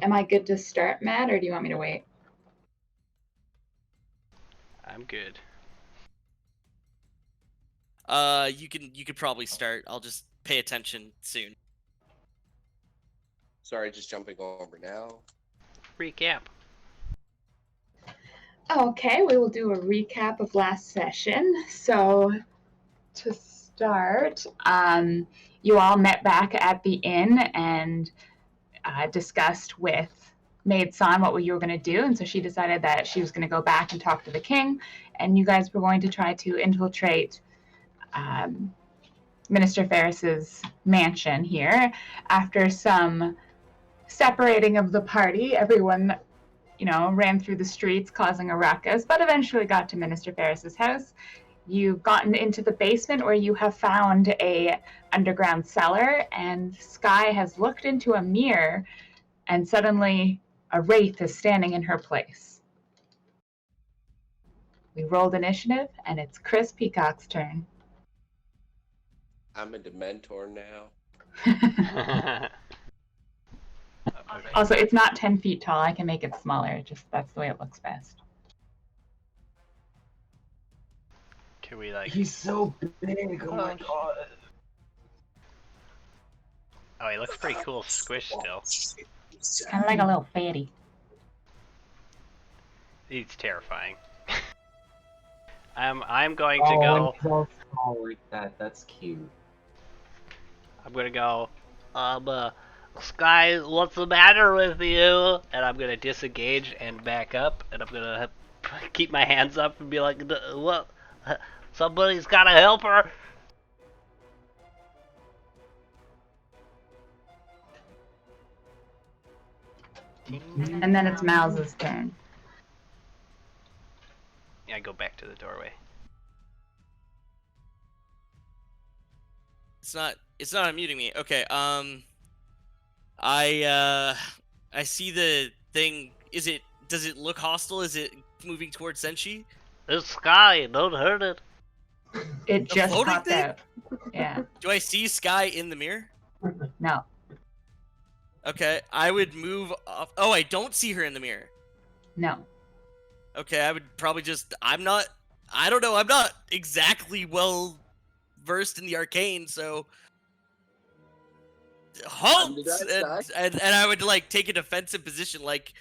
Am I good to start, Matt, or do you want me to wait? I'm good. You could probably start. I'll just pay attention soon. Sorry, just jumping over now. Recap. Okay, we will do a recap of last session. So, to start, you all met back at the inn and discussed with Maid San what you were going to do. And so she decided that she was going to go back and talk to the king, and you guys were going to try to infiltrate Minister Ferris's mansion here. After some separating of the party, everyone ran through the streets causing a ruckus, but eventually got to Minister Ferris's house. You've gotten into the basement where you have found a underground cellar, and Sky has looked into a mirror, and suddenly a wraith is standing in her place. We rolled initiative, and it's Chris Peacock's turn. I'm a Dementor now. Also, it's not 10 feet tall. I can make it smaller. Just that's the way it looks best. Can we like? He's so big. Oh my god. Oh, he looks pretty cool, squished still. Kind of like a little fatty. He's terrifying. I'm going to go. So small like that. That's cute. I'm gonna go. Sky, what's the matter with you? And I'm gonna disengage and back up, and I'm gonna keep my hands up and be like, "What? Somebody's gotta help her." And then it's Miles's turn. Yeah, I go back to the doorway. It's not unmuting me. Okay. I see the thing. Does it look hostile? Is it moving towards Senshi? It's Sky, don't hurt it. It just floating popped thing? out. Yeah. Do I see Sky in the mirror? No. Okay, I would move off. Oh, I don't see her in the mirror. No. Okay, I would probably just. I don't know. I'm not exactly well versed in the arcane, so. Halt! And I would like take a defensive position, like,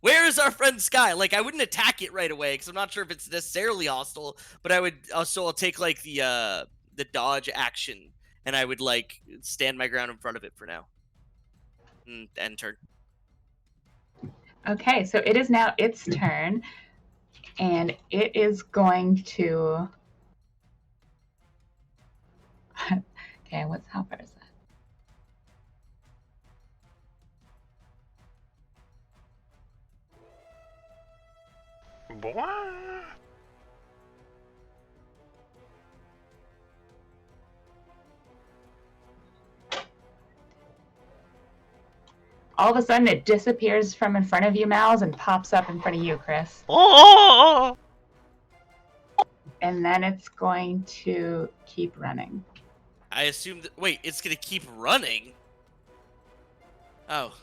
where is our friend Sky? Like, I wouldn't attack it right away because I'm not sure if it's necessarily hostile, but I would also I'll take like the dodge action, and I would like stand my ground in front of it for now. And turn. Okay, so it is now its turn, and it is going to. Okay, how far is that? Boy. All of a sudden, it disappears from in front of you, Miles, and pops up in front of you, Chris. Oh! And then it's going to keep running. I assume that. Wait, it's gonna keep running. Oh.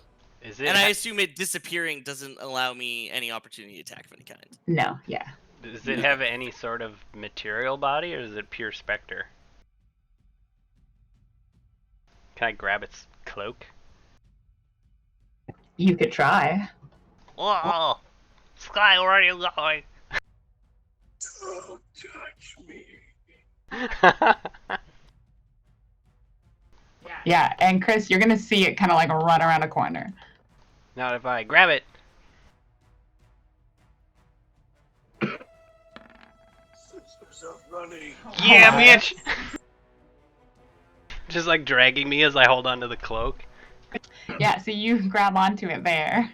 Is it? And I assume it disappearing doesn't allow me any opportunity to attack of any kind. No, yeah. Does it have any sort of material body, or is it pure specter? Can I grab its cloak? You could try. Oh! Sky, where are you going? Don't touch me. Yeah, and Chris, you're gonna see it kind of like run around a corner. Not if I grab it. Sisters of running. Yeah, bitch! Just like dragging me as I hold onto the cloak. Yeah, so you grab onto it there.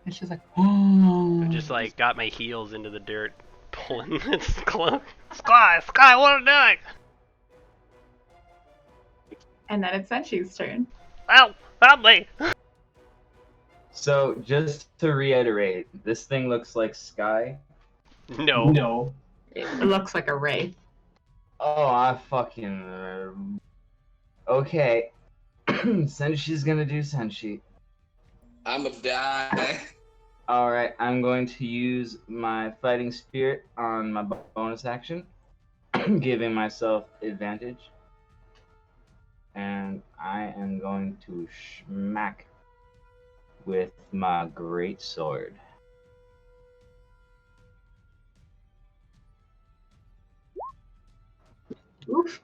It's just like, oh. I just like got my heels into the dirt, pulling its cloak. Sky, what are you doing? And then it's Senshi's turn. Help me! So, just to reiterate, this thing looks like Sky. No. No. It looks like a wraith. Oh, I fucking. Okay. Senshi's gonna do Senshi. I'm a die. Alright, I'm going to use my fighting spirit on my bonus action, giving myself advantage. And I am going to smack with my great sword. Oof.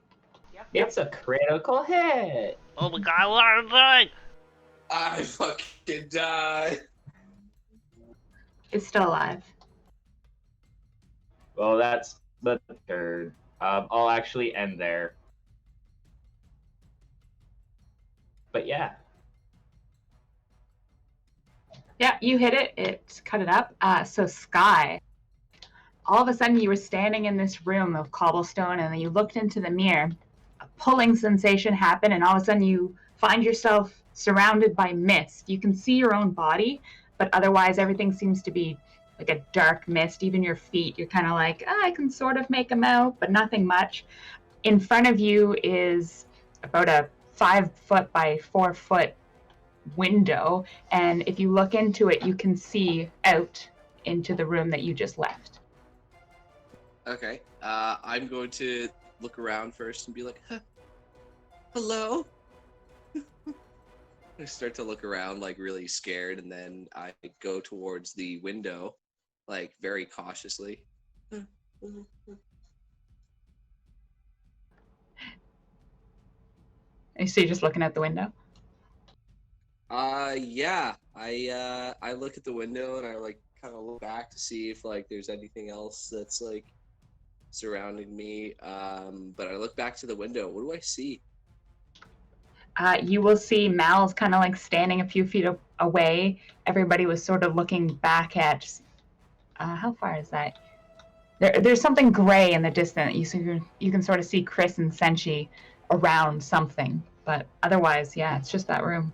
It's a critical hit. Oh my god, what are you doing? I fucking die. It's still alive. Well, that's the turn. I'll actually end there. But yeah. Yeah, you hit it. It cut it up. So Sky, all of a sudden you were standing in this room of cobblestone, and then you looked into the mirror. A pulling sensation happened, and all of a sudden you find yourself surrounded by mist. You can see your own body, but otherwise everything seems to be like a dark mist. Even your feet, you're kind of like, I can sort of make them out, but nothing much. In front of you is about a 5-foot by 4-foot window, and if you look into it, you can see out into the room that you just left. Okay. I'm going to look around first and be like, huh, hello? I start to look around like really scared, and then I go towards the window like very cautiously. So you're just looking out the window? Yeah. I look at the window and I like kind of look back to see if like there's anything else that's like surrounding me. But I look back to the window. What do I see? You will see Mal's kind of like standing a few feet away. Everybody was sort of looking back at. How far is that? There's something gray in the distance. You can sort of see Chris and Senshi around something, but otherwise, yeah, it's just that room.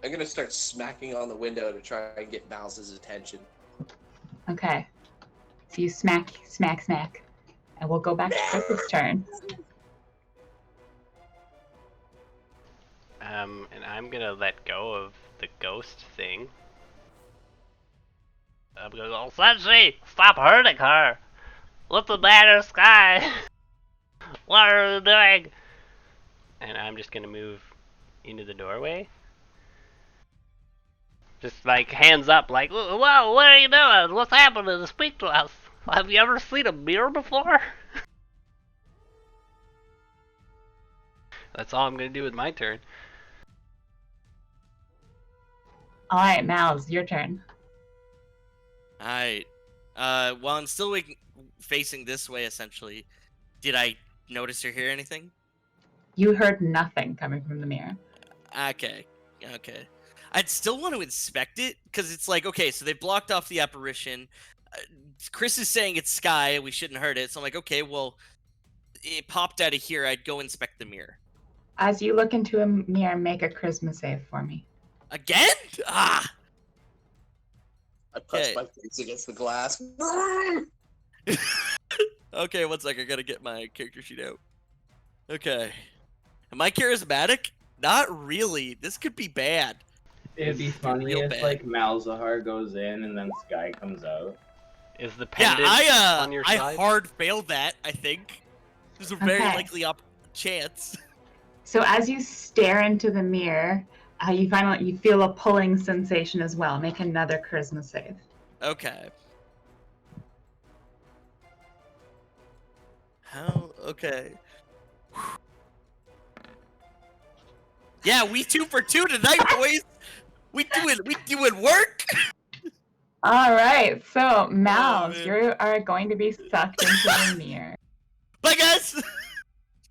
I'm gonna start smacking on the window to try and get Mouse's attention. Okay. So you smack, and we'll go back to Chris's turn. And I'm gonna let go of the ghost thing. I'm gonna go, Senshi, stop hurting her! What's the matter, Sky? What are you doing? And I'm just gonna move into the doorway. Just like hands up, like, whoa, what are you doing? What's happening? Speak to us. Have you ever seen a mirror before? That's all I'm gonna do with my turn. All right, Mal, it's your turn. Alright. While I'm still facing this way, essentially, did I notice or hear anything? You heard nothing coming from the mirror. Okay. I'd still want to inspect it, because it's like, okay, so they blocked off the apparition. Chris is saying it's Sky, we shouldn't hurt it. So I'm like, okay, well, it popped out of here. I'd go inspect the mirror. As you look into a mirror, make a charisma save for me. Again? Ah! I press Okay. my face against the glass. Okay, 1 second. I gotta get my character sheet out. Okay. Am I charismatic? Not really. This could be bad. It'd be funny real if bad. like Malzahar goes in and then Sky comes out. Is the Yeah, pendant on your I side? hard failed that, I think. There's a very Okay. likely chance. So as you stare into the mirror, you feel a pulling sensation as well. Make another charisma save. Okay. How? Okay. Yeah, we 2 for 2 tonight, boys. We doing work. All right, so Mal, man. you are going to be sucked into the mirror. Bye, guys.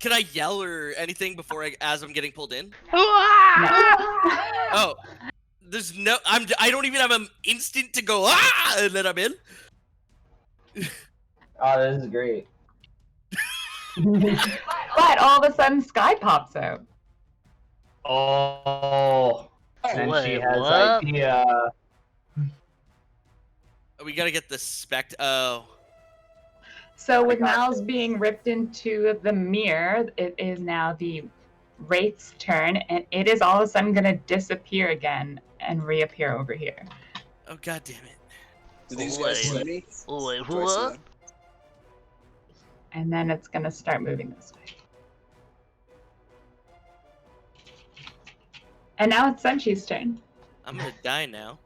Can I yell or anything as I'm getting pulled in? No. Oh, there's no. I don't even have an instant to go and then I'm in. Oh, this is great. But all of a sudden, Sky pops out. Oh, and she Wait, has what? idea. We gotta get the spect. Oh, So with got Mal's this. being ripped into the mirror, it is now the Wraith's turn, and it is all of a sudden going to disappear again and reappear over here. Oh god damn it! Do these guys see me? Wait, Do I see what? them? And then it's going to start moving this way. And now it's Senshi's turn. I'm gonna die now.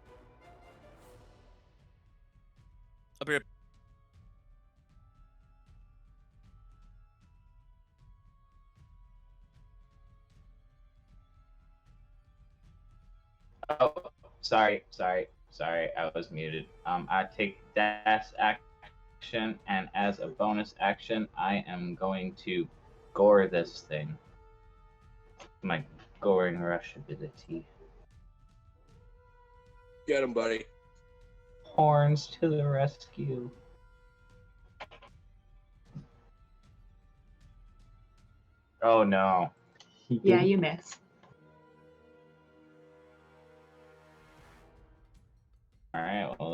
I'll be right. Oh, sorry. I was muted. I take dash action, and as a bonus action, I am going to gore this thing. My goring rush ability. Get him, buddy. Horns to the rescue. Oh no. Yeah, you miss. Alright, well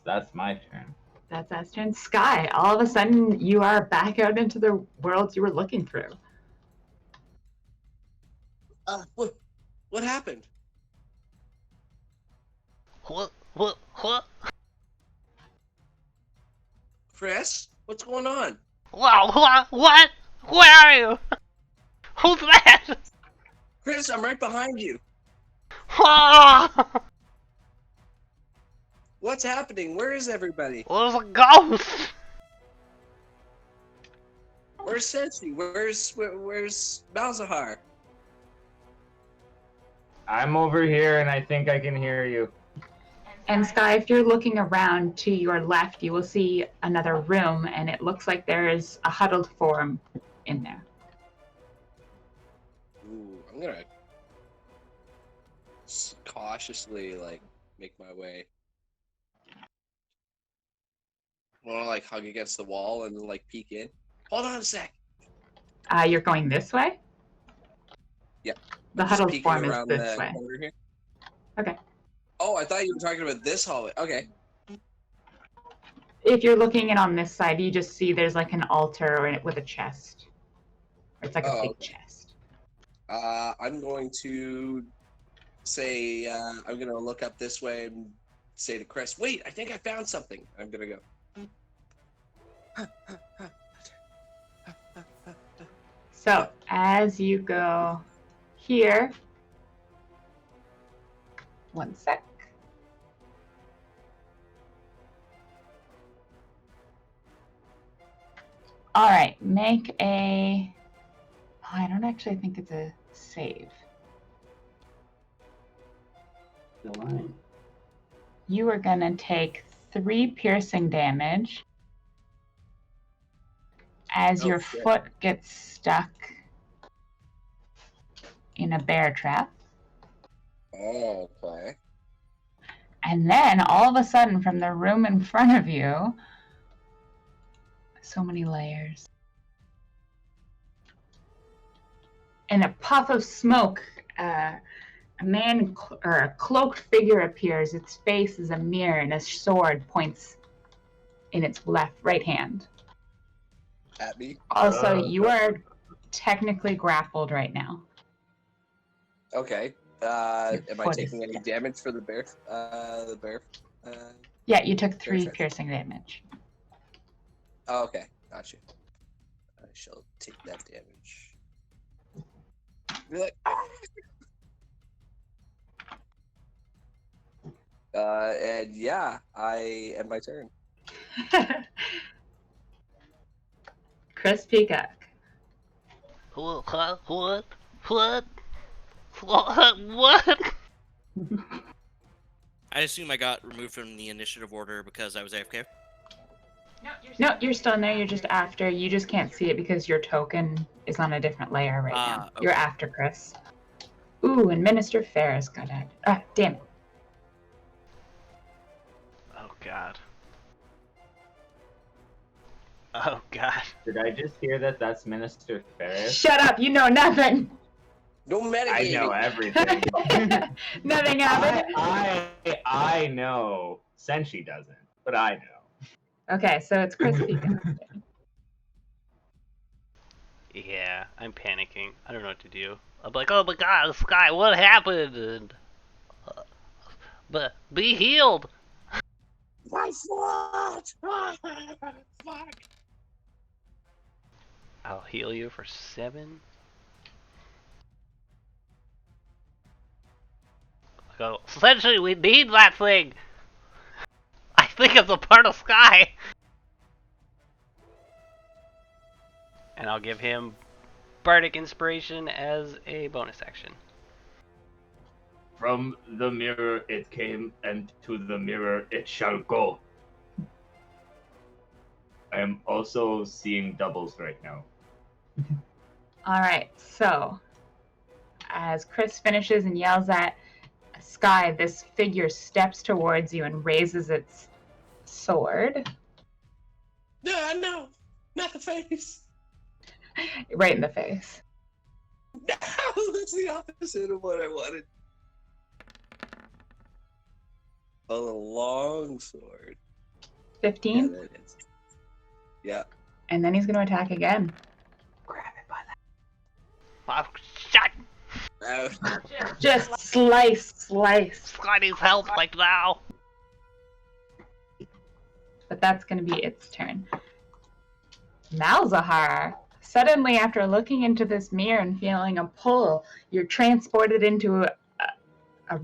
that's my turn. That's us turn. Sky, all of a sudden you are back out into the worlds you were looking through. What happened? What? Chris? What's going on? Wow, what? Where are you? Who's that? Chris, I'm right behind you. Oh, What's happening? Where is everybody? there's a ghost. Where's Sensi? Where's Malzahar? I'm over here and I think I can hear you. And Sky, if you're looking around to your left, you will see another room, and it looks like there is a huddled form in there. Ooh, I'm gonna cautiously make my way. I wanna hug against the wall and peek in. Hold on a sec. You're going this way? Yeah. The I'm just huddled peeking form is around this the way. corner here. Okay. Oh, I thought you were talking about this hallway. Okay. If you're looking in on this side, you just see there's like an altar with a chest. It's like a Oh, big okay. chest. I'm going to say I'm gonna look up this way and say to Chris, "Wait, I think I found something." I'm gonna go. So as you go here, one sec. All right, make a. Oh, I don't actually think it's a save. The line. You are gonna take 3 piercing damage as Oh, your shit. foot gets stuck in a bear trap. Oh, okay. And then all of a sudden, from the room in front of you, so many layers. In a puff of smoke, a man or a cloaked figure appears. Its face is a mirror, and a sword points in its right hand. At me. Also, you are technically grappled right now. Okay. Your Am I foot taking is- any damage for the bear? The bear. Yeah, you took 3 Perfect. piercing damage. Oh, okay. Gotcha. I shall take that damage. Be like. And yeah, I end my turn. Chris Peacock. What? I assume I got removed from the initiative order because I was AFK. No, you're still in there. You're just after. You just can't see it because your token is on a different layer right now. Okay. You're after Chris. Ooh, and Minister Ferris got out. Ah, damn it. Oh god. Oh god. Did I just hear that that's Minister Ferris? Shut up. You know nothing. No metagaming. I know everything. Nothing happened. I know. Senshi doesn't, but I know. Okay, so it's Chris Peacock. Yeah, I'm panicking. I don't know what to do. I'm like, oh my god, Sky, what happened? And, but be healed. My foot! Fuck! I'll heal you for 7. I go, essentially, we need that thing. I think it's a part of Sky. And I'll give him Bardic Inspiration as a bonus action. From the mirror it came, and to the mirror it shall go. I am also seeing doubles right now. All right, so as Chris finishes and yells at Sky, this figure steps towards you and raises its sword No, not the face. right in the face. No, that's the opposite of what I wanted. Oh, the long sword. 15, Yeah, that is. Yeah. and then he's going to attack again. Grab it by that. Oh, shut! Ouch. Just slice. Sky needs help, like now. But that's going to be its turn. Malzahar, suddenly after looking into this mirror and feeling a pull, you're transported into a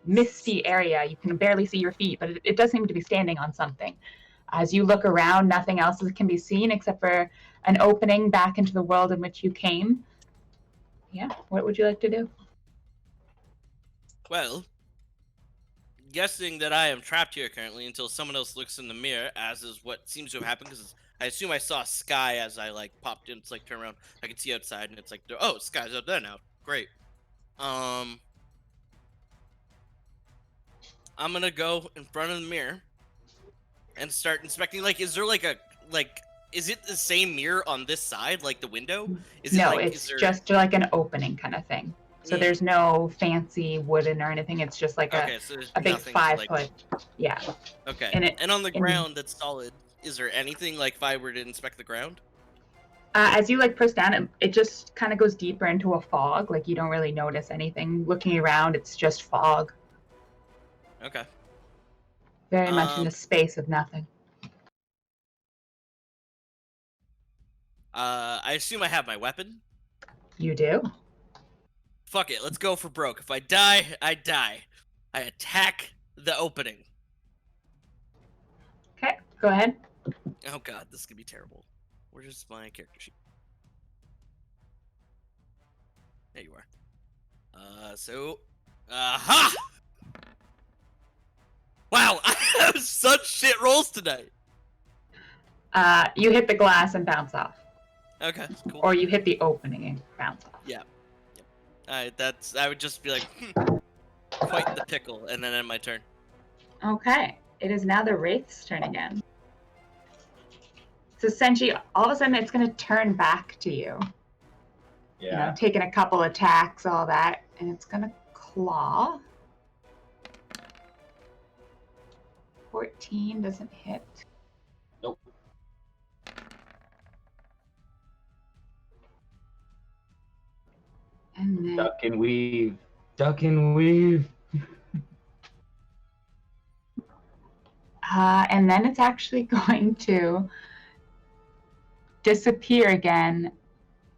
misty area. You can barely see your feet, but it does seem to be standing on something. As you look around, nothing else can be seen except for an opening back into the world in which you came. Yeah, what would you like to do? Well, guessing that I am trapped here currently until someone else looks in the mirror, as is what seems to have happened, because I assume I saw Sky as I like popped in. It's like turn around, I can see outside, and it's like, oh, Sky's up there now. Great. I'm gonna go in front of the mirror and start inspecting. Like, is there is it the same mirror on this side, like the window? Is it No, like, it's just like an opening kind of thing. So there's no fancy wooden or anything. It's just like okay, so there's a big nothing to, 5-foot. Yeah. Okay. And And on the ground that's solid, is there anything like if I were to inspect the ground? As you like push down, it just kind of goes deeper into a fog. Like you don't really notice anything. Looking around, it's just fog. Okay. Very much in a space of nothing. I assume I have my weapon. You do? Fuck it, let's go for broke. If I die, I die. I attack the opening. Okay, go ahead. Oh god, this is gonna be terrible. Where's my character sheet? There you are. Aha! Wow, I have such shit rolls tonight. You hit the glass and bounce off. Okay, cool. Or you hit the opening and bounce off. Yeah. Yep. I would just be like, quite the pickle, and then end my turn. Okay. It is now the Wraith's turn again. So Senshi, all of a sudden it's going to turn back to you. Yeah. You know, taking a couple attacks, all that, and it's going to claw. 14 doesn't hit. Nope. And then Duck and weave. Duck and weave. and then it's actually going to disappear again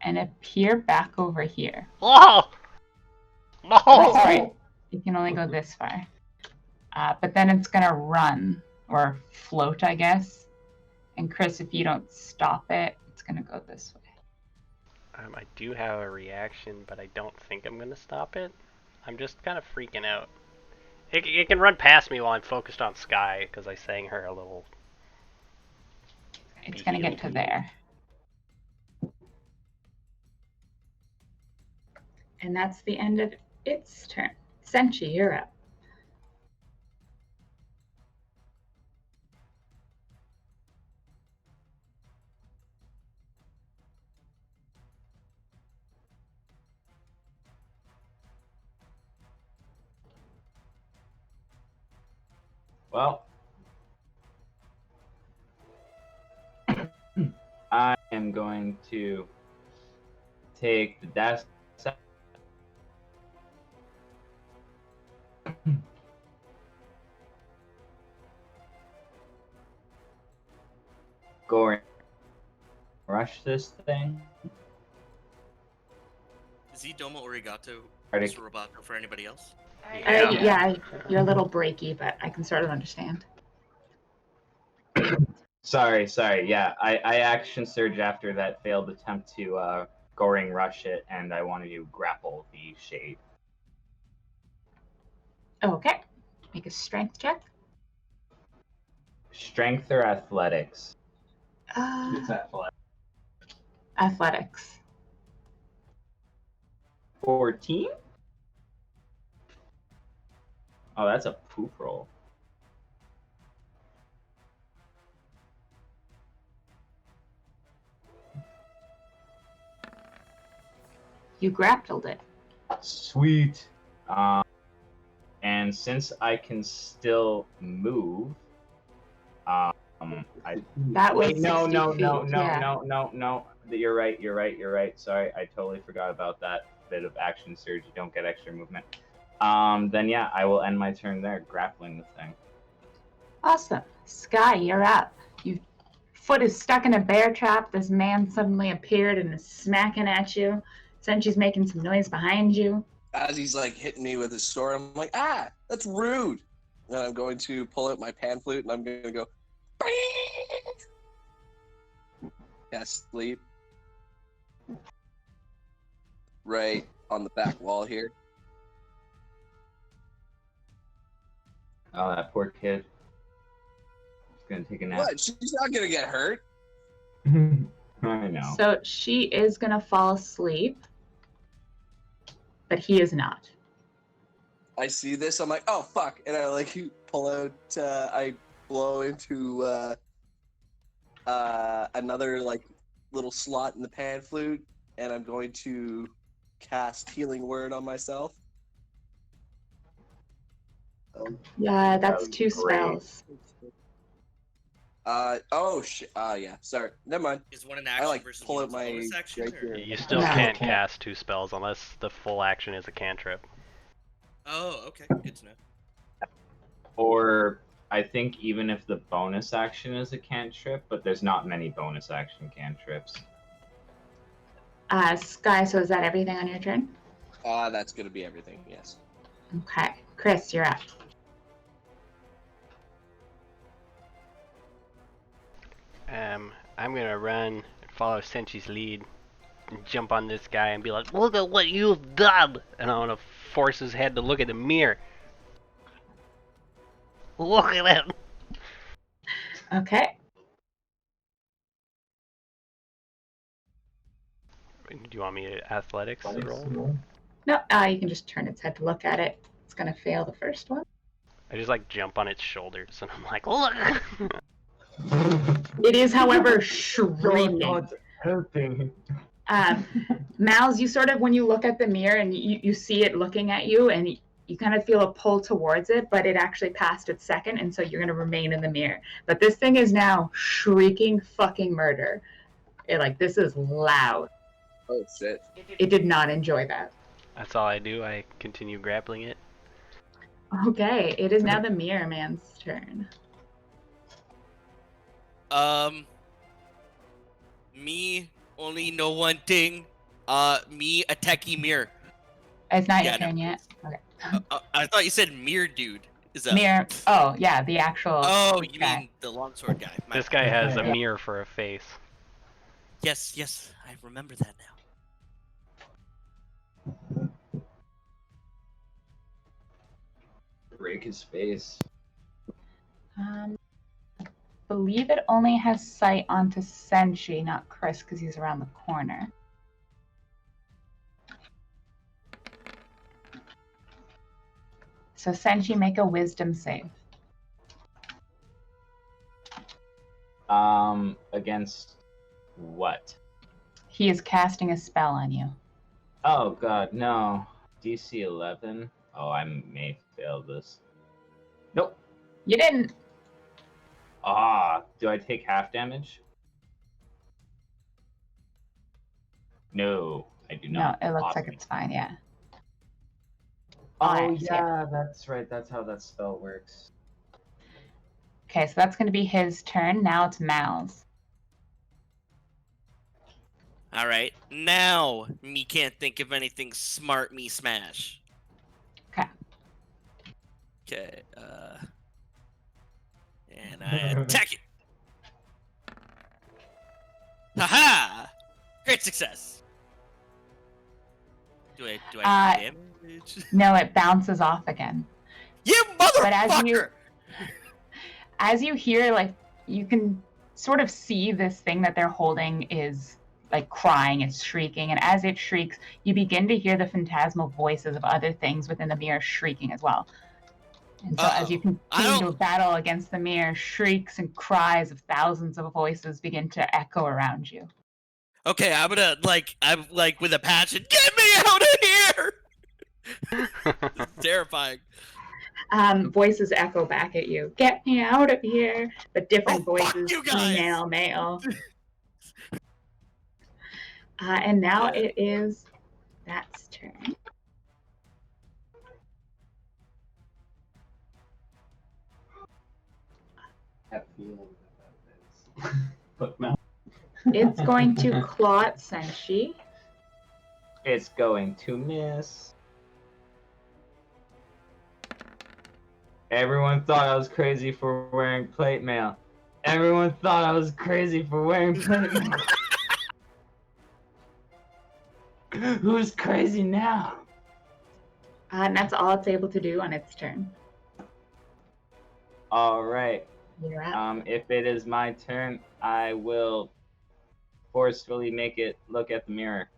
and appear back over here. Oh! No! Oh, sorry. You can only go this far. But then it's going to run, or float, I guess. And Chris, if you don't stop it, it's going to go this way. I do have a reaction, but I don't think I'm going to stop it. I'm just kind of freaking out. It can run past me while I'm focused on Sky, because I sang her a little... It's going to get to there. And that's the end of its turn. Senshi, you're up. Well, I am going to take the dash Goring, rush this thing. Is he Domo Arigato, Arctic. Mr. Roboto, for anybody else? You're a little breaky, but I can sort of understand. Sorry. Yeah, I action surge after that failed attempt to Goring rush it, and I wanted to grapple the shade. Okay. Make a strength check. Strength or athletics? Uh, Athletics. athletics. 14? Oh, that's a poop roll. You grappled it. Sweet. And since I can still move, I That was wait. No. 60 feet, yeah. No. You're right. Sorry, I totally forgot about that bit of action surge. You don't get extra movement. Then yeah, I will end my turn there, grappling the thing. Awesome. Sky, you're up. Your foot is stuck in a bear trap. This man suddenly appeared and is smacking at you. Senchi's making some noise behind you. As he's like hitting me with his sword, I'm like, ah, that's rude. And I'm going to pull out my pan flute and I'm going to go, cast sleep. Right on the back wall here. Oh, that poor kid. He's gonna take a nap. What? She's not going to get hurt. I know. So she is going to fall asleep, but he is not. I see this, I'm like, oh fuck, and I like pull out, I blow into another like little slot in the pan flute, and I'm going to cast Healing Word on myself. Yeah, That that's was 2 great. spells. Yeah, sorry, never mind. Is one an I action like versus pull out one's a my bonus action? rapier. Or... You still No. can't cast 2 spells unless the full action is a cantrip. Oh, okay, good to know. Or I think even if the bonus action is a cantrip, but there's not many bonus action cantrips. Sky, so is that everything on your turn? That's gonna be everything, yes. Okay. Chris, you're up. I'm gonna run and follow Senchi's lead and jump on this guy and be like, look at what you've done! And I wanna force his head to look at the mirror. Look at him! Okay. Do you want me to athletics roll? No, you can just turn its head to look at it. It's going to fail the first one. I just like jump on its shoulders and I'm like, look! It is, however, shrieking. Helping. Mal's, you sort of, when you look at the mirror and you see it looking at you, and you kind of feel a pull towards it, but it actually passed its second, and so you're going to remain in the mirror. But this thing is now shrieking fucking murder. This is loud. Oh shit. It did not enjoy that. That's all I do. I continue grappling it. Okay, it is now the mirror man's turn. Me only know one thing. Me a techie mirror. It's not Yeah, your no. turn yet. Okay. I thought you said mirror dude. Is that? Mirror. Oh, yeah, the actual. Oh, you guy. mean the longsword guy? My This bad. guy has a Yeah. mirror for a face. Yes, I remember that now. Break his face. Believe it only has sight onto Senshi, not Chris, because he's around the corner. So Senshi, make a wisdom save. Against what? He is casting a spell on you. Oh god, no. DC 11? Oh, I may fail this. Nope. You didn't. Do I take half damage? No, I do No, not. it looks like Awesome. it's fine, yeah. Oh Alright, yeah, that's right. That's how that spell works. Okay, so that's going to be his turn. Now it's Mal's. All right, now me can't think of anything smart. Me smash. Okay. Okay. And I attack it. Haha! Great success. Do I do damage? No, it bounces off again. You But motherfucker! as you hear, like, you can sort of see this thing that they're holding is like crying, it's shrieking, and as it shrieks, you begin to hear the phantasmal voices of other things within the mirror shrieking as well. And so as you continue to battle against the mirror, shrieks and cries of thousands of voices begin to echo around you. Okay, I'm like with a passion. Get me out of here! It's terrifying. Voices echo back at you. Get me out of here! But different fuck voices, you guys! female, male. And now it is that's turn. It's going to claw at Senshi. It's going to miss. Everyone thought I was crazy for wearing plate mail. Everyone thought I was crazy for wearing plate mail. Who's crazy now? And that's all it's able to do on its turn. All right. You're up. If it is my turn, I will forcefully make it look at the mirror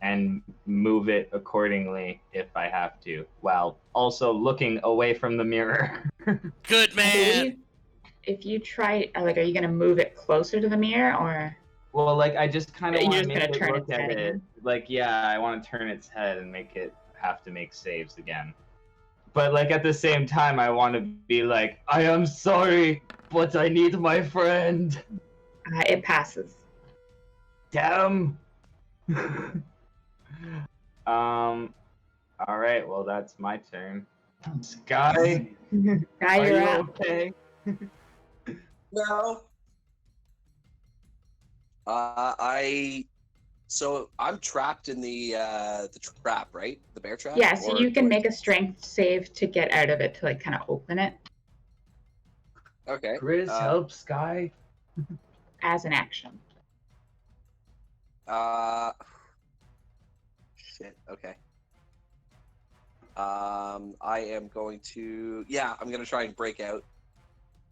and move it accordingly if I have to, while also looking away from the mirror. Good man. If you try, like, are you gonna move it closer to the mirror, or? Well, like, I just kind of You're want to just make gonna it turn look its at head it. again? Like, yeah, I want to turn its head and make it have to make saves again. But, like, at the same time, I want to be like, I am sorry, but I need my friend. It passes. Damn. All right, well, that's my turn. Sky, Now are you're you up. okay? No. So I'm trapped in the trap, right? The bear trap. Yeah, so Or you can do I- make a strength save to get out of it, to like kind of open it Okay. Chris, help Sky. as an action. Shit. Okay. I am going to. Yeah, I'm gonna try and break out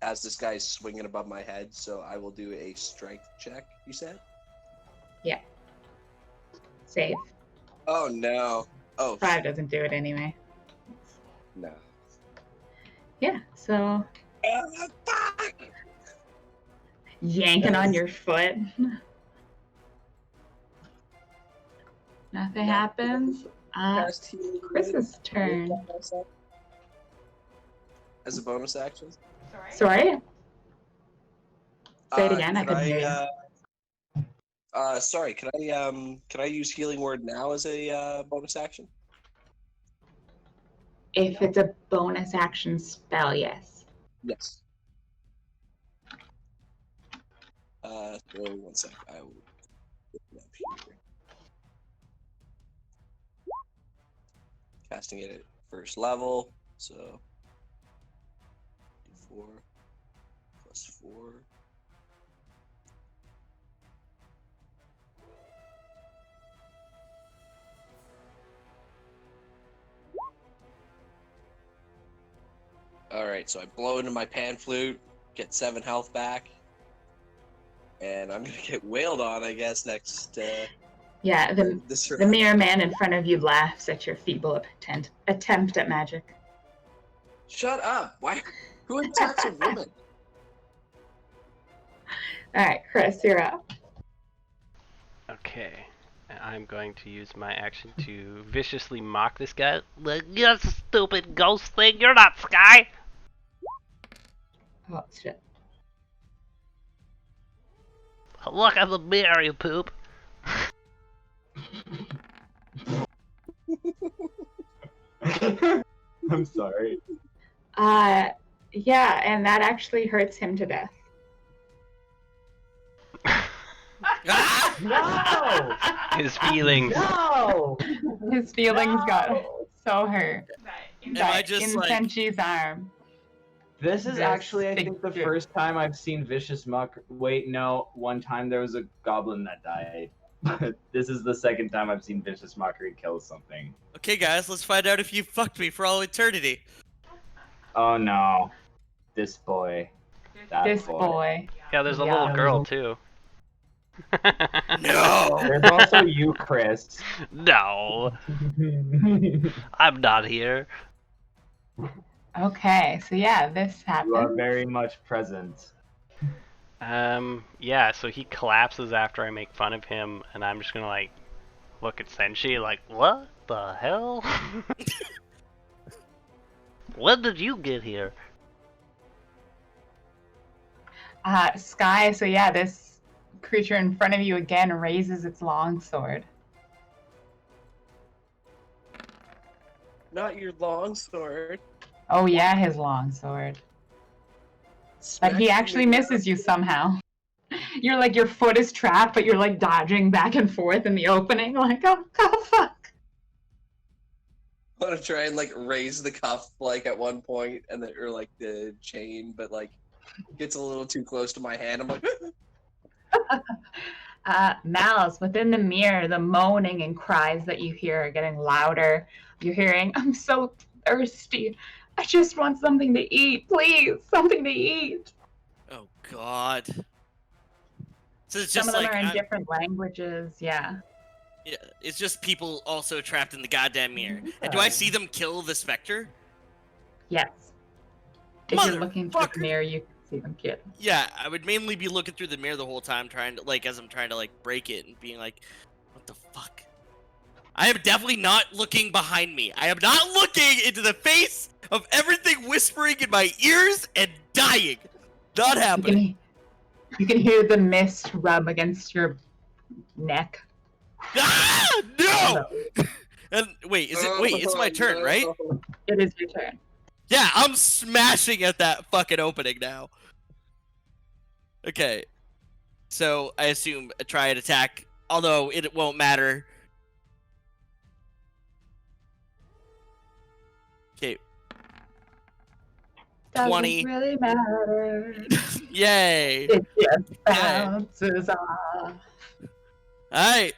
as this guy's swinging above my head. So I will do a strength check. You said? Yeah. Save. Oh no. Oh 5 doesn't do it anyway. no. Yeah, so Fuck! yanking on your foot. Nothing happens. Cast healing Chris's turn. As a bonus action. Sorry? Say it again, I Can couldn't hear you. Sorry, can I use healing word now as a bonus action? If it's a bonus action spell, yes. Yes. So 1 sec. I will get it up here. Casting it at first level, so 4 plus 4. Alright, so I blow into my pan flute, get 7 health back, and I'm gonna get wailed on, I guess, next. Yeah, this the mirror man in front of you laughs at your feeble attempt at magic. Shut up! Why? Who attacks a woman? Alright, Chris, you're up. Okay. And I'm going to use my action to viciously mock this guy. Like, you stupid ghost thing, you're not Sky! Oh, shit. Look at the mirror, you poop. I'm sorry. Yeah, and that actually hurts him to death. Ah! No! His feelings. No! His feelings got No! so hurt. Am I just, in like- Senchi's arm. This is This actually, I think, the figure. first time I've seen Vicious Muck. Wait, no. One time there was a goblin that died. But this is the second time I've seen Vicious Mockery kill something. Okay, guys, let's find out if you fucked me for all eternity. Oh no. This boy. That This boy. Yeah, there's a Yeah. little girl too. No! There's also you, Chris. No, I'm not here. Okay, so yeah, this You are happened. very much present. Yeah, so he collapses after I make fun of him, and I'm just gonna like look at Senshi like, what the hell? When did you get here? Sky, so yeah, this creature in front of you again raises its long sword. Not your long sword. Oh yeah, his long sword. But he Smacking actually me misses down. you somehow. You're like, your foot is trapped, but you're like dodging back and forth in the opening, like, oh fuck. I want to try and like raise the cuff like at one point, and then or like the chain, but like gets a little too close to my hand. I'm like, Mal's within the mirror, the moaning and cries that you hear are getting louder. You're hearing, I'm so thirsty. I just want something to eat, please, something to eat. Oh, God. So it's Some just of them like, are in I'm- different languages, yeah. yeah, it's just people also trapped in the goddamn mirror. And do I see them kill the specter? Yes. If you're looking through Motherfucker. the mirror, you can see them kid. Yeah, I would mainly be looking through the mirror the whole time, trying to, like, as I'm trying to, like, break it and being like, what the fuck? I am definitely not looking behind me. I am not looking into the face of everything whispering in my ears and dying. Not happening. You can hear the mist rub against your neck. Ah, no! And wait, it's my turn, right? It is your turn. Yeah, I'm smashing at that fucking opening now. Okay. So, I assume a triad attack, although it won't matter. Okay, Doesn't 20. really matter. yay! It just bounces off. Alright,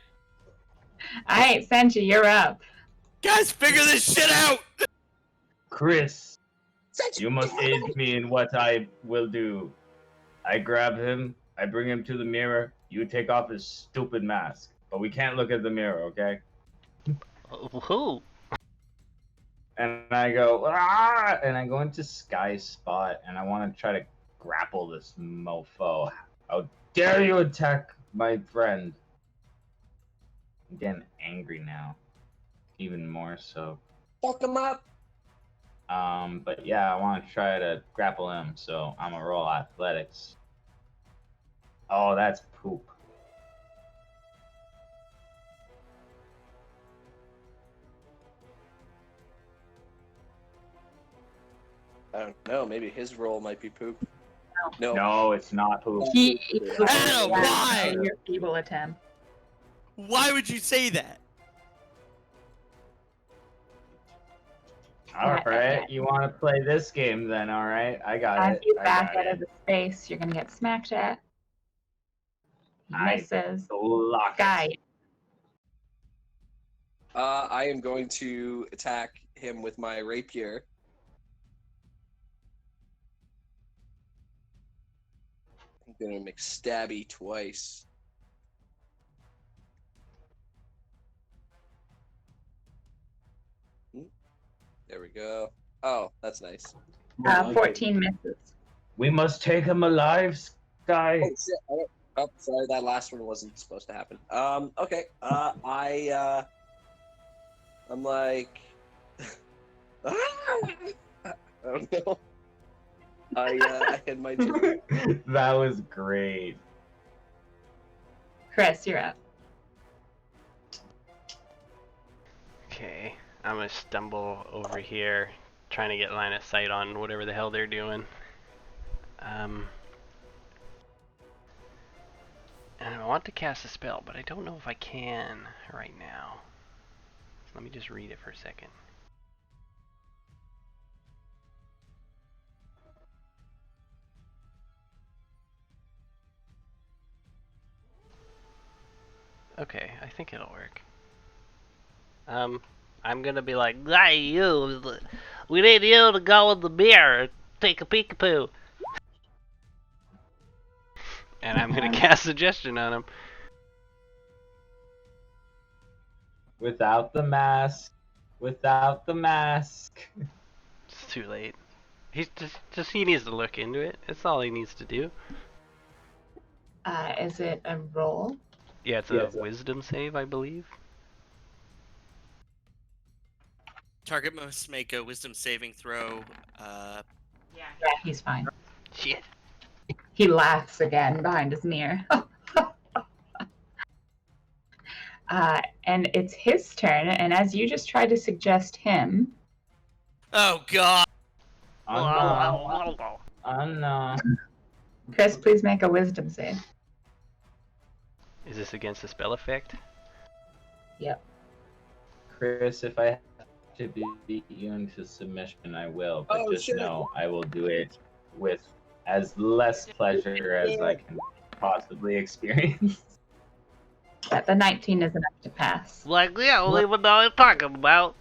Alright, Senchi, you're up. guys, figure this shit out! Chris, you must aid me in what I will do. I grab him, I bring him to the mirror, you take off his stupid mask. But we can't look at the mirror, okay? Who? And I go, ah! And I go into Sky Spot, and I want to try to grapple this mofo. How dare you attack my friend? I'm getting angry now. Even more so. Fuck him up. But yeah, I want to try to grapple him, so I'm gonna roll athletics. Oh, that's poop. I don't know. Maybe his role might be poop. No. No, it's not poop. He Ow, why? your feeble attempt. Why would you say that? Alright, you want to play this game then, alright? I got As it. you I back got out of it. the space, you're gonna get smacked at. I- Misses. Lock it. Sky. I am going to attack him with my rapier. I'm gonna make stabby twice. There we go. Oh, that's nice. 14 misses. We must take him alive, Sky. Oh, shit. Oh, sorry, that last one wasn't supposed to happen. Okay. I'm like, I don't know. I had my turn. That was great. Chris, you're up. Okay. I'm gonna stumble over here, trying to get line of sight on whatever the hell they're doing. And I want to cast a spell, but I don't know if I can right now. So let me just read it for a second. Okay, I think it'll work. I'm gonna be like, hey, you, we need you to go in the mirror and take a peekapoo. And I'm gonna cast Suggestion on him. Without the mask. Without the mask. It's too late. He's just he needs to look into it. That's all he needs to do. Is it a roll? Yeah, it's a wisdom save, I believe. Target must make a wisdom saving throw. Yeah, he's fine. Shit. He laughs again behind his mirror. And it's his turn, and as you just tried to suggest him, Oh god. Oh no. Oh no. Chris, please make a wisdom save. Is this against the spell effect? Yep. Chris, if I have to beat you into submission, I will. But Oh, just shit. know I will do it with as less pleasure as I can possibly experience. But the 19 is enough to pass. Like, yeah, don't even know what I'm talking about.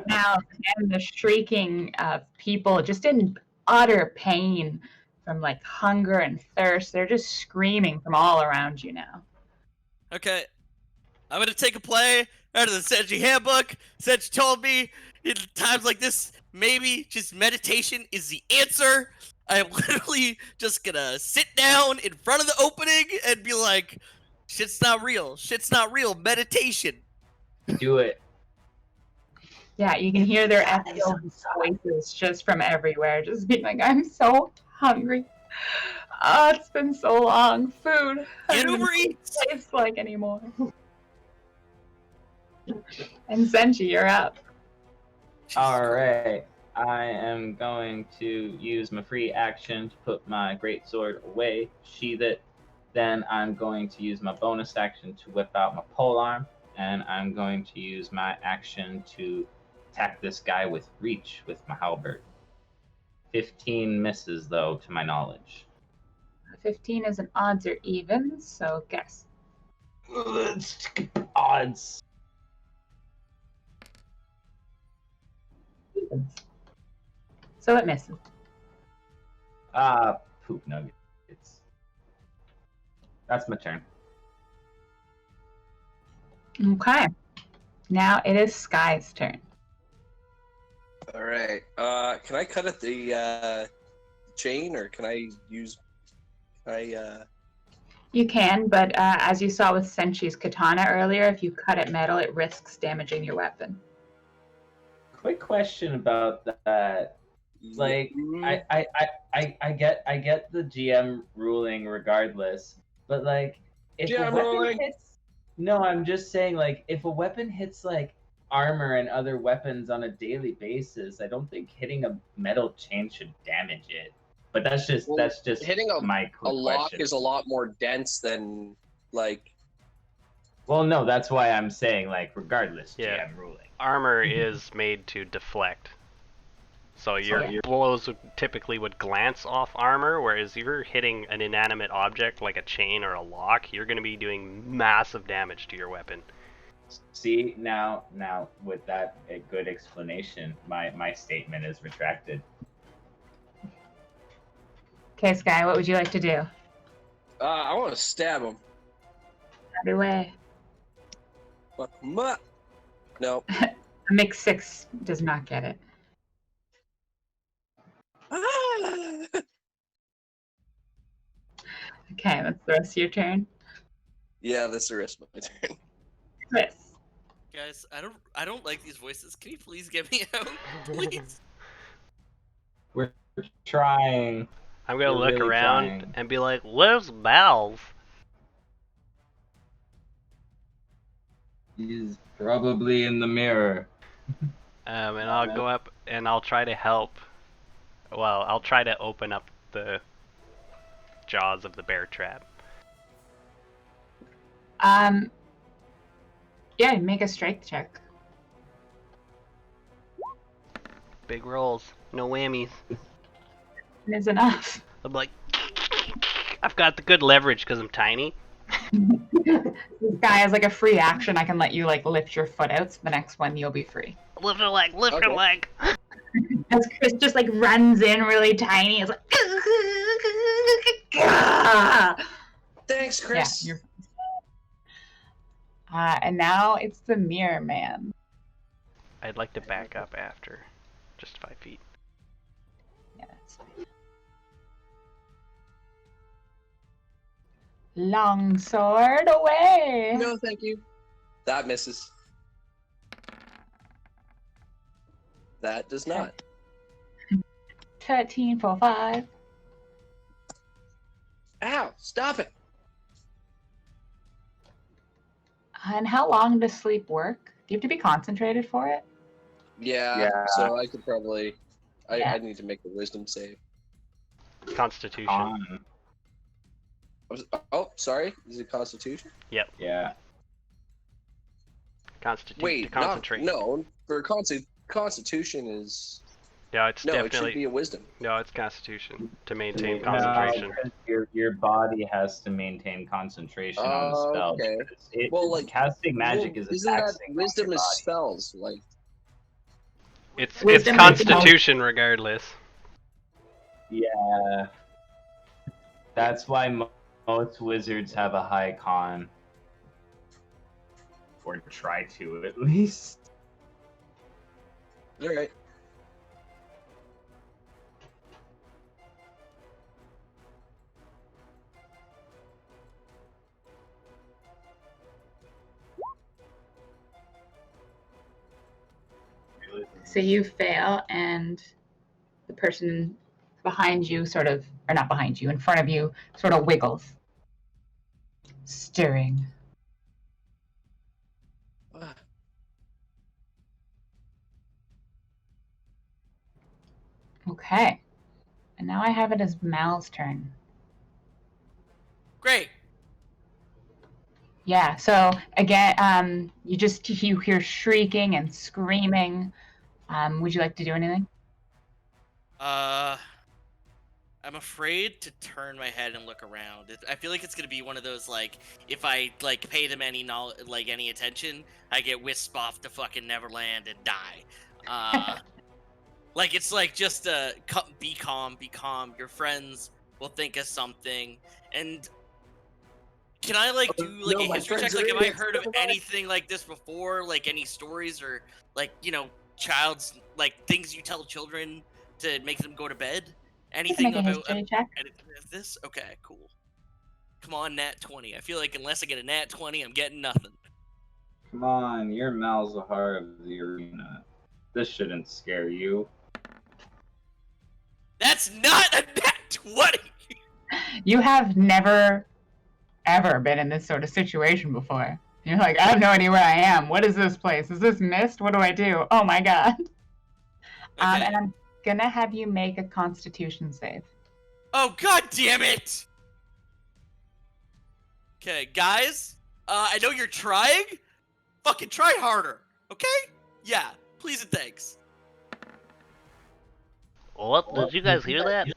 Now, and the shrieking of people just in utter pain from like hunger and thirst, they're just screaming from all around you now. Okay. I'm gonna take a play out of the Senji handbook. Senji told me in times like this, maybe just meditation is the answer. I'm literally just gonna sit down in front of the opening and be like, shit's not real. Shit's not real. Meditation. Do it. Yeah, you can hear their echo voices just from everywhere, just being like, I'm so hungry. Oh, it's been so long. Food Get doesn't Uber Eats. taste like anymore. And Senji, you're up. Alright. I am going to use my free action to put my greatsword away, sheath it. Then I'm going to use my bonus action to whip out my polearm. And I'm going to use my action to attack this guy with reach with my halberd. 15 misses, though, to my knowledge. 15 is an odds or evens, so guess. Odds. Evens. So it misses. Poop nuggets. That's my turn. Okay. Now it is Sky's turn. All right. Can I cut at the chain, or can I use? You can, but as you saw with Senchi's katana earlier, if you cut at metal, it risks damaging your weapon. Quick question about that. Like, I get the GM ruling regardless, but like, if GM a weapon ruling. hits, no, I'm just saying, like, if a weapon hits like armor and other weapons on a daily basis, I don't think hitting a metal chain should damage it. But that's just hitting my a quick lock question. is a lot more dense than like. Well, no, that's why I'm saying, like, regardless, Yeah. GM ruling. Armor is made to deflect. So your blows typically would glance off armor, whereas if you're hitting an inanimate object like a chain or a lock, you're going to be doing massive damage to your weapon. See, now with that a good explanation, my statement is retracted. Okay, Sky, what would you like to do? I want to stab him. Either way. Fuck him up. No. A mix 6 does not get it. Okay, that's the rest of your turn. Yeah, that's the rest of my turn. Chris. Guys, I don't like these voices. Can you please get me out? Please. We're trying. I'm gonna We're look really around trying. and be like, "Where's Bells?" He's probably in the mirror. And I'll go up and I'll try to help. Well, I'll try to open up the jaws of the bear trap. Yeah, make a strength check. Big rolls, no whammies. Is enough. I'm like, I've got the good leverage because I'm tiny. This guy has like a free action. I can let you like lift your foot out. So the next one you'll be free. Lift a leg, lift a Okay. leg. As Chris just like runs in really tiny, it's like. Thanks, Chris. Yeah, you're. And now it's the Mirror Man. I'd like to back up after, just 5 feet. Yeah, that's fine. Longsword away. No, thank you. That misses. That does not. 13 for 5. Ow! Stop it. And how long does sleep work? Do you have to be concentrated for it? Yeah. Yeah. So I could probably. Yeah. I need to make a wisdom save. Constitution. Oh, sorry. Is it Constitution? Yeah. Wait, to concentrate. no. For Constitution is No, it's no. It definitely should be a wisdom. no, it's Constitution to maintain No, concentration. because your body has to maintain concentration on the spell. Okay. because Well, like, casting magic Well, is isn't that taxing on wisdom your is body. spells? Like, It's Wisdom is Constitution regardless. Yeah. That's why most wizards have a high con. Or try to, at least. all right. So you fail, and the person behind you sort of, or not behind you, in front of you, sort of wiggles, stirring. Ah, Okay. And now I have it as Mal's turn. Great. Yeah, so again, you hear shrieking and screaming. Would you like to do anything? I'm afraid to turn my head and look around. I feel like it's gonna be one of those like if I like pay them any any attention, I get whisked off to fucking Neverland and die. Like it's like just be calm, be calm. Your friends will think of something. And can I like do like no, a my history check? friends Like, are have I idiots. heard of anything like this before? Like any stories or like child's like things you tell children to make them go to bed? You can Anything make a about history check. anything of this? Okay, cool. Come on, nat 20. I feel like unless I get a nat 20, I'm getting nothing. Come on, you're Malzahar of the arena. This shouldn't scare you. That's not a nat 20. You have never, ever been in this sort of situation before. You're like, I have no idea where I am. What is this place? Is this mist? What do I do? Oh my god. Okay. And I'm gonna have you make a Constitution save. Oh god damn it! Okay, guys, I know you're trying. Fucking try harder, okay? Yeah, please and thanks. What? Did you guys hear that?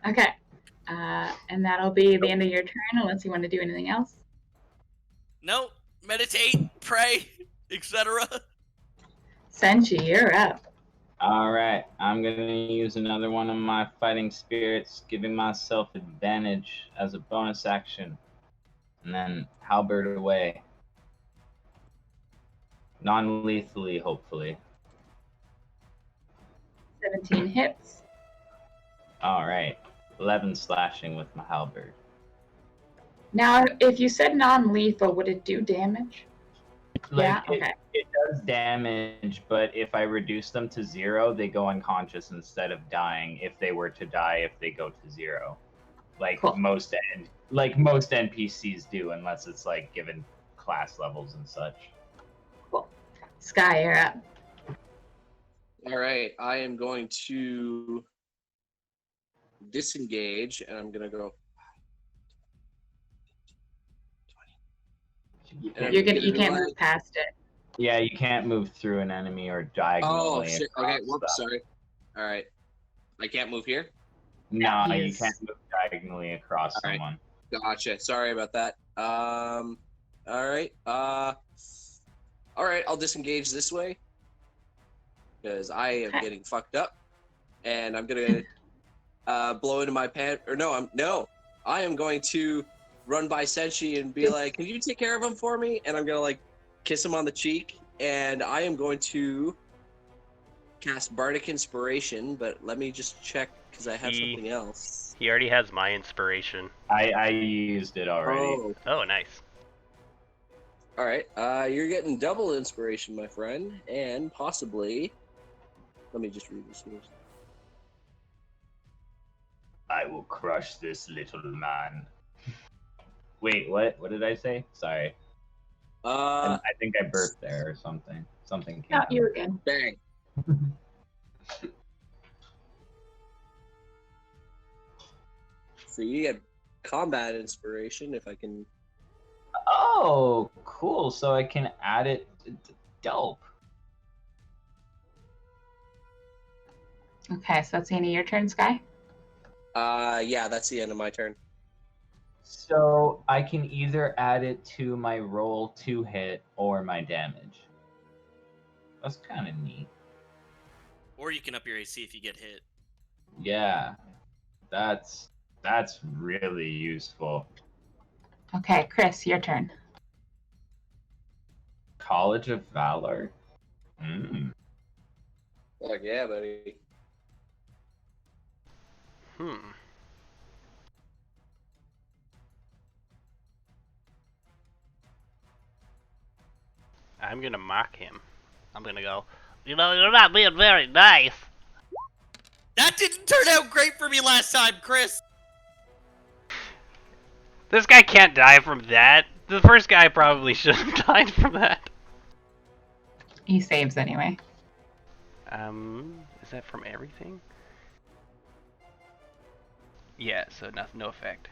Okay. And that'll be the end of your turn, unless you want to do anything else. No, meditate, pray, etc. Senshi, you're up. Alright, I'm gonna use another one of my fighting spirits, giving myself advantage as a bonus action. And then halberd away. Non-lethally, hopefully. 17 hits. Alright, 11 slashing with my halberd. Now, if you said non-lethal, would it do damage? Yeah, Like, okay. it does damage, but if I reduce them to 0, they go unconscious instead of dying. If they were to die, if they go to 0, like Cool. most NPCs do, unless it's like given class levels and such. Cool. Sky, you're up. All right, I am going to disengage, and I'm gonna go. And You I'm gonna can't be move like- past it. Yeah, you can't move through an enemy or diagonally. Oh shit! Okay, across whoops, stuff. sorry. All right, I can't move here. No, you Yes. can't move diagonally across All right. someone. Gotcha. Sorry about that. All right. All right. I'll disengage this way because I am Okay. getting fucked up, and I'm gonna blow into my pant. Or no. I am going to run by Senshi and be like, "Can you take care of him for me?" And I'm gonna like kiss him on the cheek, and I am going to cast Bardic Inspiration. But let me just check because I have something else. He already has my inspiration. I used it already. Oh. Oh, nice. All right, you're getting double inspiration, my friend, and possibly. Let me just read this here. I will crush this little man. Wait, what? What did I say? Sorry. I think I burped there or something. Something came No, out. you were good. Bang. So you get combat inspiration if I can. Oh, cool. So I can add it. Dope. Okay, so that's the end of your turn, Sky. Yeah, that's the end of my turn. So I can either add it to my roll to hit or my damage. That's kind of neat. Or you can up your AC if you get hit. Yeah, that's really useful. Okay, Chris, your turn. College of Valor. Mm. Fuck yeah, buddy. I'm gonna mock him. I'm gonna go, you're not being very nice. That didn't turn out great for me last time, Chris. This guy can't die from that. The first guy probably should have died from that. He saves anyway. Is that from everything? Yeah, so no effect.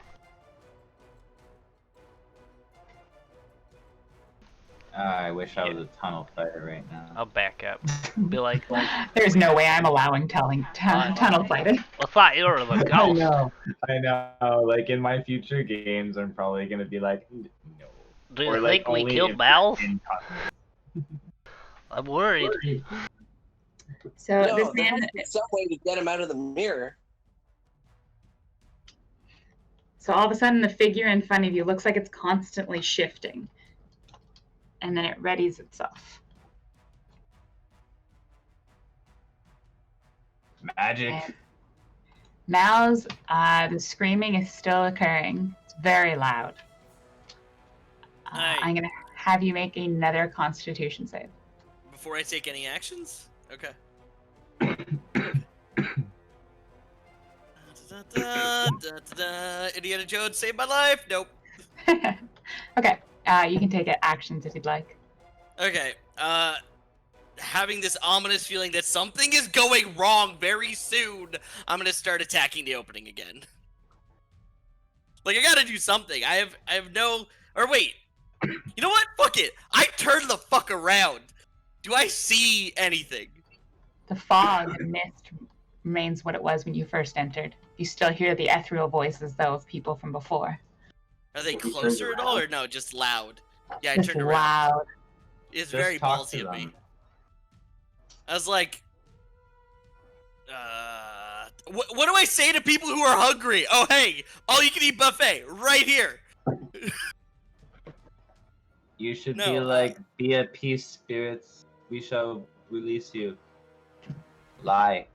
I wish I was a tunnel fighter right now. I'll back up. Be like, There's no way I'm allowing tunnel fighting. I thought you were the ghost. I know. Like in my future games, I'm probably gonna be like, no. Do you Or, like, think we only killed if Mal? in tunnels. I'm worried. So No, this there man, must be some way to get him out of the mirror. so all of a sudden the figure in front of you looks like it's constantly shifting. And then it readies itself. Magic. And Mal's, the screaming is still occurring. It's very loud. Aye. I'm going to have you make another Constitution save. Before I take any actions? Okay. Indiana Jones saved my life? Nope. Okay, you can take actions if you'd like. Okay, having this ominous feeling that something is going wrong very soon, I'm gonna start attacking the opening again. Like, I gotta do something. I have no... Or wait. You know what? Fuck it. I turned the fuck around. Do I see anything? The fog and mist remains what it was when you first entered. You still hear the ethereal voices, though, of people from before. Are they You turned closer at all, around? or no, just loud? Yeah, I It's turned around. loud. It's Just very talk to ballsy of me. them. I was like, what do I say to people who are hungry? Oh, hey, all you can eat buffet right here. You should No, be like, be at peace, spirits. We shall release you. Lie.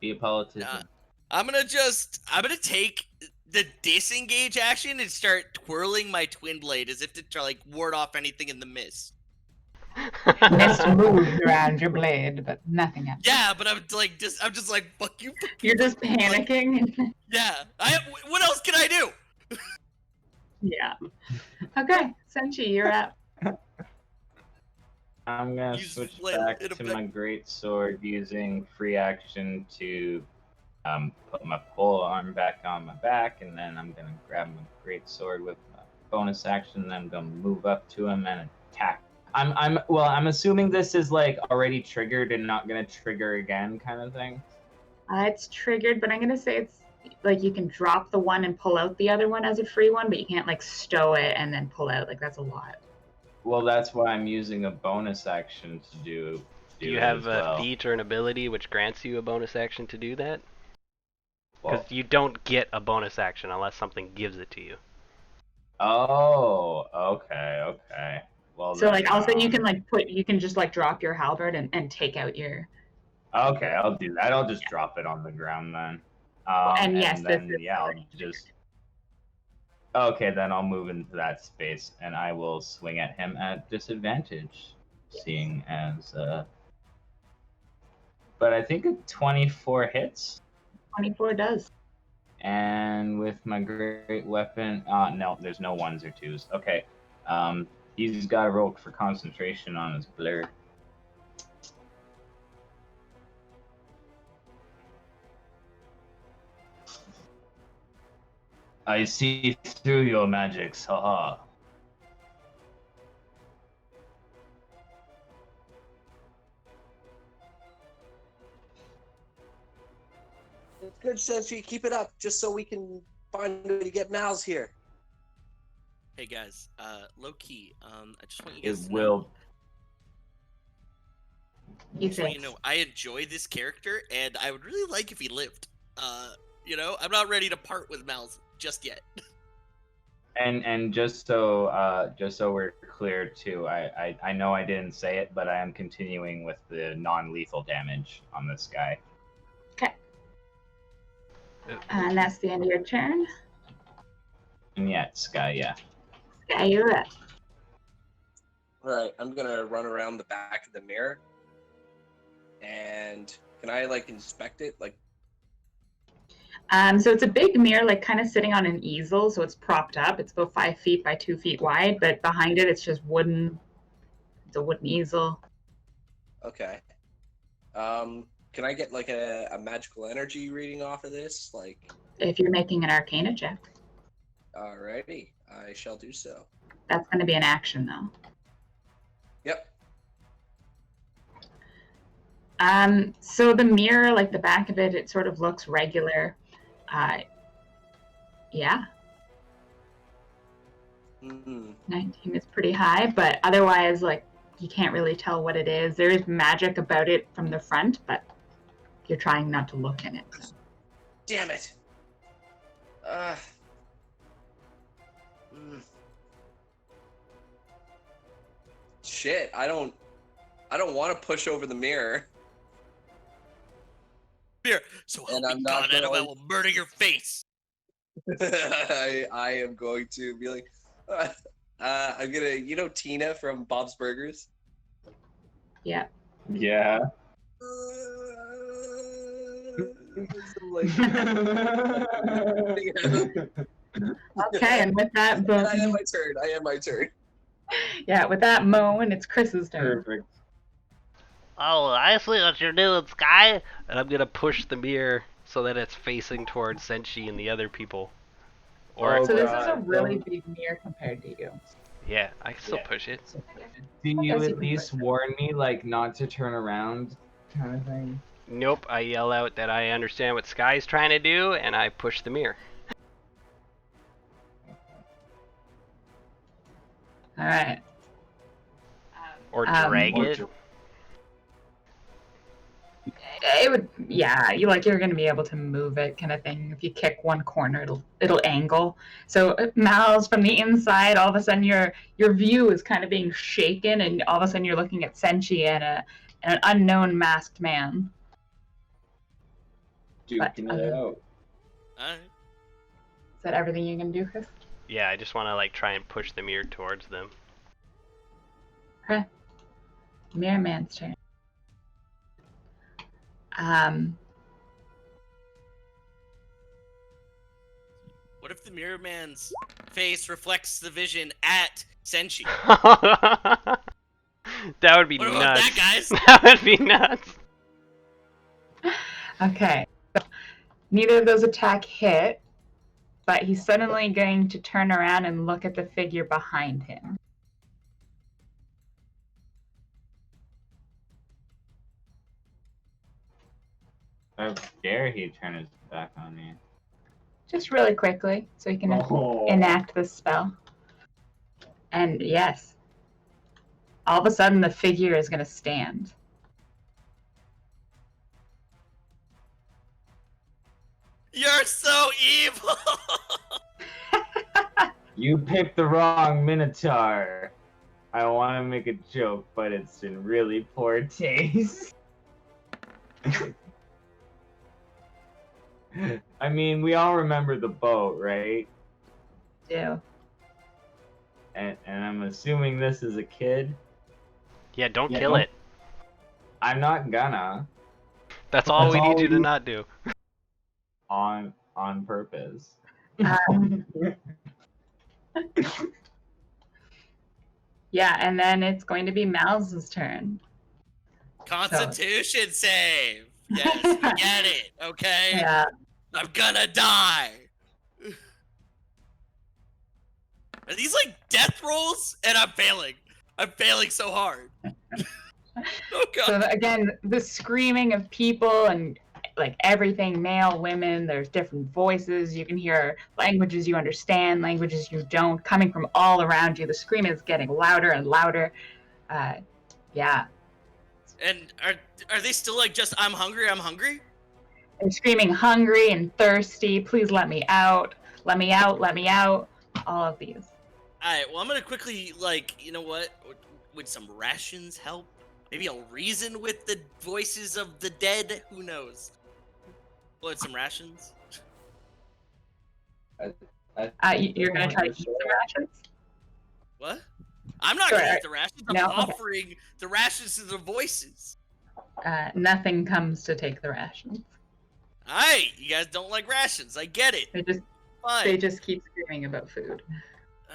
Be a politician. I'm gonna take the disengage action and start twirling my twin blade as if to try like ward off anything in the mist. Mist moves around your blade, but nothing else. Yeah, but I'm just like, fuck you. Fuck you, You're just fuck you," like, panicking. yeah. What else can I do? Yeah. Okay, Senshi, you're up. I'm gonna Use switch flail back in a to bit. my great sword using free action to put my pole arm back on my back, and then I'm gonna grab my great sword with my bonus action, and I'm gonna move up to him and attack. I'm assuming this is like already triggered and not gonna trigger again, kind of thing. It's triggered, but I'm gonna say it's like you can drop the one and pull out the other one as a free one, but you can't like stow it and then pull out. Like that's a lot. Well, that's why I'm using a bonus action to do. Do you it have as a well. feat or an ability which grants you a bonus action to do that? Because Well, you don't get a bonus action unless something gives it to you. oh, okay. Well, So then, like also you can just like drop your halberd and take out your Okay, I'll do that. I'll just drop it on the ground then. and yes, this then is yeah, I'll already just. Okay, then I'll move into that space and I will swing at him at disadvantage, seeing as. But I think a 24 hits, 24 does. and with my great weapon, no, there's no ones or twos. Okay, he's got to roll for concentration on his blur. I see through your magics, haha. It's good, Senshi. Keep it up, just so we can find a way to get Mal's here. Hey guys, low key. I just want you It guys to know. will. You Just want think? you to know, I enjoy this character, and I would really like if he lived. I'm not ready to part with Mal's just yet. And just so we're clear too, I know I didn't say it, but I am continuing with the non-lethal damage on this guy. Okay. And that's the end of your turn. And yeah, Sky, yeah. Yeah, you're up. All right, I'm gonna run around the back of the mirror, and can I like inspect it? Like, So it's a big mirror, like kind of sitting on an easel, so it's propped up. It's about 5 feet by 2 feet wide, but behind it, it's just wooden. It's a wooden easel. okay. Can I get like a magical energy reading off of this? Like, If you're making an Arcana check, alrighty, I shall do so. that's going to be an action, though. Yep. So the mirror, like the back of it, it sort of looks regular. Yeah, Mm-hmm. 19 is pretty high, but otherwise, like, you can't really tell what it is. There is magic about it from the front, but you're trying not to look in it. So. Damn it. Mm. Shit, I don't want to push over the mirror. Here, so help And me I'm God, not gonna- Annabelle will murder your face. I am going to be like, I'm gonna, Tina from Bob's Burgers. Yeah. Yeah. Okay, and with that, I have my turn. yeah, with that moan, it's Chris's turn. Perfect. Oh, I see what you're doing, Sky. And I'm gonna push the mirror so that it's facing towards Senshi and the other people. Or Oh, So this is a God, really don't- big mirror compared to you. yeah, I can still Yeah. push it. Do you Yes, you at can least push it. warn me, like, not to turn around, kind of thing? Nope, I yell out that I understand what Sky's trying to do, and I push the mirror. All right. Or Um, drag or it. dr- It would, yeah. You're going to be able to move it, kind of thing. If you kick one corner, it'll angle. So Mal's from the inside. All of a sudden, your view is kind of being shaken, and all of a sudden, you're looking at Senshi and an unknown masked man. Duking But, it out. Alright. Is that everything you can do, Chris? Yeah, I just want to like try and push the mirror towards them. Mirror Man's turn. What if the Mirror Man's face reflects the vision at Senshi? That would be What about nuts. that, guys? That would be nuts. Okay. So neither of those attack hit, but he's suddenly going to turn around and look at the figure behind him. How dare he turn his back on me? Just really quickly, so he can Oh. enact this spell. And yes, all of a sudden the figure is going to stand. You're so evil! You picked the wrong Minotaur. I want to make a joke, but it's in really poor taste. I mean, we all remember the boat, right? Do. And I'm assuming this is a kid. Yeah, don't Yeah, kill don't- it. I'm not gonna. That's all That's we all need you to we- not do. On purpose. Yeah, and then it's going to be Miles' turn. Constitution save! Yes, you get it, okay? Yeah. I'm gonna die! Are these like death rolls? And I'm failing. I'm failing so hard. Oh god. So again, the screaming of people and like everything, male, women, there's different voices. You can hear languages you understand, languages you don't, coming from all around you. The scream is getting louder and louder. Yeah. And are they still like just I'm hungry, I'm hungry? They're screaming hungry and thirsty. Please let me out. Let me out. Let me out. All of these. Alright, well I'm gonna quickly like, you know what? Would some rations help? Maybe I'll reason with the voices of the dead? Who knows? What, some rations? You're going to try to eat some rations? What? I'm not Sure. gonna eat the rations. I'm No? Okay. offering the rations to the voices. Nothing comes to take the rations. Alright, you guys don't like rations. I get it. They Fine. just keep screaming about food.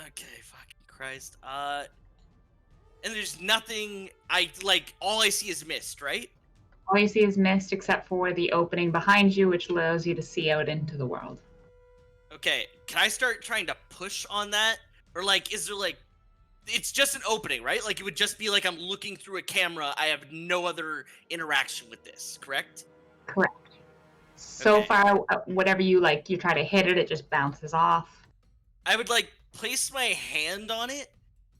Okay, fucking Christ. And there's nothing. All I see is mist, right? All you see is mist except for the opening behind you, which allows you to see out into the world. Okay, can I start trying to push on that? Or like, is there like, it's just an opening, right? Like it would just be like I'm looking through a camera. I have no other interaction with this, correct? Correct. So Okay. far, whatever you like, you try to hit it, it just bounces off. I would like place my hand on it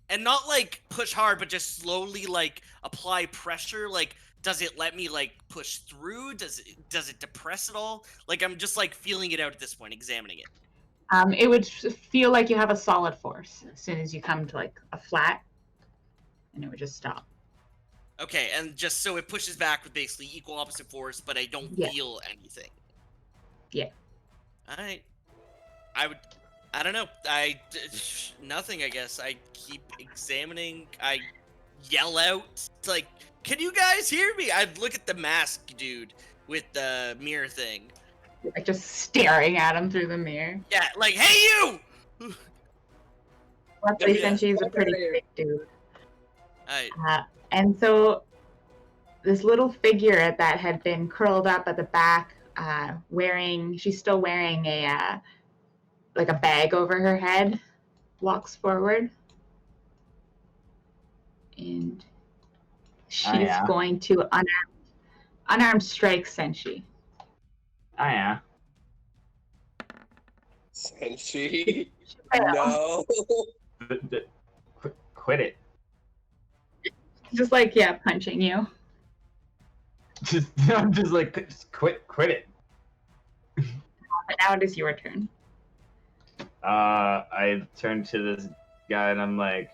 and not like push hard, but just slowly like apply pressure. Like, does it let me like push through? Does it depress at all? Like I'm just like feeling it out at this point, examining it. It would feel like you have a solid force as soon as you come to like a flat, and it would just stop. Okay, and just so it pushes back with basically equal opposite force, but I don't Yeah. feel anything. Yeah. I don't know. Nothing, I guess. I keep examining. I yell out. It's like, can you guys hear me? I look at the mask dude with the mirror thing. Like just staring at him through the mirror. Yeah, like, hey you! Luckily, Yeah. Senshi is a pretty big dude. I, And so this little figure that had been curled up at the back, she's still wearing a like a bag over her head, walks forward. And she's yeah. going to unarmed strike Senshi. Oh yeah. Senshi. No. Quit it. Just like, yeah, punching you. I'm just like, just quit it. But now it is your turn. I turn to this guy and I'm like,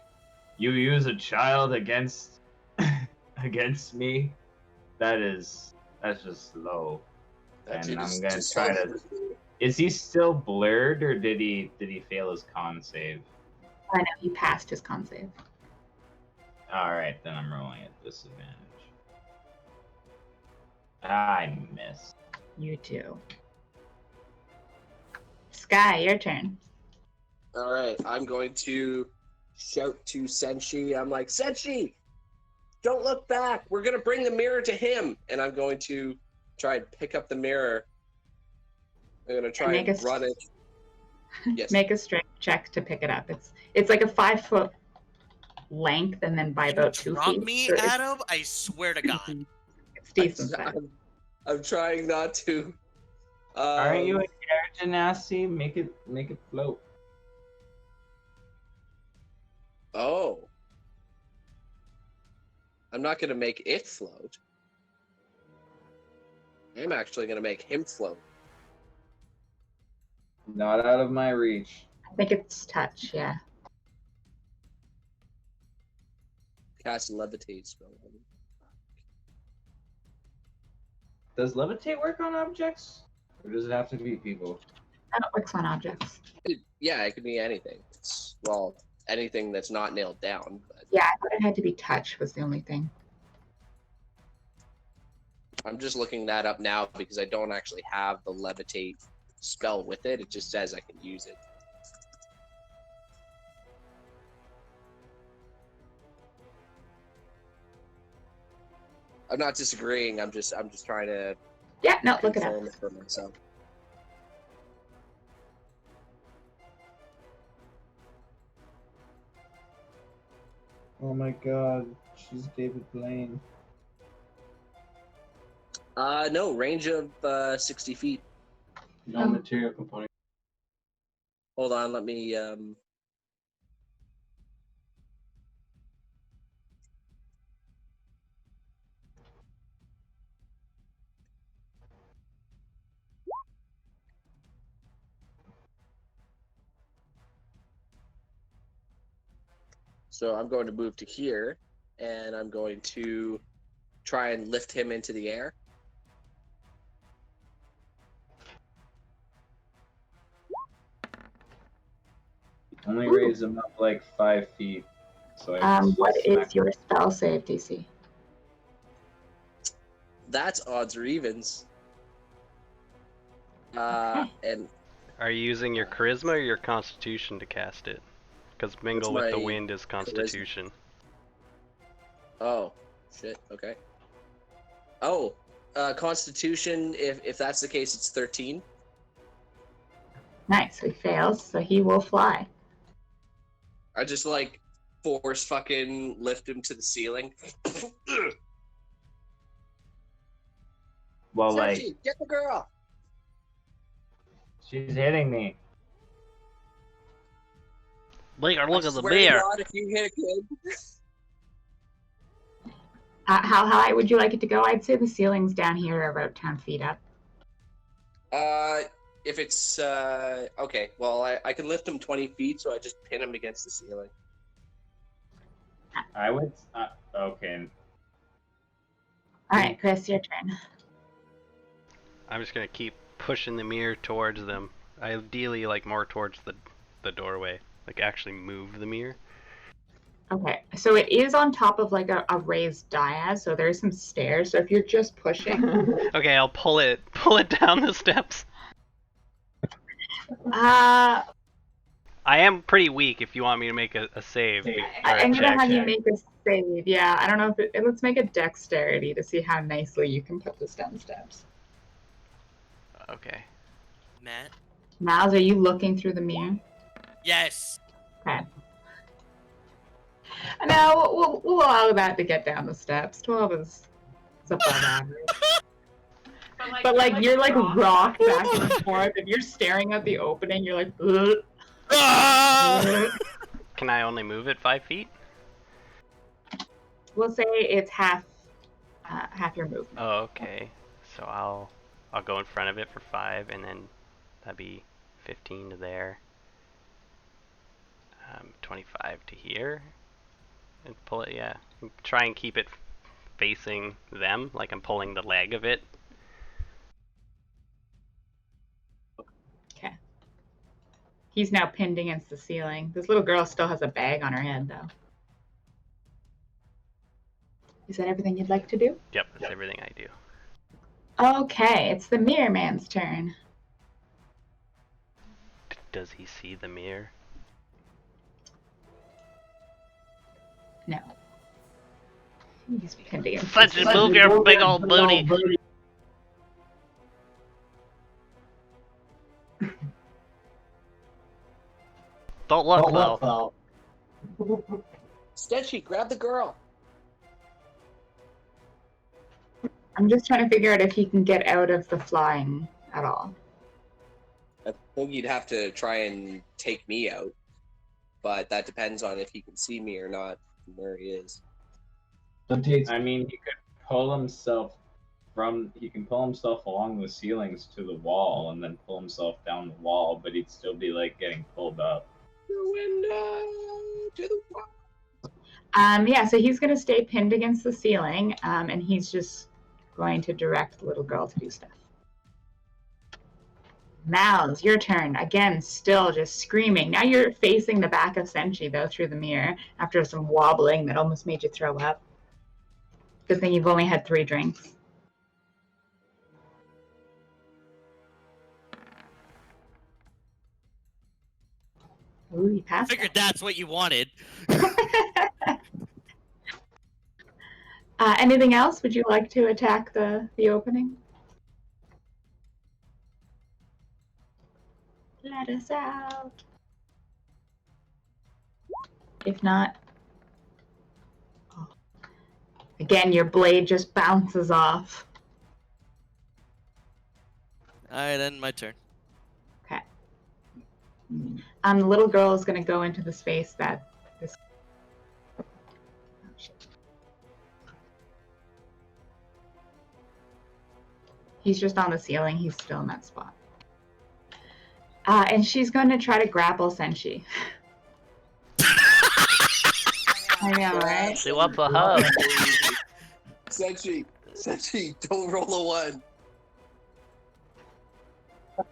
you use a child against me? That's just low. That And I'm is gonna just try so- to. Is he still blurred or did he fail his con save? I know he passed his con save. Alright, then I'm rolling at disadvantage. I miss. You too. Sky, your turn. All right, I'm going to shout to Senshi. I'm like, Senshi, don't look back. We're gonna bring the mirror to him, and I'm going to try and pick up the mirror. I'm gonna try Make and a run it. Yes. Make a strength check to pick it up. It's like a 5 foot length, and then by You about 2 drop feet. me, so it's Adam? I swear to God. It's decent size. I'm trying not to. Aren't you a air genasi? Make it float. Oh. I'm not gonna make it float. I'm actually gonna make him float. Not out of my reach. I think it's touch, yeah. Cast levitate spell. Does levitate work on objects? Or does it have to be people? That works on objects. Yeah, it could be anything. Well, anything that's not nailed down. But Yeah, I thought it had to be touch was the only thing. I'm just looking that up now because I don't actually have the levitate spell with it. It just says I can use it. I'm not disagreeing. I'm just trying to Yeah, no, look it up. confirm it for myself. Oh my god, she's David Blaine. No, range of 60 feet. No Oh. material component. Hold on, let me So I'm going to move to here, and I'm going to try and lift him into the air. Only Ooh. raise him up like 5 feet. So I What smack- is your spell save, DC? That's odds or evens. Okay. And Are you using your charisma or your constitution to cast it? Because mingle with the my wind is constitution. oh, shit. Okay. Oh, Constitution. If that's the case, it's 13. Nice, so he fails, so he will fly. I just like force fucking lift him to the ceiling. Well, Sergi, like, get the girl. she's hitting me. Look at the Swear to bear. God, if you hit a kid. How high would you like it to go? I'd say the ceilings down here are about 10 feet up. If it's okay, well, I can lift him 20 feet, so I just pin him against the ceiling. I would. Okay. All right, Chris, your turn. I'm just gonna keep pushing the mirror towards them. Ideally, like more towards the doorway. Like actually move the mirror. Okay, so it is on top of like a raised dais, so there's some stairs. So if you're just pushing, Okay, I'll pull it down the steps. I I am pretty weak if you want me to make a save. Or a I'm gonna check. have you make a save. Yeah, I don't know if let's make a dexterity to see how nicely you can put this down the steps. Okay. Matt? Miles, are you looking through the mirror? Yes. Okay. No, we'll allow that to get down the steps. 12 is above average. But like you're like rocked back and forth. If you're staring at the opening, you're like, ugh, Ah! ugh. Can I only move it 5 feet? We'll say it's half your movement. Oh, okay. So I'll go in front of it for 5, and then that'd be 15 to there. 25 to here, and pull it. Yeah, try and keep it facing them, like I'm pulling the leg of it. Okay. He's now pinned against the ceiling. This little girl still has a bag on her head, though. Is that everything you'd like to do? Yep, that's everything I do. Okay, it's the Mirror Man's turn. Does he see the mirror? No. He's pinned against Such the a move your big old booty. Don't look though. Stetchy, grab the girl. I'm just trying to figure out if he can get out of the flying at all. I think you'd have to try and take me out, but that depends on if he can see me or not from where he is. I mean, he could pull himself he can pull himself along the ceilings to the wall and then pull himself down the wall, but he'd still be like getting pulled up. The window to the wall. Yeah, so he's gonna stay pinned against the ceiling, and he's just going to direct the little girl to do stuff. Mal's your turn. Again, still just screaming. Now you're facing the back of Senshi, though, through the mirror after some wobbling that almost made you throw up. Good thing you've only had 3 drinks. Ooh, you passed. Figured that's what you wanted. Anything else? Would you like to attack the opening? Let us out. If not, oh. Again, your blade just bounces off. Alright, then my turn. Okay. The little girl is going to go into the space that this. Oh, shit. He's just on the ceiling. He's still in that spot. And she's going to try to grapple Senshi. I know, right? She wants a hug. Senshi, don't roll a 1.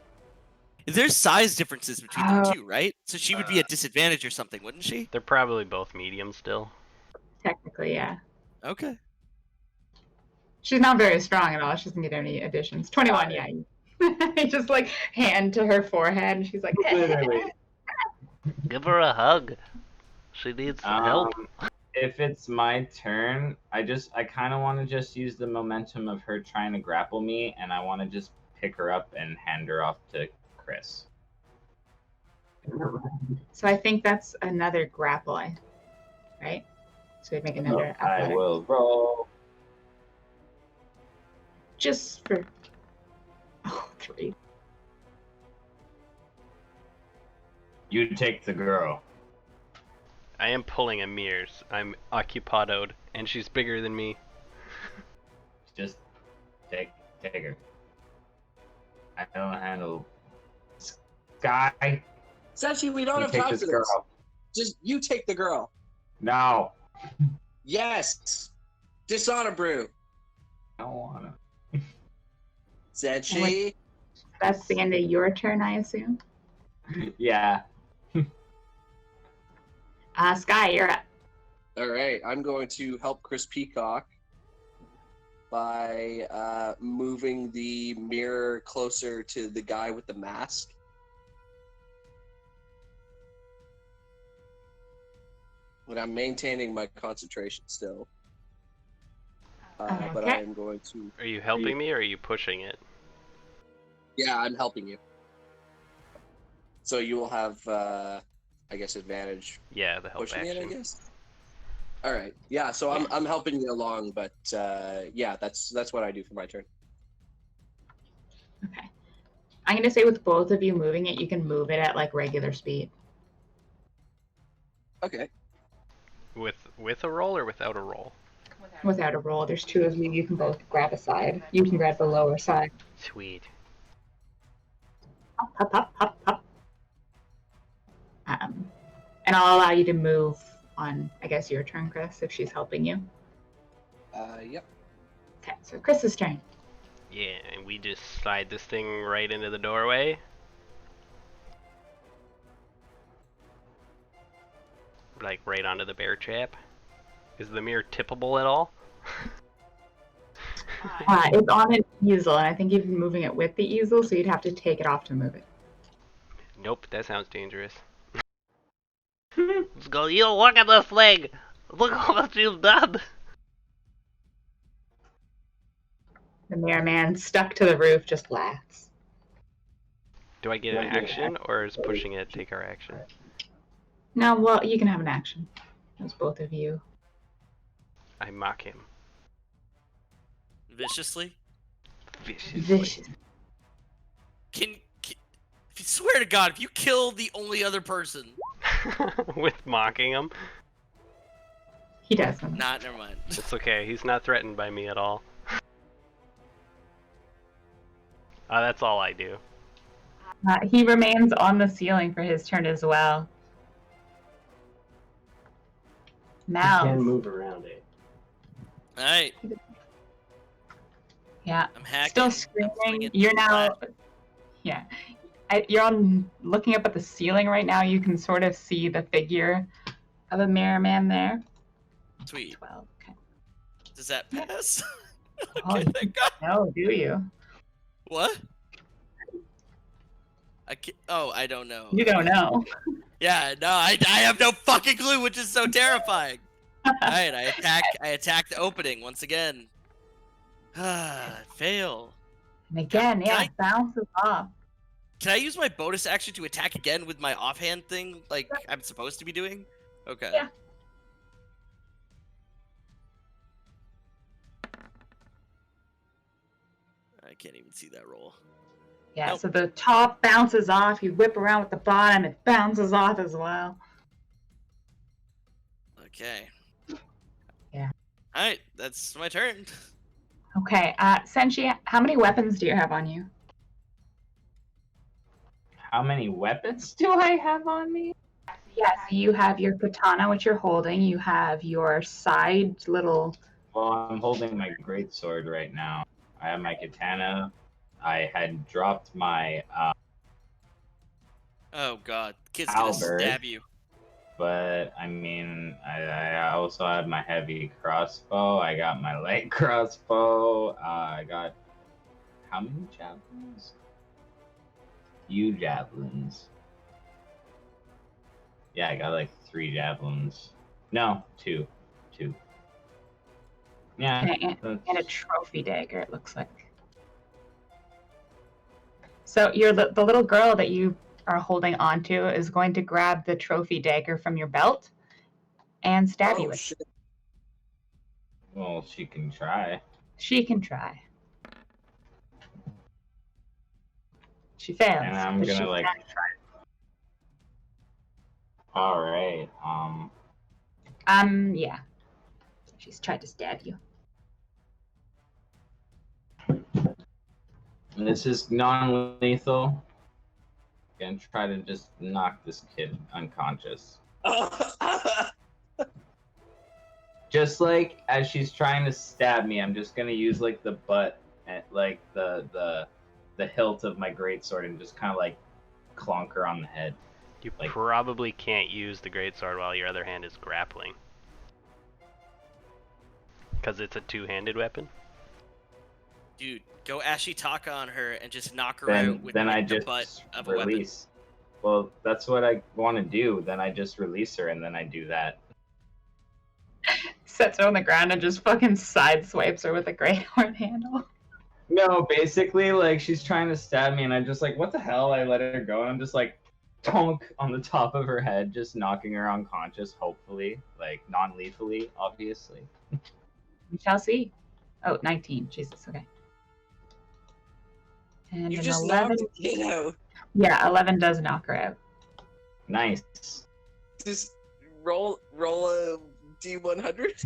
There's size differences between them too, right? So she would be at disadvantage or something, wouldn't she? They're probably both medium still. Technically, yeah. Okay. She's not very strong at all. She doesn't get any additions. 21, yeah. He just like hand to her forehead, and she's like, Literally. Give her a hug. She needs some help. If it's my turn, I kind of want to just use the momentum of her trying to grapple me, and I want to just pick her up and hand her off to Chris. So I think that's another grapple, right? So we'd make another I athletic. will roll. Just for 3. You take the girl. I am pulling a mirror. I'm occupadoed, and she's bigger than me. Just take her. I don't handle. Sky. Senshi, we don't You have take time this for this. girl. Just you take the girl. No. Yes. Dishonor brew. I don't wanna. Senshi. That's the end of your turn, I assume. Yeah. Sky, you're up. All right, I'm going to help Chris Peacock by moving the mirror closer to the guy with the mask. But I'm maintaining my concentration still. But I am going to... Are you helping me or are you pushing it? Yeah, I'm helping you. So you will have, I guess, advantage. Yeah, the help Pushing action. it, I guess. All right. Yeah. So I'm helping you along, but yeah, that's what I do for my turn. Okay. I'm going to say with both of you moving it, you can move it at like regular speed. Okay. With a roll or without a roll? Without a roll, there's 2 of you. You can both grab a side. You can grab the lower side. Sweet. Hop, hop, hop, hop. And I'll allow you to move on, I guess, your turn, Chris, if she's helping you. Yep. Okay, so Chris's turn. Yeah, and we just slide this thing right into the doorway. Like right onto the bear trap. Is the mirror tippable at all? It's on an easel, and I think you've been moving it with the easel, so you'd have to take it off to move it. Nope, that sounds dangerous. Let's go. You look at this thing. Look what you've done. The Mirror Man, stuck to the roof, just laughs. Do I get an action, or is pushing it take our action? No, well, you can have an action. It's both of you. I mock him Viciously? viciously. Vicious. Can swear to God, if you kill the only other person, With mocking him. He doesn't. never mind. It's okay. He's not threatened by me at all. That's all I do. He remains on the ceiling for his turn as well. You Now, can move around it. All right, yeah, I'm hacking. still I'm screaming. swinging You're now, flat. yeah, you're on looking up at the ceiling right now. You can sort of see the figure of a Mirror Man there. Sweet. 12. Okay. Does that pass? Oh, Okay, thank God. no, do you? What? I don't know. You don't know. Yeah, no, I have no fucking clue, which is so terrifying. Alright, I attack the opening once again. Fail. And again, Can yeah, I- bounces off. Can I use my bonus action to attack again with my offhand thing like I'm supposed to be doing? Okay. Yeah. I can't even see that roll. Yeah, Nope. so the top bounces off. You whip around with the bottom, it bounces off as well. Okay. Yeah. Alright, that's my turn. Okay, Senshi, how many weapons do you have on you? How many weapons do I have on me? Yes, you have your katana, which you're holding. You have your side little. Well, I'm holding my greatsword right now. I have my katana. I had dropped my, Oh god, kid's gonna Albert. stab you. but I mean, I also had my heavy crossbow. I got my light crossbow. I got how many javelins? Few javelins. Yeah, I got like 3 javelins. No, 2. Yeah, And a that's- trophy dagger, it looks like. So the little girl that you are holding onto is going to grab the trophy dagger from your belt and stab you Oh with it. shit! well, she can try. She can try. She fails. And I'm but she gonna like. can try. All right. Yeah. She's tried to stab you. This is non-lethal. Gonna try to just knock this kid unconscious. Just like as she's trying to stab me, I'm just gonna use like the butt and like the hilt of my greatsword and just kind of like clonk her on the head. You Like- probably can't use the greatsword while your other hand is grappling. Because it's a two-handed weapon. Dude, go Ashitaka on her and just knock her out with Then I the just butt of a weapon. release. Well, that's what I want to do. Then I just release her and then I do that. Sets her on the ground and just fucking side swipes her with a great horn handle. No, basically, like, she's trying to stab me, and I'm just like, what the hell? I let her go, and I'm just like, tonk on the top of her head, just knocking her unconscious, hopefully. Like, non-lethally, obviously. We shall see. Oh, 19. Jesus, okay. And You an just 11. knocked a kid out. Yeah, 11 does knock her out. Nice. Just roll a D100.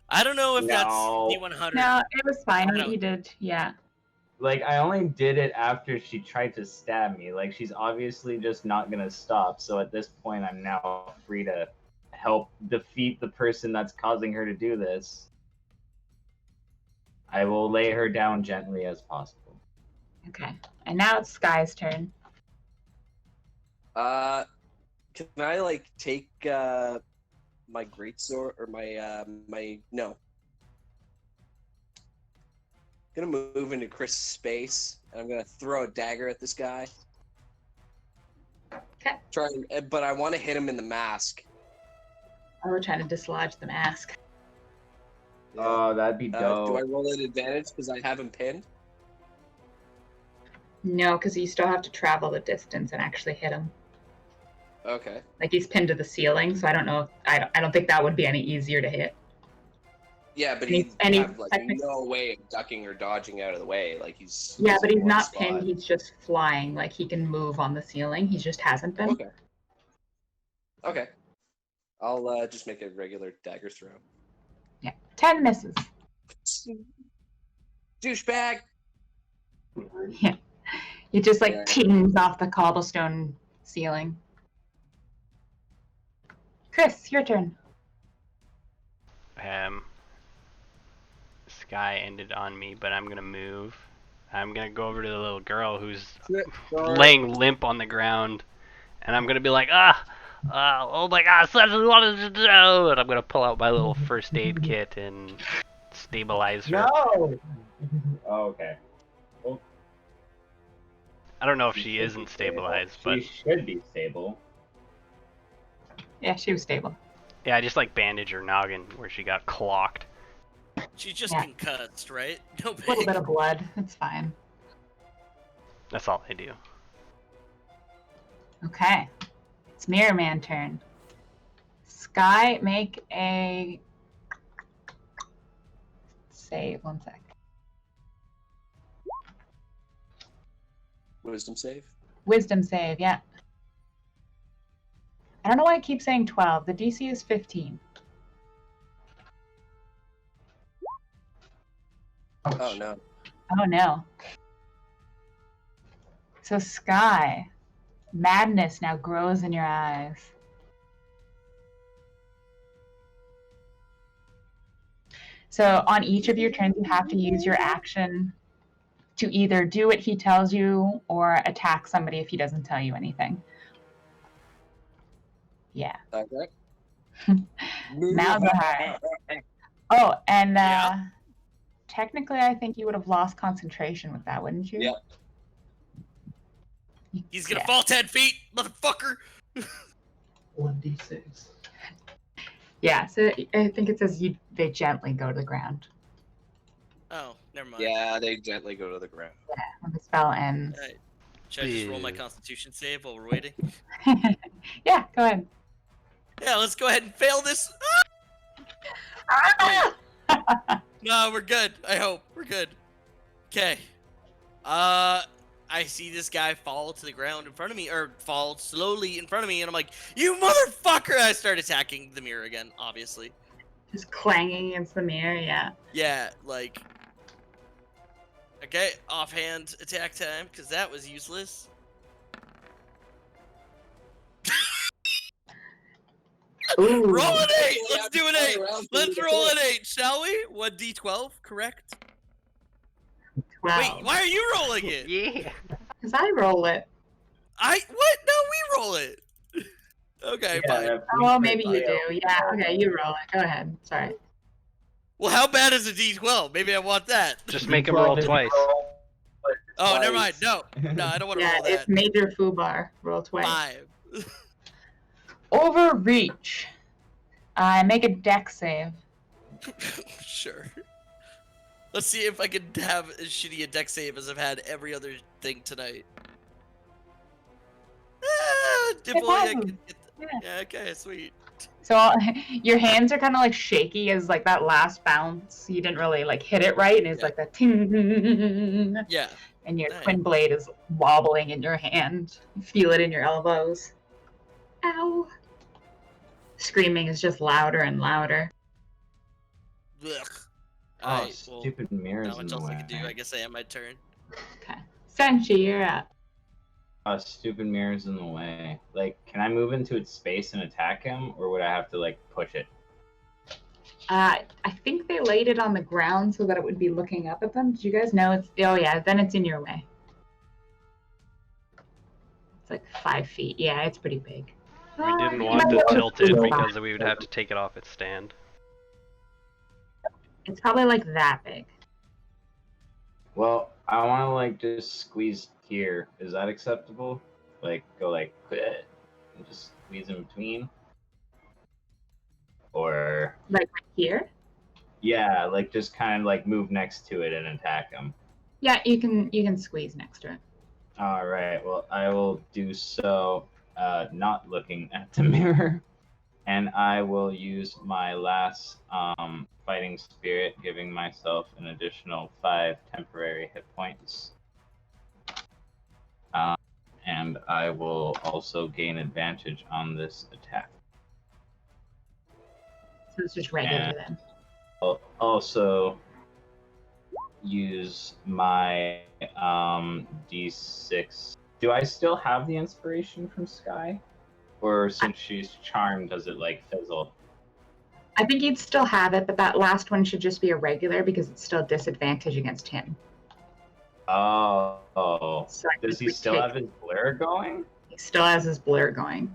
I don't know if No. that's D100. No, it was fine. I don't- You did, yeah. Like, I only did it after she tried to stab me. Like, she's obviously just not gonna stop, so at this point, I'm now free to help defeat the person that's causing her to do this. I will lay her down gently as possible. Okay. And now it's Sky's turn. Can I like take my greatsword or my gonna move into Chris' space, and I'm gonna throw a dagger at this guy. Okay. But I want to hit him in the mask. Oh, we're trying to dislodge the mask. Oh, that'd be Do dope. I roll an advantage because I have him pinned? No, because you still have to travel the distance and actually hit him. Okay. Like he's pinned to the ceiling, so I don't know. I don't think that would be any easier to hit. Yeah, but And he he's have like technic- no way of ducking or dodging out of the way. Like he's Yeah, but in he's one not spot. pinned. He's just flying. Like he can move on the ceiling. He just hasn't been. Okay. Okay. I'll just make a regular dagger throw. Yeah, 10 misses. Douchebag. Yeah, it just like Yeah. tings off the cobblestone ceiling. Chris, your turn. Sky ended on me, but I'm gonna move. I'm gonna go over to the little girl who's Sorry. laying limp on the ground, and I'm gonna be like, oh my God, and I'm gonna pull out my little first aid kit and stabilize her. No! Oh, okay. I don't know if she isn't stabilized, but She should be stable. Yeah, she was stable. yeah, I just like bandage her noggin where she got clocked. She's just Yeah. concussed, right? No A little big. bit of blood. It's fine. That's all I do. Okay. It's Mirror Man turn. Sky, make a save. 1 sec. Wisdom save. Wisdom save, yeah. I don't know why I keep saying 12. The DC is 15. Oh no. Oh no. So Sky, madness now grows in your eyes. So on each of your turns, you have to use your action to either do what he tells you or attack somebody if he doesn't tell you anything. Yeah. Okay. Malzahar. Oh, and Yeah. technically, I think you would have lost concentration with that, wouldn't you? Yep. He's gonna Yeah. fall 10 feet, motherfucker. 1d6. Yeah, so I think it says they gently go to the ground Oh, never mind. Yeah, they gently go to the ground. when the spell ends. Alright. Should I just roll my Ew. Constitution save while we're waiting? Yeah, go ahead. Yeah, let's go ahead and fail this. No, we're good. I hope we're good. Okay. I see this guy fall to the ground in front of me, or fall slowly in front of me, and I'm like, "You motherfucker!" I start attacking the mirror again, obviously. Just clanging against the mirror, yeah. Yeah, like. Okay, offhand attack time, because that was useless. Ooh. Roll an 8! Let's do an 8! Around Let's through roll the an 8, shall we? 1d12, correct? 12. Wait, why are you rolling it? Yeah. Because I roll it. What? No, we roll it. Okay, fine. Oh, well, maybe you do. Yeah, okay, you roll it. Go ahead. Sorry. Well, how bad is a d12? Maybe I want that. Just make him roll twice. Oh, never mind. twice. No, I don't want to Yeah, roll it's that. Major Foobar. Roll twice. 5. Overreach. Make a deck save. Sure. Let's see if I can have as shitty a deck save as I've had every other thing tonight. Dipple, I happens. can get yeah, okay, sweet. So your hands are kind of like shaky as like that last bounce. You didn't really like hit it right, and it's Yeah. like that ting, Yeah. and your Nice. twin blade is wobbling in your hand. You feel it in your elbows. Ow! Screaming is just louder and louder. Ugh. Oh, Alright, well, stupid mirrors not in much the else I way. can do. I guess I am my turn. Okay, Senshi, you're up. Stupid mirrors in the way. Like, can I move into its space and attack him, or would I have to like push it? I think they laid it on the ground so that it would be looking up at them. Did you guys know it's? Oh yeah, then it's in your way. It's like 5 feet. Yeah, it's pretty big. We didn't You want might to be able tilt it do that. because we would have to take it off its stand. It's probably like that big. Well, I want to like just squeeze here. Is that acceptable? Like go like quit and just squeeze in between, or Like here? yeah, like just kind of like move next to it and attack him. Yeah, you can squeeze next to it. All right. Well, I will do so, not looking at the mirror, and I will use my last fighting spirit, giving myself an additional 5 temporary hit points. And I will also gain advantage on this attack. So it's just regular And- then. I'll also use my D6. Do I still have the inspiration from Sky? Or since she's charmed, does it like fizzle? I think you'd still have it, but that last one should just be a regular because it's still disadvantage against him. Oh. So I Does think he we still take- have his blur going? He still has his blur going.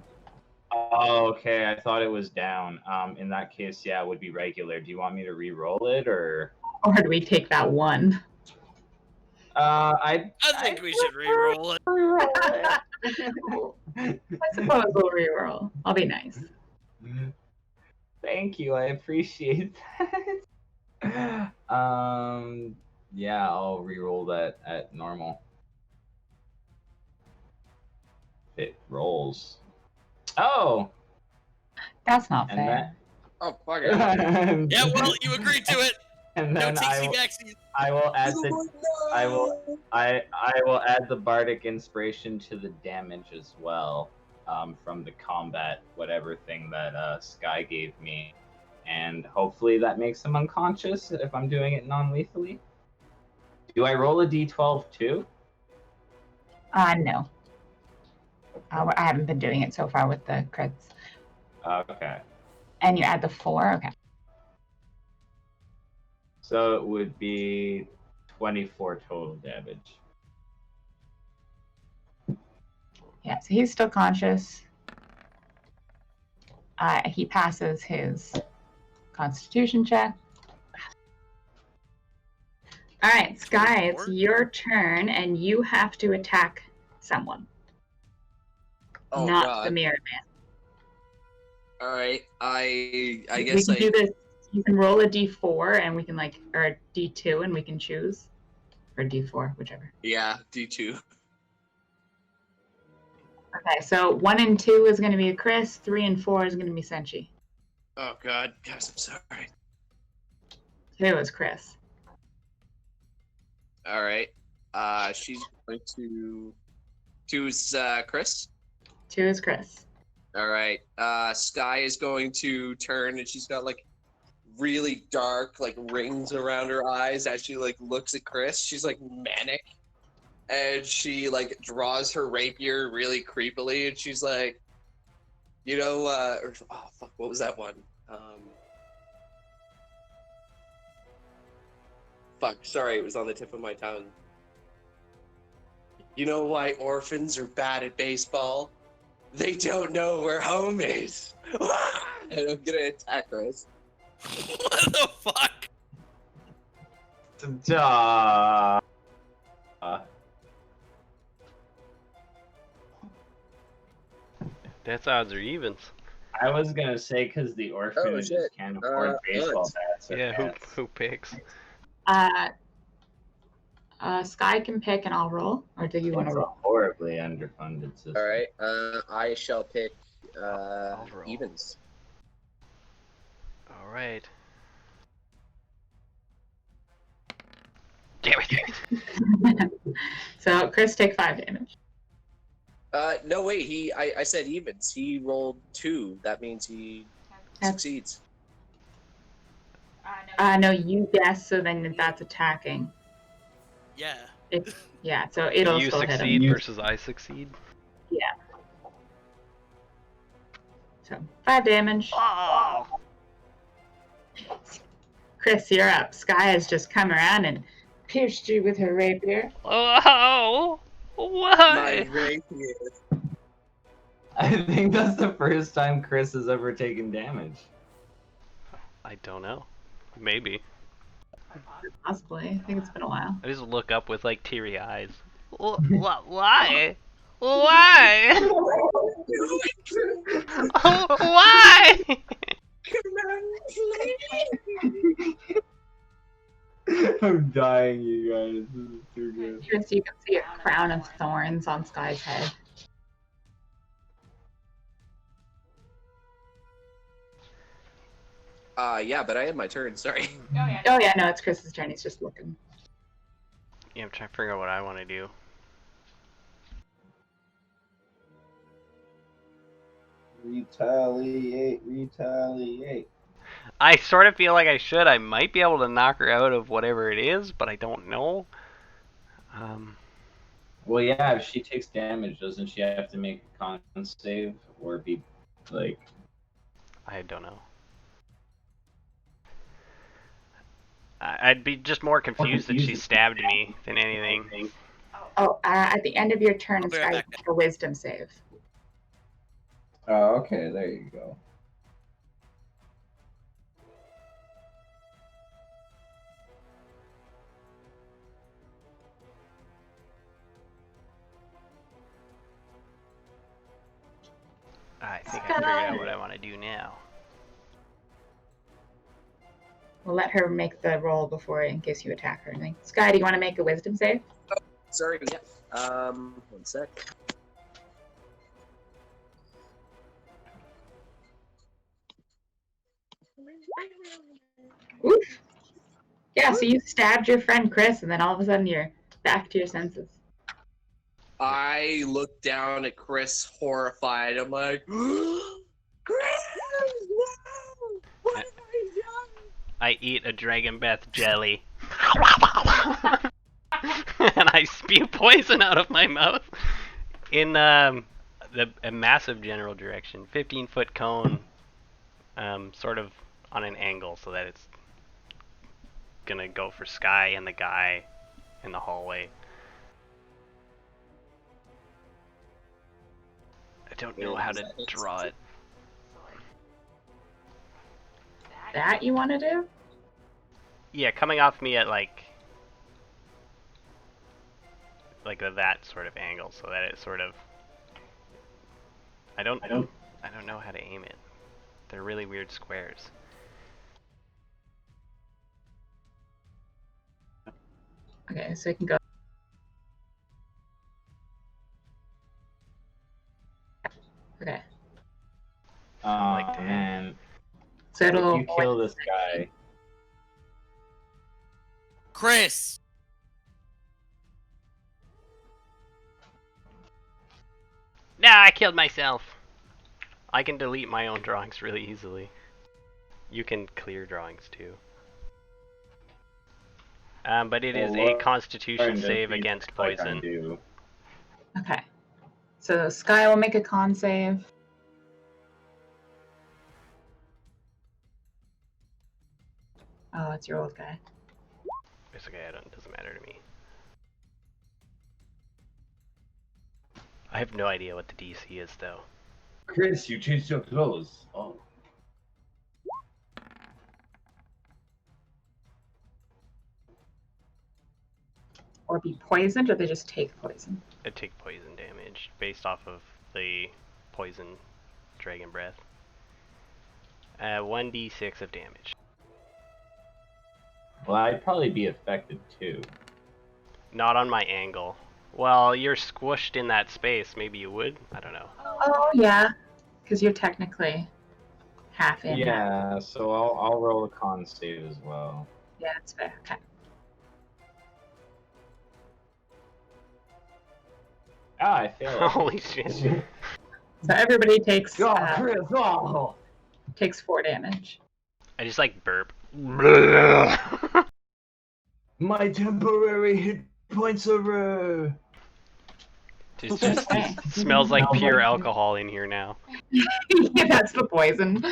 Oh, okay. I thought it was down. In that case, yeah, it would be regular. Do you want me to re-roll it, or? Or do we take that one? I think we should re-roll it. re-roll it. I suppose we'll reroll. I'll be nice. Thank you. I appreciate that. Yeah, I'll re-roll that at normal. It rolls. Oh, That's not and fair. Oh, fuck it. then Yeah, well, you agreed to it. and No then takesy backsies. I will add the I will add the bardic inspiration to the damage as well, from the combat whatever thing that Sky gave me, and hopefully that makes him unconscious if I'm doing it non-lethally. Do I roll a d12 too? No. I haven't been doing it so far with the crits. Okay, And you add the 4? Okay. so it would be 24 total damage. Yeah, so he's still conscious. He passes his constitution check. All right, Sky, it's your turn, and you have to attack someone, Oh, not God. the mirror man. All right. I We guess can do this. You can roll a d4, and we can or a d2, and we can choose, or d4, whichever. Yeah, D2. Okay, so 1 and 2 is going to be Chris. 3 and 4 is going to be Senshi. Oh, God. Guys, I'm sorry. 2 is Chris. All right. She's going to choose Chris. 2 is Chris. All right. Sky is going to turn, and she's got like really dark like rings around her eyes as she like looks at Chris. She's like manic, and she like draws her rapier really creepily, and she's like, oh fuck, what was that one? Fuck, sorry, it was on the tip of my tongue. You know why orphans are bad at baseball? They don't know where home is. And I'm gonna attack Chris. What the fuck? Duh. That's odds or evens. I was gonna say because the orphanages shit. can't afford baseball Alex. bats. or Yeah, bats. who picks? Sky can pick, and I'll roll. Or do you want to It's a roll? horribly underfunded system. All right. I shall pick I'll roll. evens. All right. Damn it! So Chris, take 5 damage. No wait. I said evens. He rolled 2. That means he succeeds. No, you guess. So then that's attacking. Yeah. Yeah, so it'll You still hit succeed him. versus I succeed. So 5 damage. Oh! Chris, you're up. Sky has just come around and pierced you with her rapier. Oh! My Why? rapier. I think that's the first time Chris has ever taken damage. I don't know. Maybe. Possibly. I think it's been a while. I just look up with like teary eyes. Why? Why? Oh, why? I'm dying, you guys. This is too good. Chris, you can see a crown of thorns on Sky's head. Yeah, but I had my turn. Sorry. Oh yeah, no, it's Chris's turn. He's just looking. Yeah, I'm trying to figure out what I want to do. Retaliate, retaliate. I sort of feel like I should. I might be able to knock her out of whatever it is, but I don't know. Well, yeah, if she takes damage, doesn't she have to make a con save or be like? I don't know. I'd be just more confused that she stabbed me than anything. Oh, at the end of your turn, I'll be right Sky, back. make a wisdom save. Oh, okay, there you go. I think I figured out what I want to do now. We'll let her make the roll before, in case you attack her. Sky, do you want to make a wisdom save? Sorry. Yeah. 1 sec. Oof. Yeah, so you stabbed your friend Chris, and then all of a sudden you're back to your senses. I look down at Chris, horrified. I'm like, Chris, no! What have I done? I eat a Dragon Breath jelly. And I spew poison out of my mouth in a massive general direction. 15-foot cone, sort of on an angle so that it's gonna go for Sky and the guy in the hallway. I don't know how to draw it. That you want to do? Yeah, coming off me at like that sort of angle, so that it sort of. I don't know how to aim it. They're really weird squares. Okay, so you can go. Okay, Oh, Like that. man. so it'll. If you kill this guy, Chris. Nah, I killed myself. I can delete my own drawings really easily. You can clear drawings too. But it is a Constitution save against like I poison. do. Okay, so Sky will make a con save. Oh, it's your old guy. It's okay, it doesn't matter to me. I have no idea what the DC is though. Chris, you changed your clothes. Oh. Or be poisoned, or they just take poison. I take poison damage based off of the poison dragon breath. 1d6 of damage. Well, I'd probably be affected too. Not on my angle. Well, you're squished in that space. Maybe you would? I don't know. Oh yeah, because you're technically half in. Half. Yeah, so I'll roll a con save as well. Yeah, that's fair. Okay. Ah, I failed. Holy shit. So everybody takes Chris, oh. takes 4 damage. I just like burp. My temporary hit points are. It smells like pure alcohol in here now. Yeah, that's the poison.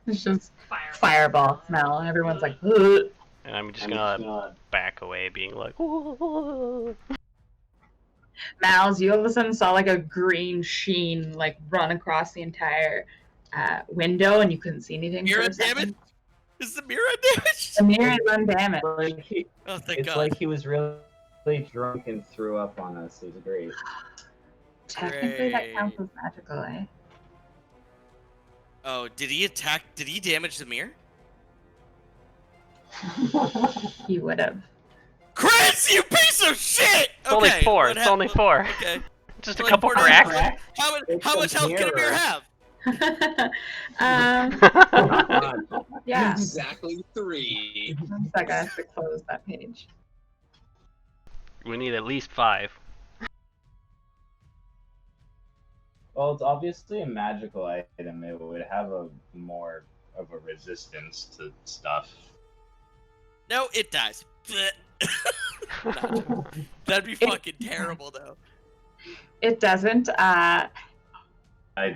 It's just fireball smell. Everyone's like, ugh. And I'm just gonna back away, being like, "Ooh." Mal's, you all of a sudden saw like a green sheen like run across the entire window, and you couldn't see anything. You're for a damn it. second. Is the mirror undamaged? The mirror is undamaged. Like he, Oh, thank it's God. like he was really drunk and threw up on us. It was great. Technically, that counts as magical, eh? Oh, did he attack? Did he damage the mirror? He would have. Chris, you piece of shit! It's only Okay, 4. what It's only 4. Okay. Just a Like couple 4 cracks. damage. How much health can a mirror have? Yeah. Exactly 3. One sec, I have to close that page. We need at least 5. Well, it's obviously a magical item. It would have a more of a resistance to stuff. No, it dies. Nah, that'd be fucking terrible, though. It doesn't. I'd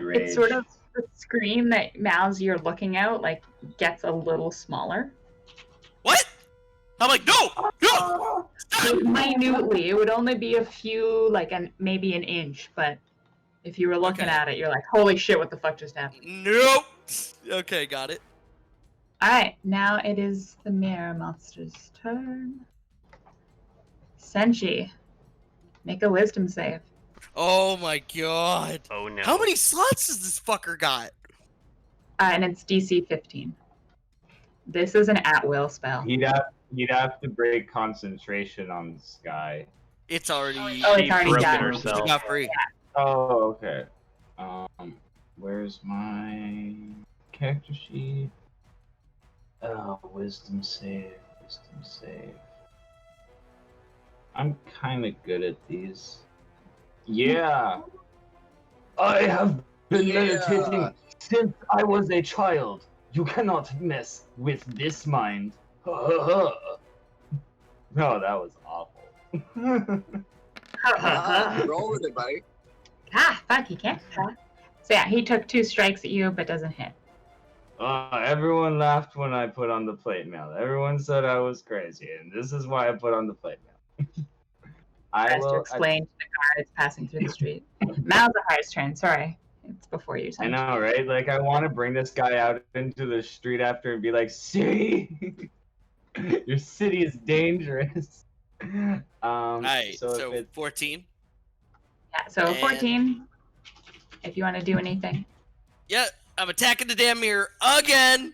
rage. It's sort of the screen that Mouse you're looking out like gets a little smaller. What? I'm like, no! No! Stop! Minutely, it would only be a few, like maybe an inch, but if you were looking Okay. at it, you're like, holy shit, what the fuck just happened? Nope! Okay, got it. Alright, now it is the mirror monster's turn. Senshi, make a wisdom save. Oh my god. Oh no. How many slots does this fucker got? And it's DC 15. This is an at-will spell. He'd have to break concentration on this guy. It's already. Oh, She it's already broke it done. herself. It's not free. Oh, okay. Where's my character sheet? Oh, wisdom save. I'm kind of good at these. Yeah. I have been meditating since I was a child. You cannot mess with this mind. No, that was awful. Roll with it, buddy. Fuck, he can't. So yeah, he took 2 strikes at you, but doesn't hit. Everyone laughed when I put on the plate mail. Everyone said I was crazy, and this is why I put on the plate mail. Has to explain to the guards passing through the street. Malzahar's turn, sorry. It's before you. I know, right? Like, I want to bring this guy out into the street after and be like, see? Your city is dangerous. Alright, so so if it's 14. Yeah, so And- 14. If you want to do anything. Yeah, I'm attacking the damn mirror again.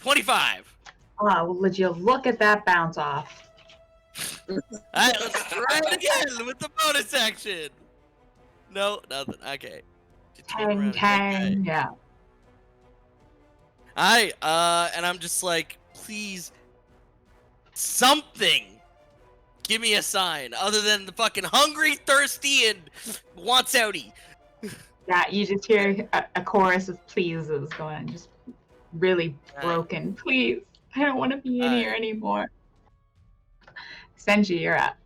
25. Oh, well, would you look at that bounce off? Alright, let's try it again with the bonus action. No, nothing. Okay. Just turn around Tang, again. tang. Yeah. Alright, and I'm just like, please, something. Give me a sign other than the fucking hungry, thirsty, and wants outie. Yeah, you just hear a chorus of pleases going on, just really broken. Please, I don't want to be in here anymore. Senji, you're up.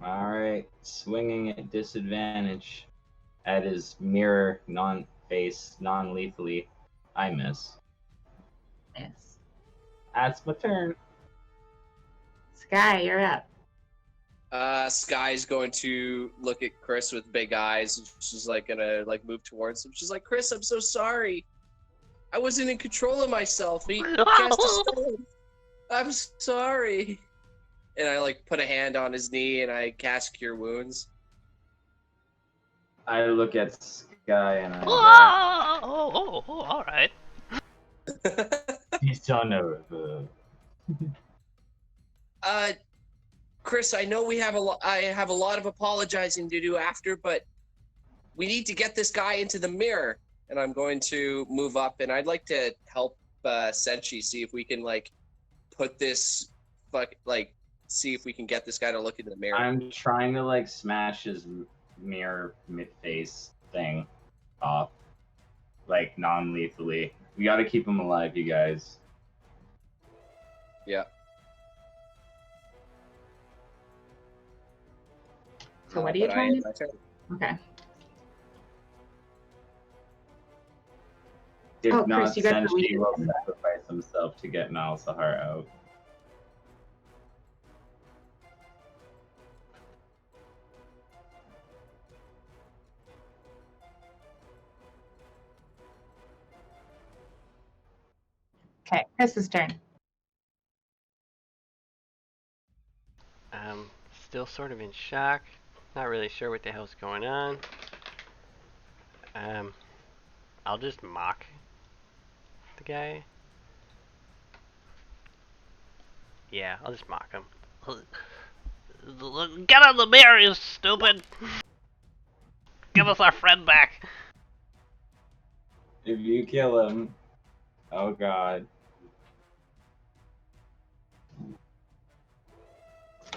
Alright, swinging at disadvantage at his mirror non-face, non-lethally. I miss. Yes. That's my turn. Sky, you're up. Sky's going to look at Chris with big eyes, and she's like gonna like move towards him. She's like, "Chris, I'm so sorry. I wasn't in control of myself. He cast a stone. I'm sorry." And I like put a hand on his knee and I cast Cure Wounds. I look at Sky and I All right. you son of a... Chris, I know we have I have a lot of apologizing to do after, but we need to get this guy into the mirror. And I'm going to move up, and I'd like to help Senshi see if we can like put this see if we can get this guy to look into the mirror. I'm trying to like smash his mirror face thing off, like non-lethally. We gotta keep him alive, you guys. Yeah. So what are you But trying to my turn. Okay. If Oh, not, Chris, you got the Senshi lead. will sacrifice himself to get Malzahar out. Okay, Chris's turn. Still sort of in shock. Not really sure what the hell's going on. I'll just mock the guy. Yeah, I'll just mock him. Get on the mirror, you stupid! Give us our friend back! If you kill him, oh god.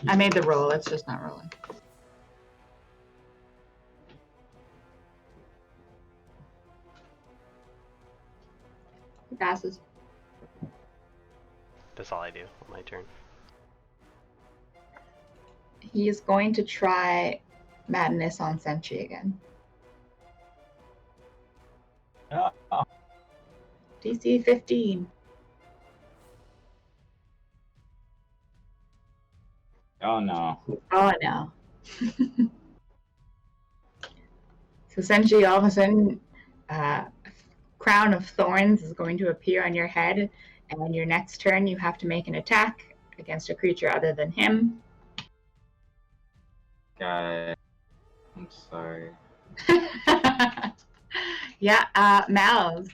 I made the roll, it's just not rolling. He passes. That's all I do on my turn. He is going to try Madness on Senshi again. Oh, DC 15. oh no. Oh no. So Senshi, all of a sudden, crown of thorns is going to appear on your head, and on your next turn you have to make an attack against a creature other than him. God. I'm sorry. Yeah, Mal's.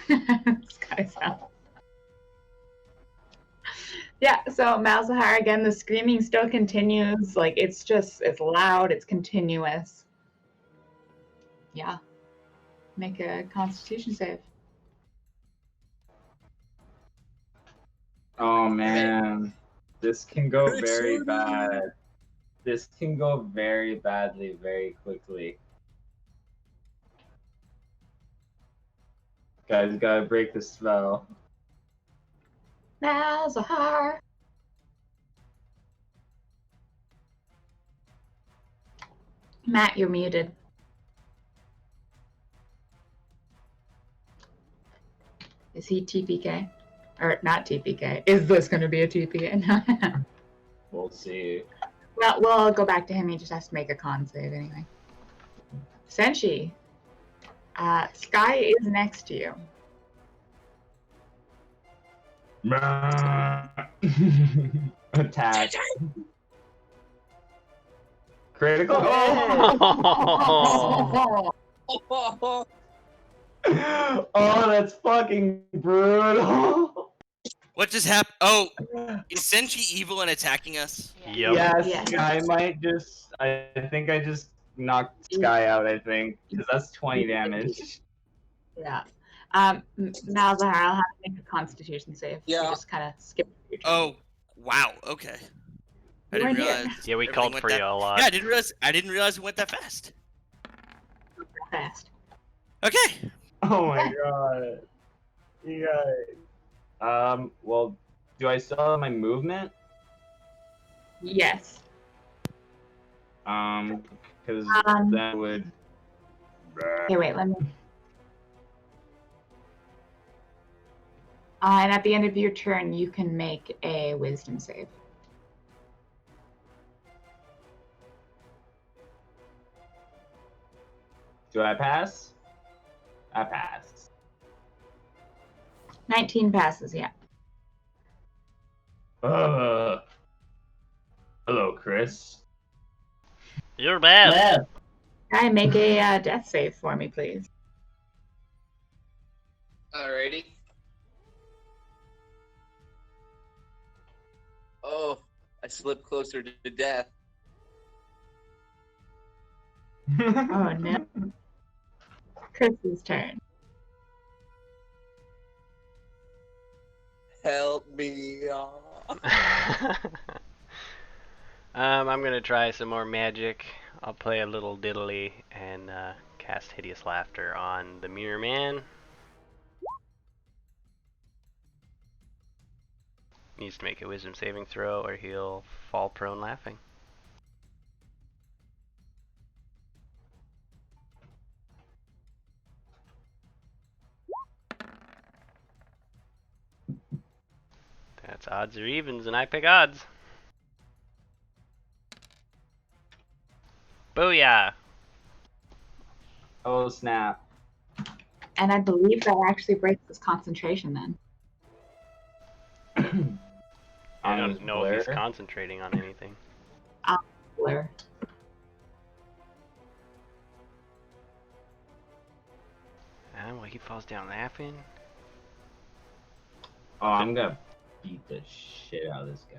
This guy's out. Yeah, so Malzahar, again, the screaming still continues. Like, it's loud, it's continuous. Yeah. Make a Constitution save. Oh man. This can go Good very shooting. bad. This can go very badly very quickly. Guys, gotta break the spell. Malzahar. Matt, you're muted. Is he TPK? Or not TPK? Is this going to be a TPK? We'll see. Well, we'll go back to him. He just has to make a con save anyway. Senshi. Sky is next to you. Attack. Critical. Oh. Oh, that's fucking brutal. What just happened? Oh, is Senshi evil and attacking us? Yep. Yes, Yeah. Sky might just. I think I just knocked Sky out. I think because that's 20 damage. Yeah. Malzahar, I'll have to make a Constitution save. Yeah. You just kind of skip your turn. Oh, wow. Okay. I You didn't weren't here. realize. Yeah, we everything called went for that- you a lot. Yeah, I didn't realize it went that fast. Fast. Okay. Oh my god. You guys. Well, do I still have my movement? Yes. Because Um, that would. Okay, wait, let me. And at the end of your turn, you can make a Wisdom save. Do I pass? I pass. 19 passes, yeah. Hello, Chris. You're bad. Guy, make a death save for me, please. Alrighty. Oh, I slipped closer to death. Oh, no. Chris's turn. Help me. I'm gonna try some more magic. I'll play a little diddly and cast Hideous Laughter on the Mirror Man. Needs to make a Wisdom saving throw or he'll fall prone laughing. That's odds or evens, and I pick odds. Booyah! Oh snap. And I believe that actually breaks his concentration then. I On don't know if he's Blair? concentrating on anything. Blair. And well, he falls down laughing. Oh, I'm gonna beat the shit out of this guy.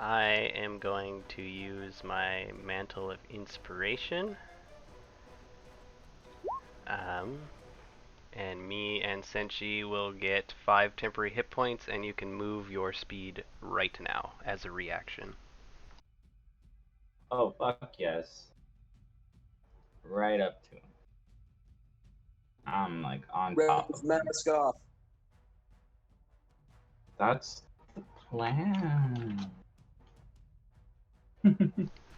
I am going to use my Mantle of Inspiration. And me and Senshi will get 5 temporary hit points, and you can move your speed right now as a reaction. Oh, fuck yes. Right up to him. I'm like on top Rip of him. mask off. That's the plan.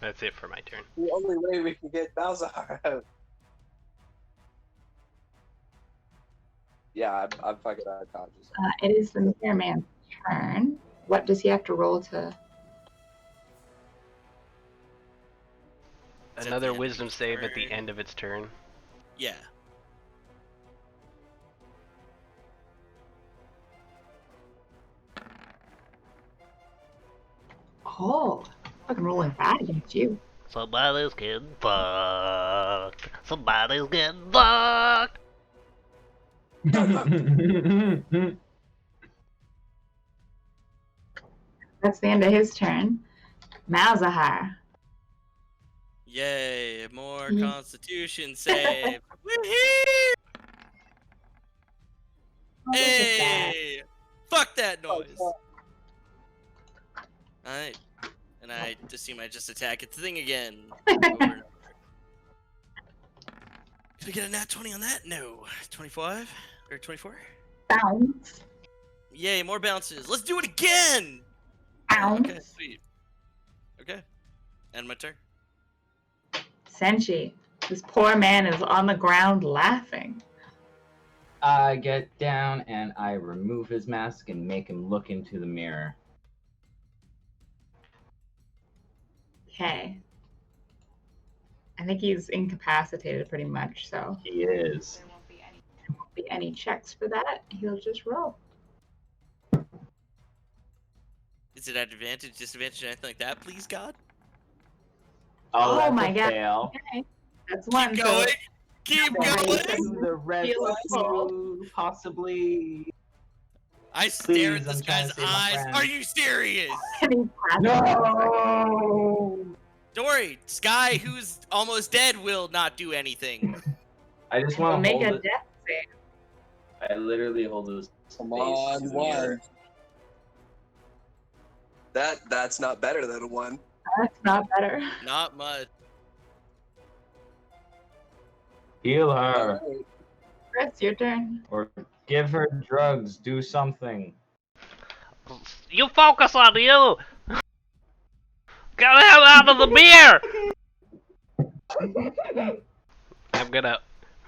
That's it for my turn. The only way we can get Balzar out. Yeah, I'm fucking unconscious. It is the Mirror Man's turn. What does he have to roll to? It's at the Another end of wisdom its save at the turn. end of its turn. Yeah. Oh, fucking rolling bad against you. Somebody's getting fucked. Somebody's getting fucked. That's the end of his turn. Malzahar. Yay, more Mm. Constitution save. Woohoo! Oh, look at that. Hey! Fuck that noise. Alright. And I assume I just attack its thing again. Over and over. Did I get a nat 20 on that? No. 25? Or 24? Bounce. Yay, more bounces. Let's do it again! Bounce. Okay, sweet. Okay. End my turn. Senshi. This poor man is on the ground laughing. I get down and I remove his mask and make him look into the mirror. Okay. I think he's incapacitated pretty much, so He is. there won't be any checks for that. He'll just roll. Is it at advantage, disadvantage, anything like that, please, God? Oh, that's my a God. fail. Okay. That's one. Keep so- going! Keep Yeah, going! The rest Feel of it. you possibly. I stare at Please, this I'm trying guy's to save my eyes. friend. Are you serious? And he's passing. No! Don't worry, Sky, who's almost dead, will not do anything. I just We'll want to make hold a it. death save. I literally hold his Come face on, to the mirror. one. That's not better than a 1. That's not better. Not much. Heal her. Alright. Chris, your turn. Or give her drugs. Do something. You focus on you! Get the hell out of the mirror! I'm gonna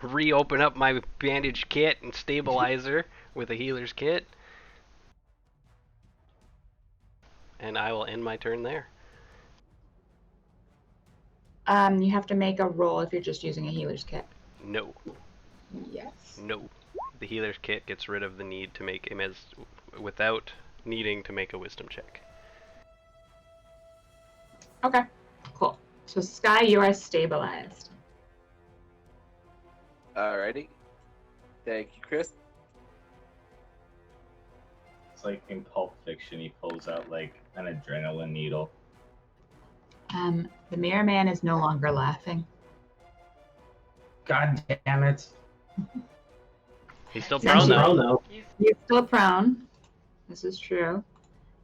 reopen up my bandage kit and stabilizer with a healer's kit. And I will end my turn there. You have to make a roll if you're just using a healer's kit. No, Yes. no. The healer's kit gets rid of the need to make a without needing to make a wisdom check. Okay. Cool. So Sky, you are stabilized. Alrighty. Thank you, Chris. It's like in Pulp Fiction, he pulls out like an adrenaline needle. The Mirror Man is no longer laughing. God damn it. He's still Senshi. prone though. He's still prone. This is true.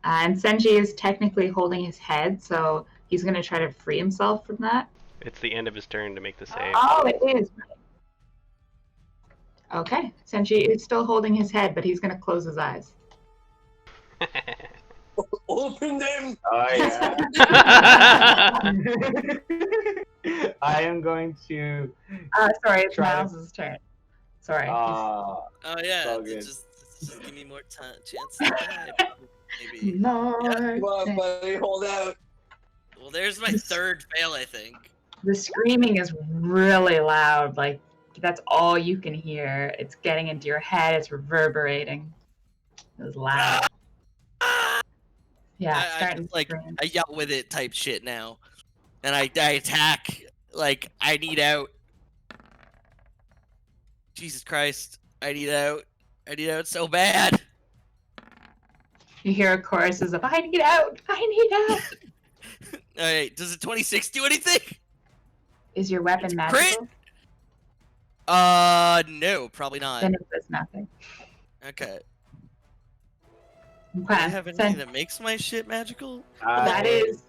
And Senji is technically holding his head, so he's going to try to free himself from that. It's the end of his turn to make the save. Oh, it is. Okay. Senji is still holding his head, but he's going to close his eyes. Open them! Oh yeah. I am going to. Sorry, it's Try to- Miles' turn. Sorry. Oh yeah, all good. just give me more time, chance to die. Maybe. More Come on, than- buddy, hold out. Well, there's my third fail, I think. The screaming is really loud. Like, That's all you can hear. It's getting into your head. It's reverberating. It was loud. Yeah, it's I starting just, to scream. I yell with it type shit now, and I attack. Like, I need out. Jesus Christ, I need out. I need out so bad. You hear choruses of "I need out! I need out!" All right, does a 26 do anything? Is your weapon It's magical? No, probably not. Then it does nothing. Okay. Okay. Do I have anything that makes my shit magical? That is,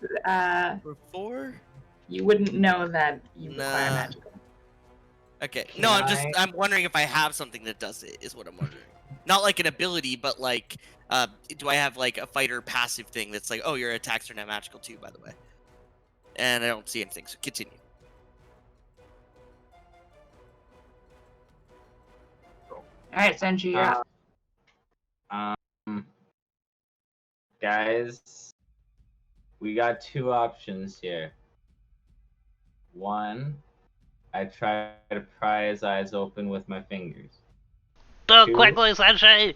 Before? you wouldn't know that you require Nah. magical. Okay. Can No, I- I'm wondering if I have something that does it, is what I'm wondering. Not like an ability, but like, do I have like a fighter passive thing that's like, oh, your attacks are now magical too, by the way. And I don't see anything, so continue. All right, Senju, you're up. Guys, we got two options here. One, I try to pry his eyes open with my fingers. Do Two. it quickly, Senshi!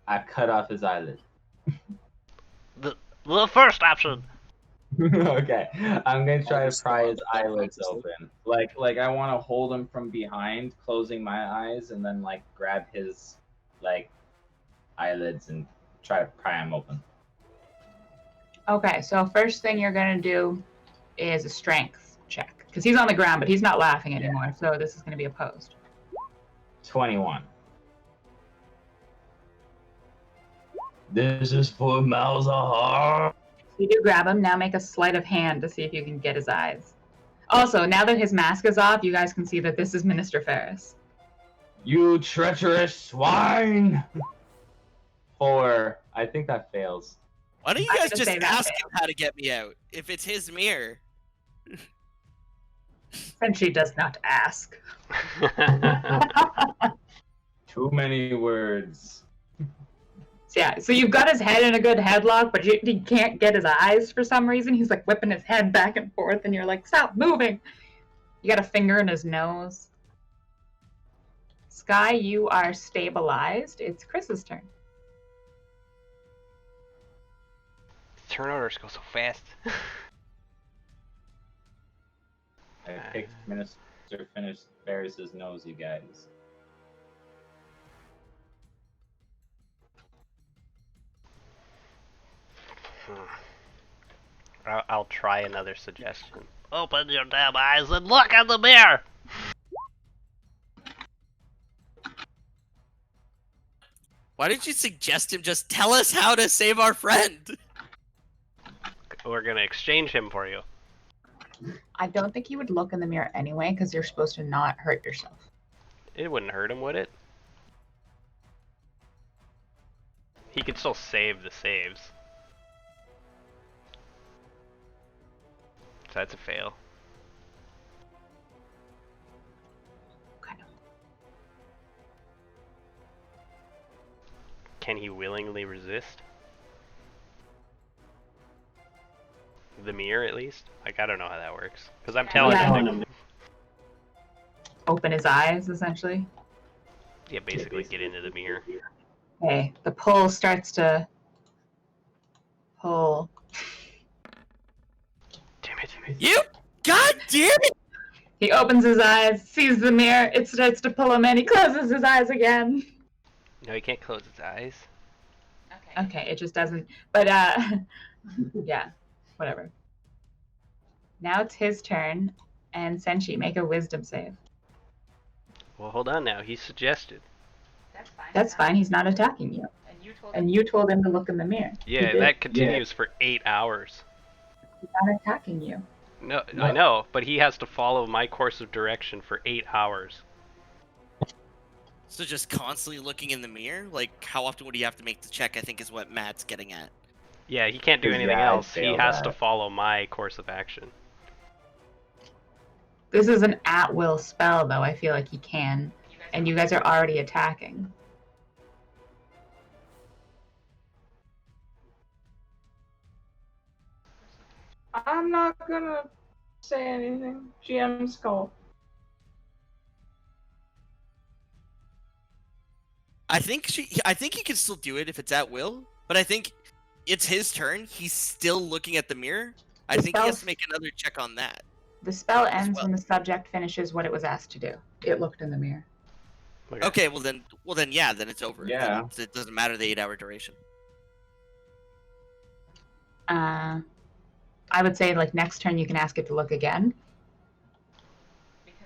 I cut off his eyelid. The first option. Okay, I'm gonna try to Just pry go his up, eyelids obviously. open. Like I want to hold him from behind, closing my eyes, and then like grab his like eyelids and try to pry him open. Okay, so first thing you're gonna do is a strength check because he's on the ground, but he's not laughing anymore. So this is gonna be opposed. 21. This is for Malzahar. You do grab him. Now make a sleight of hand to see if you can get his eyes. Also, now that his mask is off, you guys can see that this is Minister Ferris. You treacherous swine! 4. I think that fails. Why don't you I'm guys gonna just say that ask fails. him how to get me out? If it's his mirror. Senshi does not ask. Too many words. Yeah, so you've got his head in a good headlock, but you can't get his eyes for some reason. He's like whipping his head back and forth, and you're like, stop moving. You got a finger in his nose. Sky, you are stabilized. It's Chris's turn. Turn orders go so fast. I picked Minister Ferris's nose, you guys. I'll try another suggestion. Open your damn eyes and look at the mirror! Why didn't you suggest him just tell us how to save our friend? We're gonna exchange him for you. I don't think you would look in the mirror anyway, because you're supposed to not hurt yourself. It wouldn't hurt him, would it? He could still save the saves. So that's a fail. Okay. Can he willingly resist? The mirror, at least? Like, I don't know how that works. Because I'm telling Yeah. him to, Open his eyes, essentially. yeah, basically get into the mirror. Okay, the pull starts to pull. Damn it. You? God damn it! He opens his eyes, sees the mirror, it starts to pull him in, he closes his eyes again. No, he can't close his eyes. Okay, it just doesn't, but yeah, whatever. Now it's his turn, and Senshi, make a wisdom save. Well, hold on now. He suggested. That's fine, he's not attacking you. And you told him to look in the mirror. He Yeah, did. that continues for 8 hours. He's not attacking you. No, I know, but he has to follow my course of direction for 8 hours. So just constantly looking in the mirror? Like, how often would he have to make the check, I think is what Matt's getting at. Yeah, he can't do Yeah, anything I'd else. He fail has that. to follow my course of action. This is an at-will spell, though. I feel like he can. And you guys are already attacking. I'm not gonna say anything. GM's call. I think he can still do it if it's at will, but I think it's his turn. He's still looking at the mirror. I The think he has to spell's- make another check on that. The spell As ends well. when the subject finishes what it was asked to do. It looked in the mirror. Okay, well then yeah, then it's over. Yeah. Then it doesn't matter the 8-hour duration. I would say like next turn you can ask it to look again.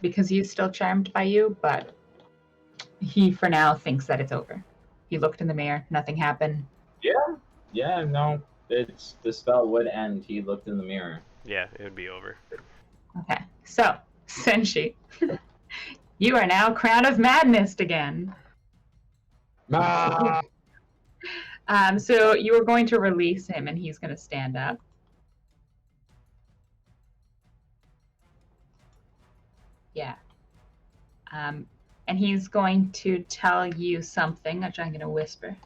Because he's still charmed by you, but he for now thinks that it's over. He looked in the mirror, nothing happened. Yeah, no, the spell would end. He looked in the mirror. Yeah, it would be over. Okay, so Senshi, you are now Crown of Madness again. Ah! So you are going to release him, and he's going to stand up. Yeah. And he's going to tell you something, which I'm going to whisper.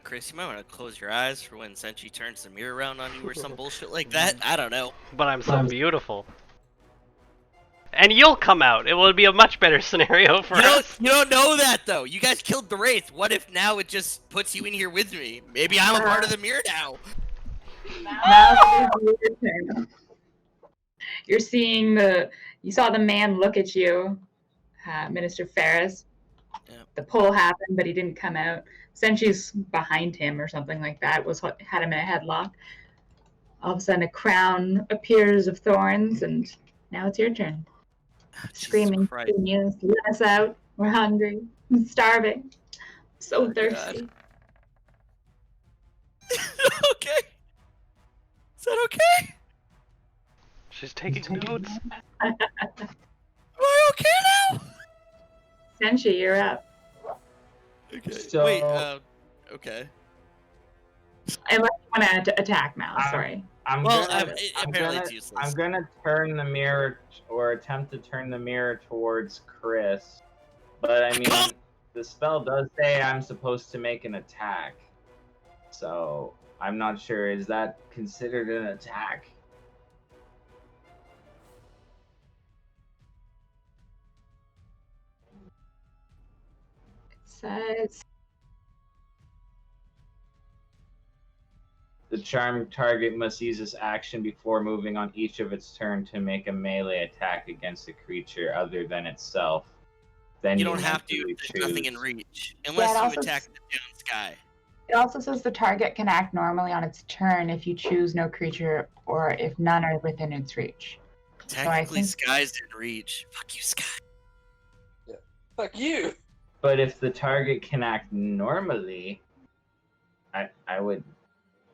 Chris, you might want to close your eyes for when Senshi turns the mirror around on you or some bullshit like that. I don't know. But I'm so beautiful. And you'll come out. It will be a much better scenario for us. You don't know that though. You guys killed the Wraith. What if now it just puts you in here with me? Maybe I'm a part of the mirror now. Now it is your turn. You're seeing you saw the man look at you, Minister Ferris. Yeah. The pull happened, but he didn't come out. Senshi's behind him or something like that, had him in a headlock. All of a sudden a crown appears of thorns, and now it's your turn. Screaming, "Genius, let us out. We're hungry. I'm starving. So thirsty." Okay. Is that okay? She's taking notes. Am I okay now? Senshi, you're up. Okay. So- Wait, okay. Unless you want to attack now, sorry. Well, apparently apparently it's useless. I'm gonna turn the mirror or attempt to turn the mirror towards Chris, but I mean, the spell does say I'm supposed to make an attack, so I'm not sure. Is that considered an attack? It says The charmed target must use this action before moving on each of its turn to make a melee attack against a creature other than itself. Then You don't have to. mentally There's nothing in choose. reach. Unless it you also attack the down sky. it also says the target can act normally on its turn if you choose no creature or if none are within its reach. Technically, think- Sky's in reach. Fuck you, Sky. Fuck you. But if the target can act normally, I would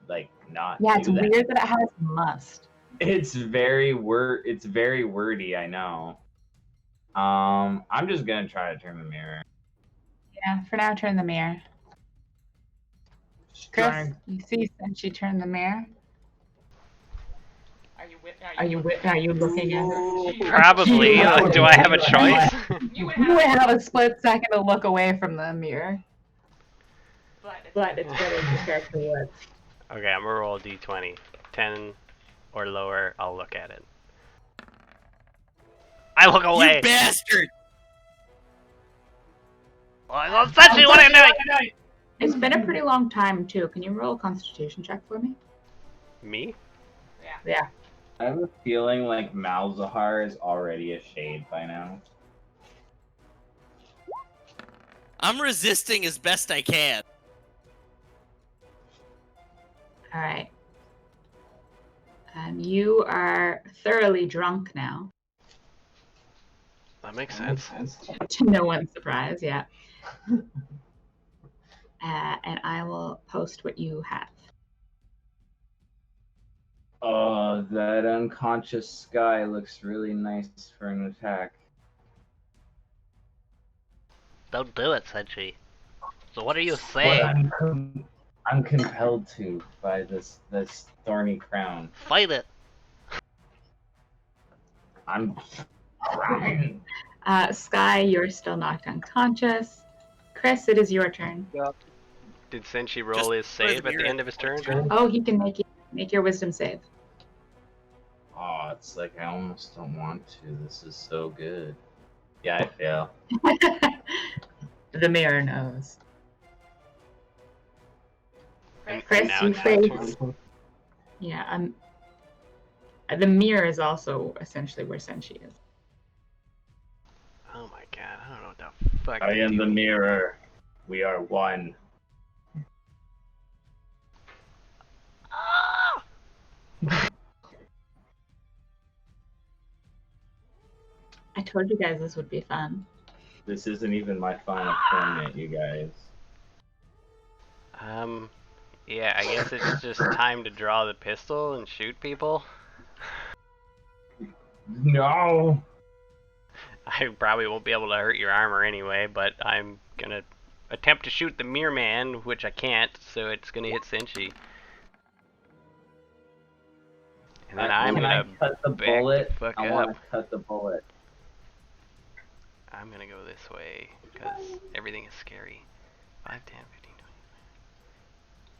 like not. Yeah, do it's that. weird that it has must. It's very wordy. I know. I'm just gonna try to turn the mirror. Yeah, for now, turn the mirror. Chris, Trying- you see Senshi turn the mirror? Are you looking at her? Probably. You- Do I have a choice? You would have a split second to look away from the mirror. But it's better to start the wood. Okay, I'm gonna roll a d20. 10 or lower, I'll look at it. I look away! You bastard! Oh, Senshi, what are you doing? It's been a pretty long time, too. Can you roll a constitution check for me? Me? Yeah. I have a feeling like Malzahar is already a shade by now. I'm resisting as best I can. All right. You are thoroughly drunk now. That makes sense. To no one's surprise, yeah. And I will post what you have. Oh, that unconscious Sky looks really nice for an attack. Don't do it, Senshi. So what are you But saying? I'm compelled to by this thorny crown. Fight it! I'm trying. Sky, you're still knocked unconscious. Chris, it is your turn. Did Senshi roll Just his put it in save the at the mirror. end of his turn? Oh, he can make your wisdom save. Oh, it's like I almost don't want to. This is so good. Yeah, I fail. The mirror knows. And Chris, now you it's your face. turn. Yeah, the mirror is also essentially where Senshi is. Oh my god, I don't know what the fuck I to am do. the mirror. We are one. Ah! I told you guys this would be fun. This isn't even my final tournament, you guys. Yeah, I guess it's just time to draw the pistol and shoot people. No. I probably won't be able to hurt your armor anyway, but I'm gonna attempt to shoot the Mirror Man, which I can't, so it's gonna hit Senshi. And then I'm Can gonna I cut the back bullet? the fuck I up. want to cut the bullet. I'm gonna go this way, because everything is scary. 5, 10, 15,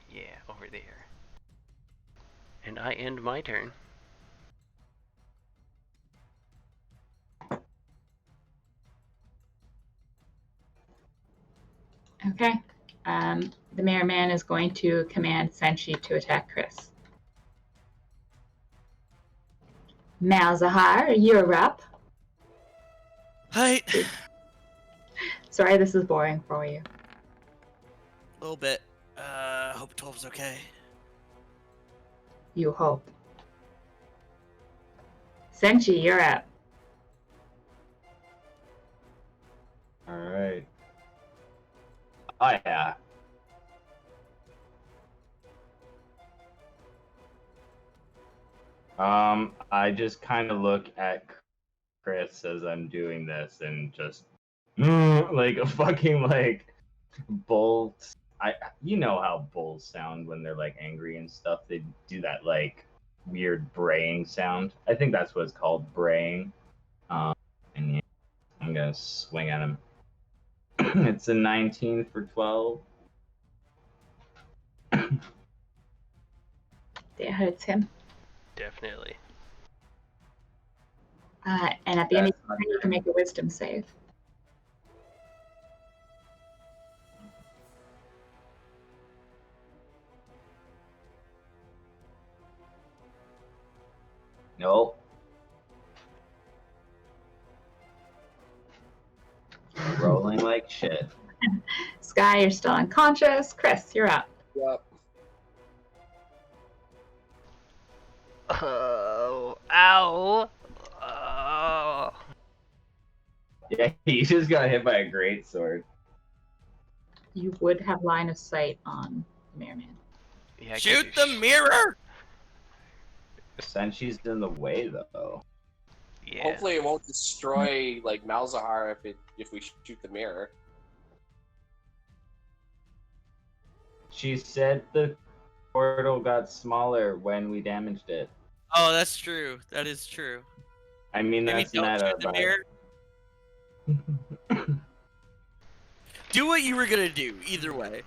20. Yeah, over there. And I end my turn. Okay. The Mirror Man is going to command Senshi to attack Chris. Malzahar, you're up. Hi. Sorry, this is boring for you. A little bit. Hope 12's okay. You hope. Senshi, you're up. Alright. Oh yeah. I just kind of look at Chris as I'm doing this and just like a fucking like bull. You know how bulls sound when they're like angry and stuff. They do that like weird braying sound. I think that's what it's called, braying. And yeah, I'm gonna swing at him. It's a 19 for 12. That hurts him. Definitely. And at the end of That's the not turn, you can make a wisdom save. Nope. Rolling like shit. Sky, you're still unconscious. Chris, you're up. Yep. Oh, ow. Oh. Yeah, he just got hit by a great sword. You would have line of sight on the Mirror Man. Yeah, 'cause Shoot you the mirror! Senshi's in the way though. Yeah. Hopefully it won't destroy like Malzahar if we shoot the mirror. She said the portal got smaller when we damaged it. Oh, that's true. That is true. I mean, Maybe that's don't meta, shoot the but... mirror. Do what you were gonna do, either way.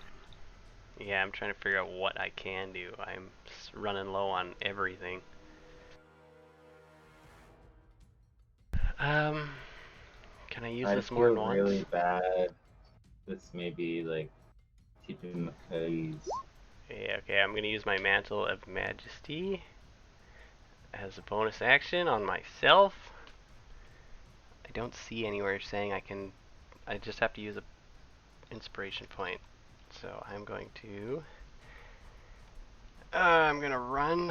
Yeah, I'm trying to figure out what I can do. I'm running low on everything. Can I use I this more feel than once? really bad. This may be like keeping my cookies. Yeah, okay, I'm gonna use my Mantle of Majesty as a bonus action on myself. I don't see anywhere saying I can. I just have to use a inspiration point. So I'm going to. I'm gonna run.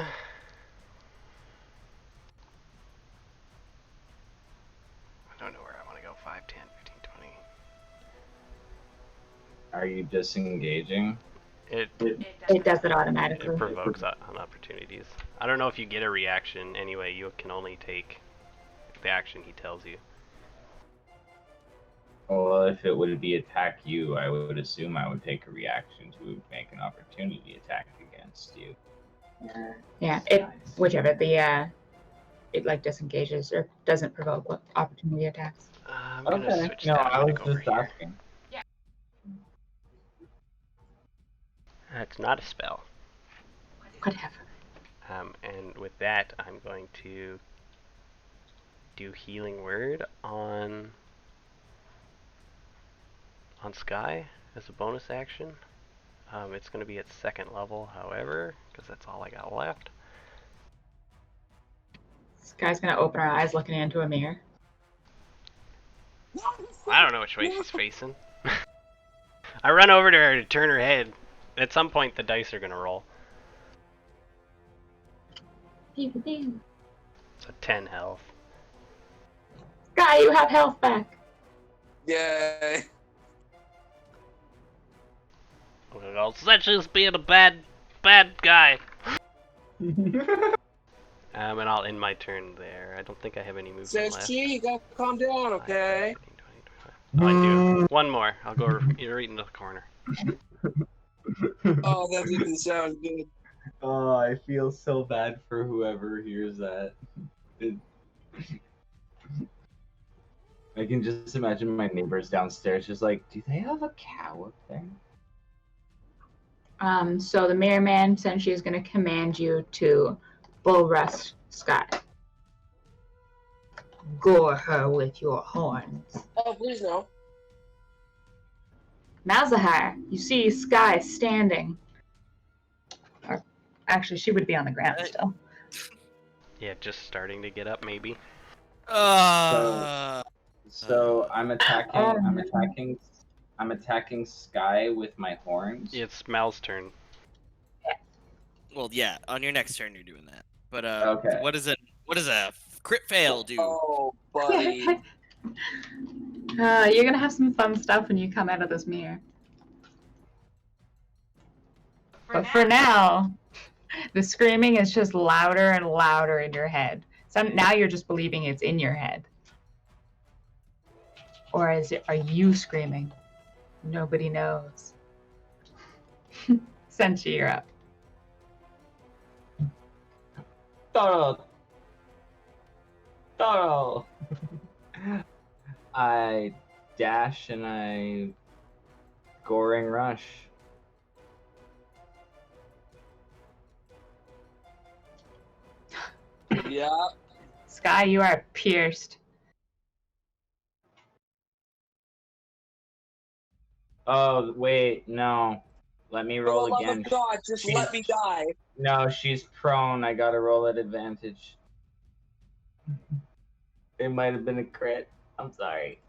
I don't know where I want to go. 5, 10, 15, 20. Are you disengaging? It It does it automatically. It provokes on opportunities. I don't know if you get a reaction anyway. You can only take the action he tells you. Well, if it would be attack you, I would assume I would take a reaction to make an opportunity attack against you. Yeah, whichever. It like disengages or doesn't provoke opportunity attacks. I'm gonna Okay. switch No, that I was back over just here. asking. That's not a spell. Whatever. And with that, I'm going to do Healing Word on Sky as a bonus action. It's going to be at 2nd level, however, because that's all I got left. This guy's gonna open her eyes looking into a mirror. I don't know which way she's facing. I run over to her to turn her head. At some point, the dice are going to roll. Pew, pew. So 10 health. Guy, you have health back. Yay! Well, such as being a bad guy. And I'll end my turn there. I don't think I have any movement Says left. she, you gotta calm down, okay? 20, 25. Oh, I do. One more. I'll go right into the corner. Oh, that didn't sound good. Oh, I feel so bad for whoever hears that. I can just imagine my neighbors downstairs just like, do they have a cow up there? So the Mirror Man, Senshi, is going to command you to bull rush Sky. Gore her with your horns. Oh, please no. Malzahar, you see Sky standing. Or, actually, she would be on the ground still. Yeah, just starting to get up, maybe. So I'm attacking Sky with my horns. It's Mal's turn. Well, yeah. On your next turn, you're doing that. But Okay. what does a crit fail do? Oh, buddy. You're going to have some fun stuff when you come out of this mirror. But for now, the screaming is just louder and louder in your head. So now you're just believing it's in your head. Or are you screaming? Nobody knows. Senshi, you're up. Toro! I dash and I goring rush. Yeah. Sky, you are pierced. Oh, wait, no. Let me roll For the love again. of God, just let me die. No, she's prone. I gotta roll at advantage. It might have been a crit. I'm sorry.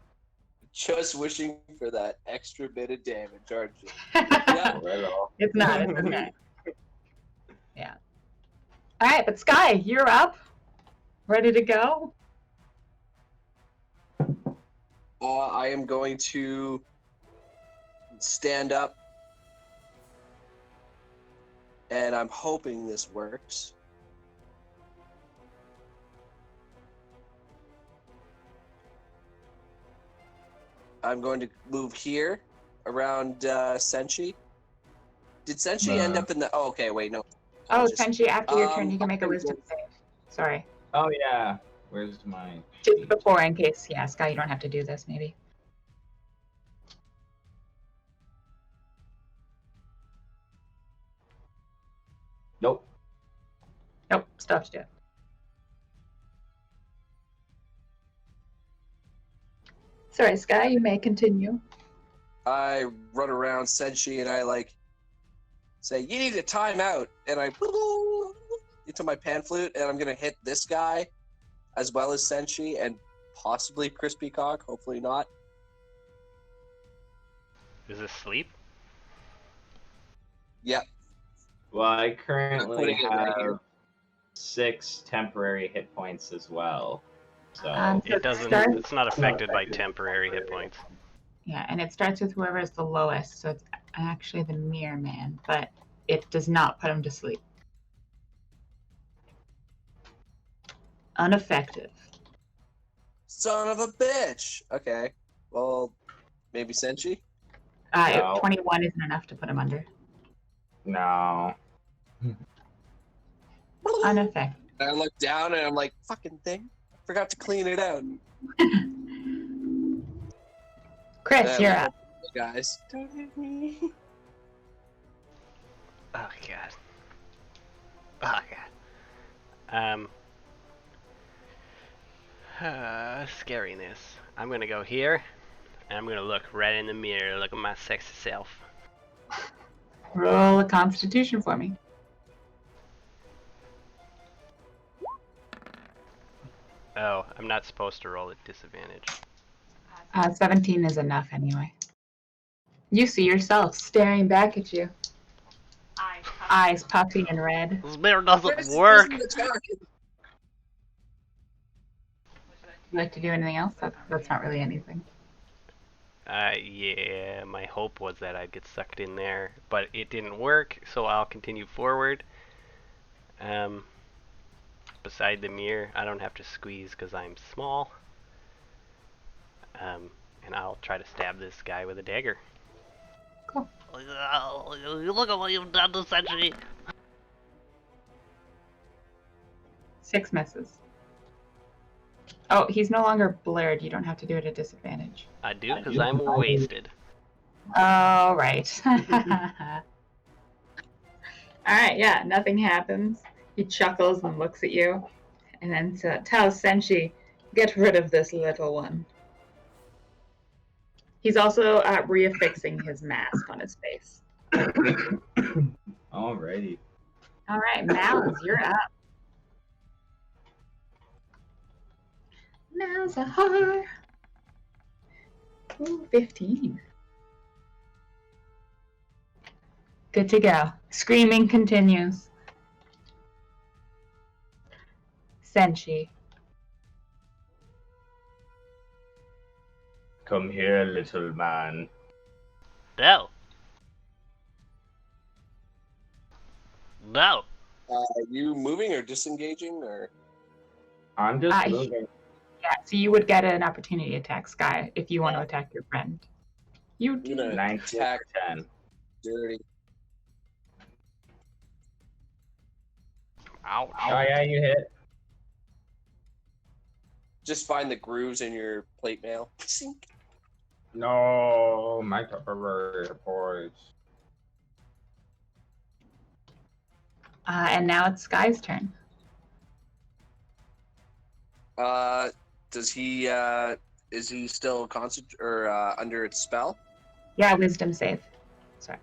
Just wishing for that extra bit of damage, aren't you? Not at all. It's not. It's okay. Yeah. All right, but Sky, you're up. Ready to go? I am going to stand up, and I'm hoping this works. I'm going to move here around Senshi. Did Senshi end up in the? Oh, okay. Wait, no. Oh, Just- Senshi, after your turn, you can make a okay, wisdom save. Sorry. Oh, yeah. Where's my... Just before, in case, yeah, Sky, you don't have to do this, maybe. Nope. Nope, still have to do it. Sorry, Sky, you may continue. I run around Senshi and I say, "You need a timeout," and I into my pan flute, and I'm gonna hit this guy, as well as Senshi and possibly Crispy Cock. Hopefully not. Is this sleep? Yep. Well, I I'm currently putting it right here. have 6 temporary hit points as well. So So It doesn't. starts- It's not affected by temporary hit points. Yeah, and it starts with whoever is the lowest, so it's actually the Mirror Man, but it does not put him to sleep. Ineffective. Son of a bitch. Okay. Well, maybe Senshi. No. 21 isn't enough to put him under. no. Unaffected. And I look down and I'm like, "Fucking thing! Forgot to clean it out." Chris, And you're I'm up. like, "Guys, don't hit me." Oh god. Oh god. Scariness. I'm gonna go here, and I'm gonna look right in the mirror, look at my sexy self. Roll a Constitution for me. Oh, I'm not supposed to roll at disadvantage. 17 is enough anyway. You see yourself staring back at you. Eyes puffy and red. This mirror doesn't Chris work! isn't attacking. Would you like to do anything else? That's not really anything. Yeah, my hope was that I'd get sucked in there, but it didn't work, so I'll continue forward. Beside the mirror, I don't have to squeeze because I'm small. And I'll try to stab this guy with a dagger. Cool. Look at what you've done to Senshi! 6 misses. Oh, he's no longer blurred. You don't have to do it at disadvantage. I do because I'm wasted. Oh, right. Alright, yeah, nothing happens. He chuckles and looks at you, and then tells Senshi, get rid of this little one. He's also reaffixing his mask on his face. Alrighty. Alright, Mal's, you're up. Malzahar. Ooh, 15. Good to go. Screaming continues. Senshi. Come here, little man. No. No. Are you moving or disengaging or? I'm just I- moving. Yeah, so you would get an opportunity attack, Sky, if you want to attack your friend. You I'm do. gonna 19 attack for 10. dirty. Ouch. Oh yeah, you hit. Just find the grooves in your plate mail. Sink. No, my Tupperware boys. And now it's Sky's turn. Does he? Is he still under its spell? Yeah, wisdom save. Sorry.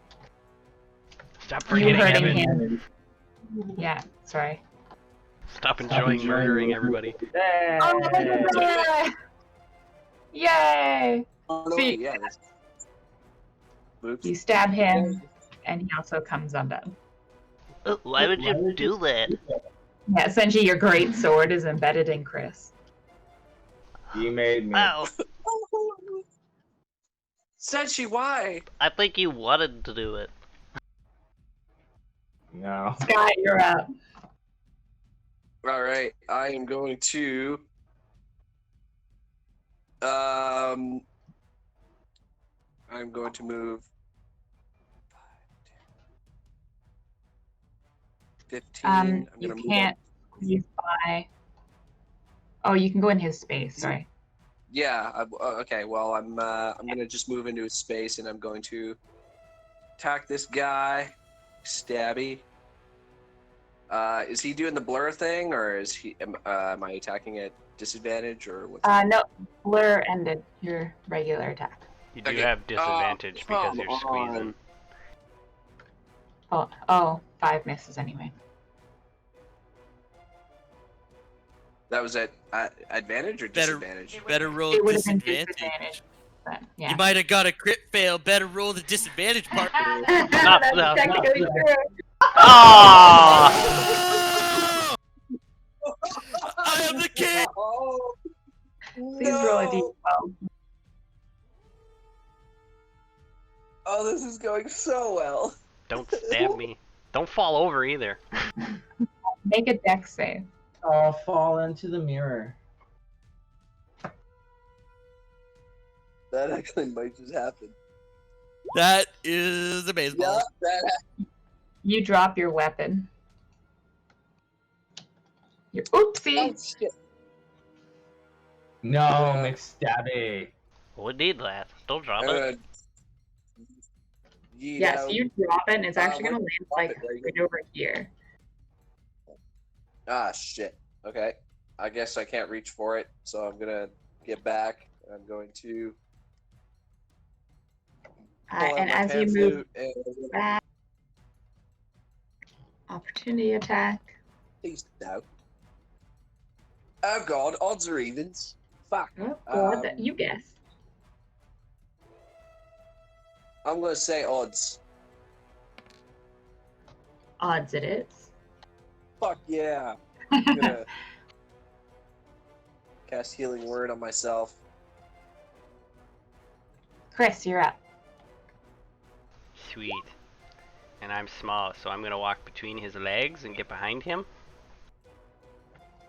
Stop You forgetting hurting Evan. him. Yeah, sorry. Stop enjoying murdering everybody. Hey. Yay! Oh, no, See- yeah. Oops. You stab him, and he also comes undone. Why would you do that? Yeah, Senji, your great sword is embedded in Chris. You made me. Oh, Senshi, why? I think you wanted to do it. No. Sky, you're up. All right, I am going to. I'm going to move 15. I'm You gonna can't use by. Oh, you can go in his space. Sorry. Yeah. Okay. Well, I'm gonna just move into his space, and I'm going to attack this guy. Stabby. Is he doing the blur thing, or is he? Am I attacking at disadvantage, or what? No, blur ended your regular attack. You do Okay. have disadvantage because you're come squeezing. on. Oh, 5 misses anyway. That was at advantage or Better- disadvantage? Better roll It would have been disadvantage. disadvantage. But, yeah. You might have got a crit fail. Better roll the disadvantage part. That's no, technically no. true. Oh! I am the king. Oh, Please roll a d12. Oh, this is going so well. Don't stab me. Don't fall over either. Make a dex save. I'll fall into the mirror. That actually might just happen. That is a baseball. Yeah, that You drop your weapon. Oopsie. happened. Shit. No, McStabby. We need that. Don't drop it. Uh, Yeah, so you drop it, and it's actually where- going to land like drop it right right over here. Ah, shit. Okay. I guess I can't reach for it, so I'm gonna get back. I'm going to pull out And my as you pan move flute and back, opportunity attack. please no. Oh god, odds or evens. Fuck. Oh God, you guess. I'm gonna say odds. Odds it is. Fuck yeah. I'm gonna cast Healing Word on myself. Chris, you're up. Sweet. And I'm small, so I'm gonna walk between his legs and get behind him.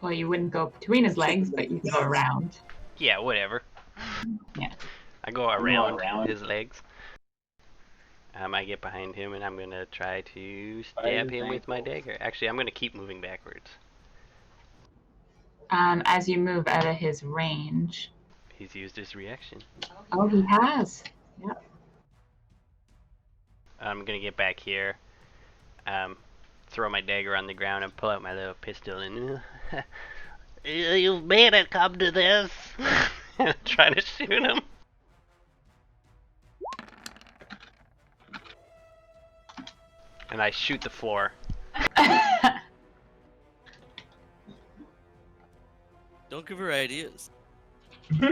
Well, you wouldn't go between his legs, but you can go around. Yeah, whatever. Yeah. I go around his legs. I get behind him and I'm gonna try to stab him with my dagger. Actually, I'm gonna keep moving backwards. As you move out of his range. He's used his reaction. Oh, he has. Yep. I'm gonna get back here, throw my dagger on the ground and pull out my little pistol and you've made it come to this. Try to shoot him. And I shoot the floor. Don't give her ideas.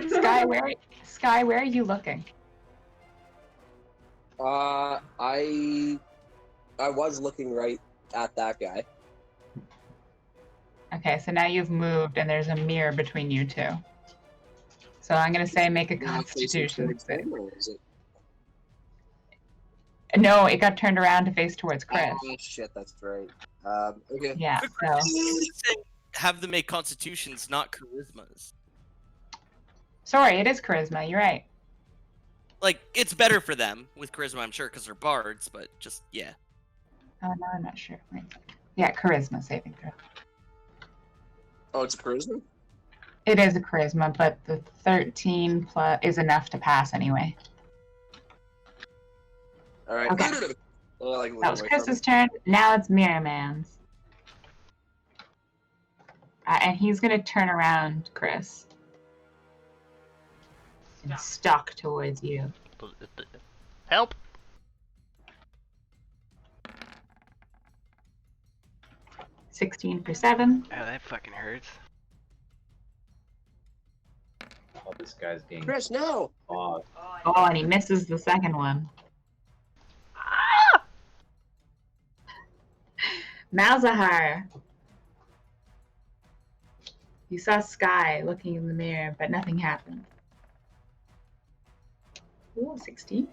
Sky, where are you looking? I was looking right at that guy. Okay, so now you've moved and there's a mirror between you two. So I'm gonna say make a Constitution Towards save. him, or is it? No, it got turned around to face towards Chris. Oh shit, that's right. Okay. Yeah, Quick so question, have them make constitutions, not charismas. sorry, it is charisma. You're right. Like, it's better for them with charisma, I'm sure, because they're bards, but just, yeah. Oh no, I'm not sure. Wait. Yeah, charisma saving throw. Oh, it's a charisma? It is a charisma, but the 13 plus is enough to pass anyway. Alright. Okay. Oh, like, That was Chris's turn. Now it's Mirror Man's. And he's gonna turn around, Chris, and stalk towards you. Help! 16 for 7. Oh, that fucking hurts. Oh, this guy's being Chris, no! odd. Oh, and he misses the second one. Ah! Malzahar. You saw Sky looking in the mirror, but nothing happened. Ooh, 16.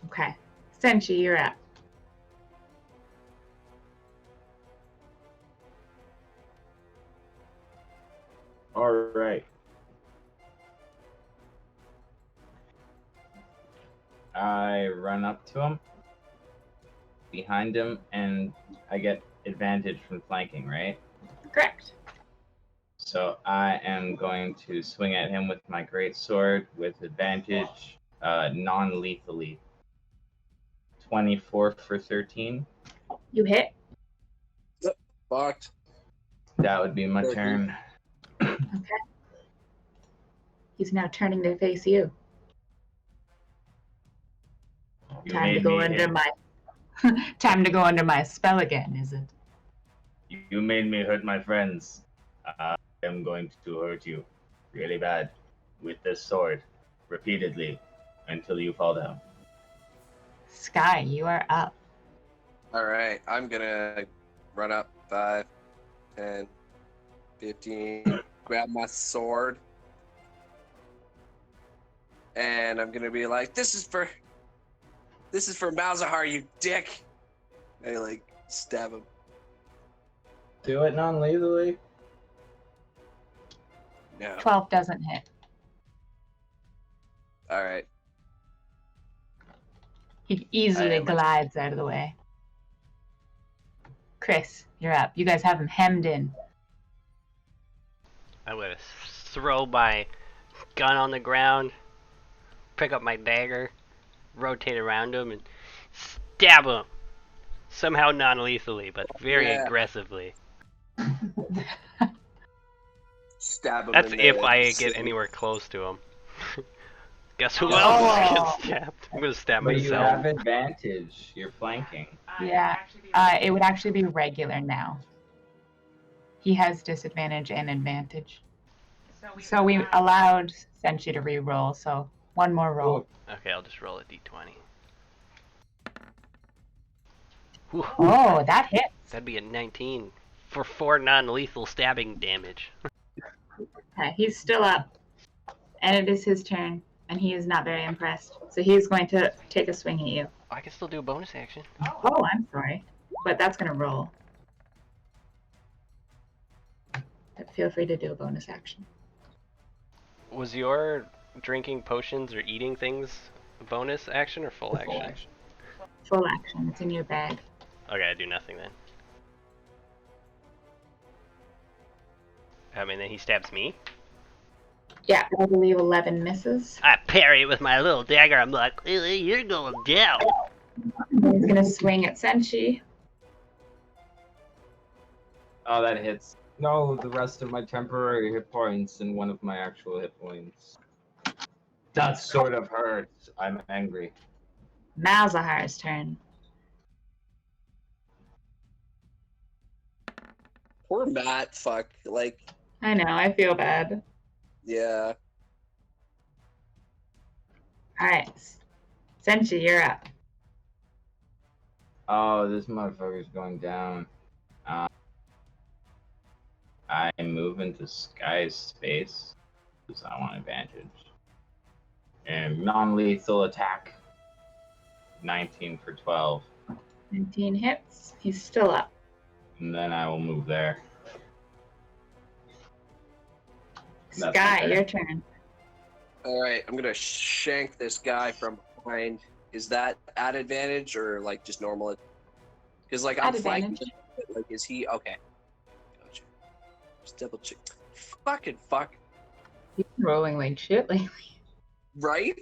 Okay. Senshi, you're up. All right. I run up to him, behind him, and I get advantage from flanking, right? Correct. So I am going to swing at him with my great sword with advantage, non-lethally. 24 for 13. You hit. Fucked. That would be my turn. Okay. He's now turning to face you. You Time to made go me under hit. my time to go under my spell again, is it? You made me hurt my friends. I am going to hurt you really bad with this sword repeatedly until you fall down. Sky, you are up. Alright, I'm gonna run up 5, 10, 15, grab my sword. And I'm gonna be like, this is for Malzahar, you dick! I like stab him. Do it non-lethally. No. 12 doesn't hit. Alright. He easily am- glides out of the way. Chris, you're up. You guys have him hemmed in. I'm gonna throw my gun on the ground, pick up my dagger, rotate around him, and stab him Somehow non-lethally, but very Yeah. aggressively. Stab him. That's in if the I chin. get anywhere close to him. Guess who Oh. else gets stabbed? I'm gonna stab But you have myself. advantage. You're flanking. Yeah. It would actually be regular now. He has disadvantage and advantage. So we allowed Senshi to re-roll, so one more roll. Okay, I'll just roll a d20. Whew, Oh, that hits. that'd be a 19 for 4 non-lethal stabbing damage. Okay, he's still up. And it is his turn, and he is not very impressed. So he's going to take a swing at you. I can still do a bonus action. Oh, I'm sorry. But that's going to roll. But feel free to do a bonus action. Was your drinking potions or eating things a bonus action or full action? Full action. It's in your bag. Okay, I do nothing then. I mean, then he stabs me. Yeah, I believe 11 misses. I parry with my little dagger. I'm like, you're going down. He's going to swing at Senshi. Oh, that hits. No, the rest of my temporary hit points and one of my actual hit points. That sort of hurts. I'm angry. Malzahar's turn. Poor Matt. Fuck. Like, I know, I feel bad. yeah. Alright. Senshi, you're up. Oh, this motherfucker's going down. I move into Sky's space because I want advantage. And non-lethal attack. 19 for 12. 19 hits. He's still up. And then I will move there. That's Sky, okay. your turn. All right, I'm gonna shank this guy from behind. Is that at advantage or like just normal? Because like I'm At flanking. advantage. Like, is he okay? Gotcha. Just double check. Fucking fuck. He's rolling like shit lately. Right?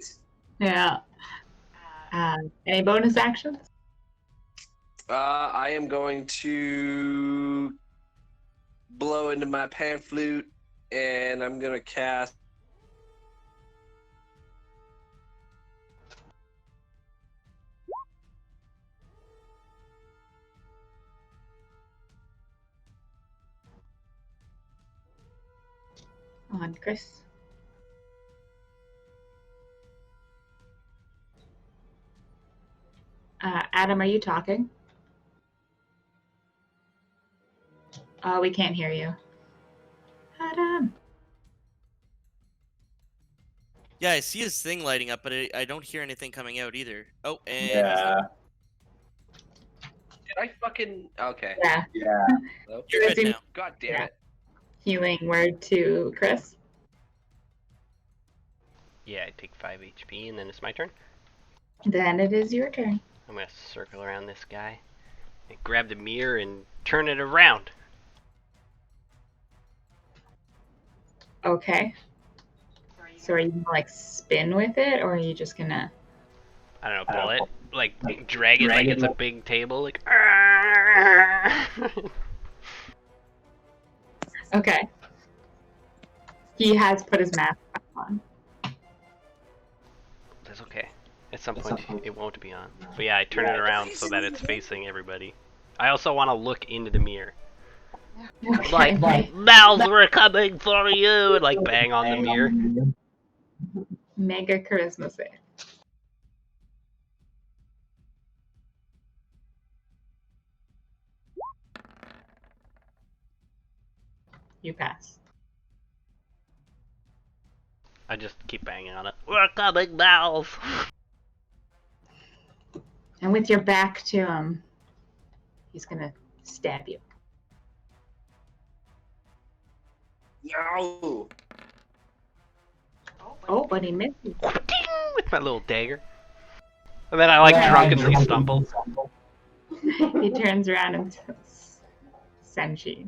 Yeah. Any bonus actions? I am going to blow into my pan flute, and I'm gonna cast. On Chris. Adam, are you talking? We can't hear you. Adam. Yeah, I see his thing lighting up, but I don't hear anything coming out either. Oh, and Yeah. Did I fucking? Okay. Yeah. Yeah. you're good now. God damn Yeah. it. Healing word to Chris. Yeah, I take 5 HP, and then it's my turn. Then it is your turn. I'm gonna circle around this guy, and grab the mirror and turn it around. Okay. So are you gonna like spin with it, or are you just gonna? I don't know, pull it, like drag it like it's a big table, like. Okay. He has put his mask back on. That's okay. At some point, it won't be on. But yeah, I turn it around so that it's facing everybody. I also want to look into the mirror. Okay. Like, mouths were coming for you! And like bang on the mirror. Mega charisma save. You pass. I just keep banging on it. We're coming, mouths! And with your back to him, he's gonna stab you. No. Oh, but he missed you. Ding! With my little dagger. And then I like drunkenly stumble. He turns around and says, Senshi.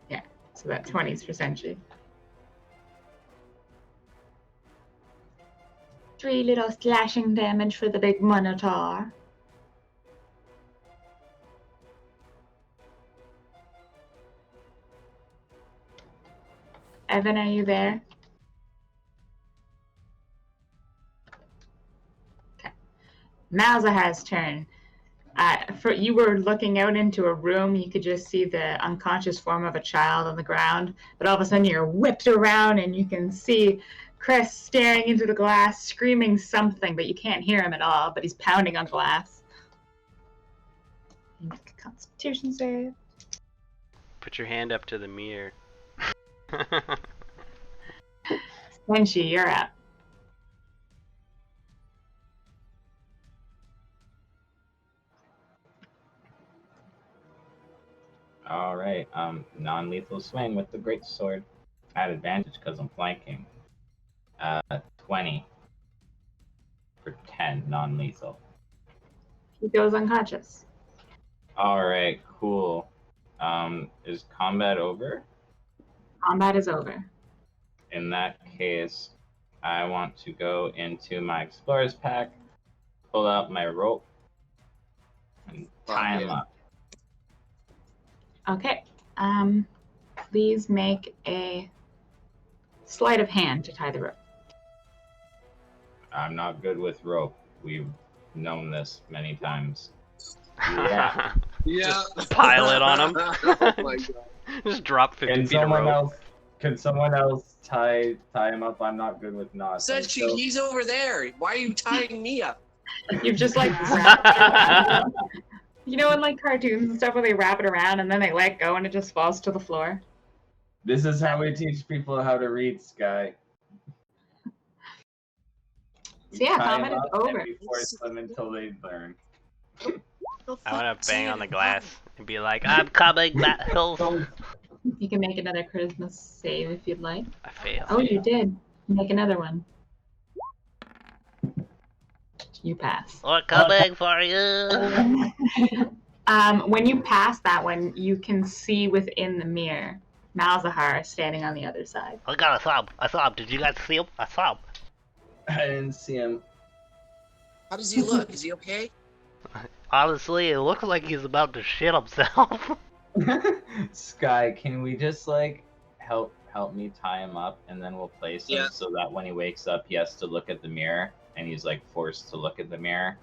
Yeah, so that 20's for Senshi. 3 little slashing damage for the big Minotaur. Evan, are you there? Okay. Malzahar's turn. You were looking out into a room. You could just see the unconscious form of a child on the ground. But all of a sudden, you're whipped around, and you can see Chris staring into the glass, screaming something, but you can't hear him at all. But he's pounding on glass. Make a Constitution save. Put your hand up to the mirror. Senshi, you're up. All right. Non-lethal swing with the great sword. At advantage because I'm flanking. 20 for 10 non-lethal. He goes unconscious. All right. Cool. Is combat over? Combat is over. In that case, I want to go into my explorer's pack, pull out my rope, and tie him up. Okay. Please make a sleight of hand to tie the rope. I'm not good with rope. We've known this many times. Yeah. Yeah. Just pile it on him. Oh my god. Just drop 50 Can feet of someone rope. else? Can someone else tie him up? I'm not good with knots. I'm Senshi, so- he's over there. Why are you tying me up? You've just like wrapped it around. You know, in like cartoons and stuff where they wrap it around and then they let go and it just falls to the floor. This is how we teach people how to read, Sky. We So yeah, tie 'em combat is up over. and we force them until they learn. I want to bang on the glass and be like, I'm coming back. You can make another charisma save if you'd like. I failed. Oh, you did. Make another one. You pass. We're coming for you. When you pass that one, you can see within the mirror Malzahar standing on the other side. I got a thumb. I saw him. Did you guys see him? I saw him. I didn't see him. How does he look? Is he okay? Honestly, it looks like he's about to shit himself. Sky, can we just like help me tie him up and then we'll place him Yeah. so that when he wakes up he has to look at the mirror and he's like forced to look at the mirror.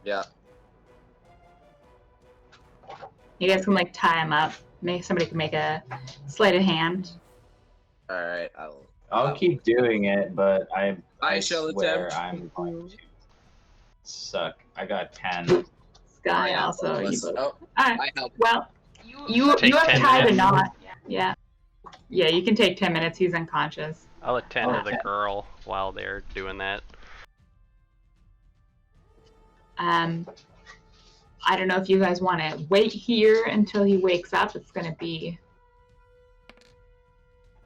Yeah. You guys can like tie him up. Somebody can make a sleight of hand. All right. I'll keep doing it, but I shall swear attempt. I'm going to suck. I got 10. Sky Yeah, also. You both. Oh, Alright. I help. Well, you Take have 10 tied a minutes. knot. Yeah. Yeah, you can take 10 minutes. He's unconscious. I'll attend to the Okay. girl while they're doing that. I don't know if you guys want to wait here until he wakes up. It's going to be...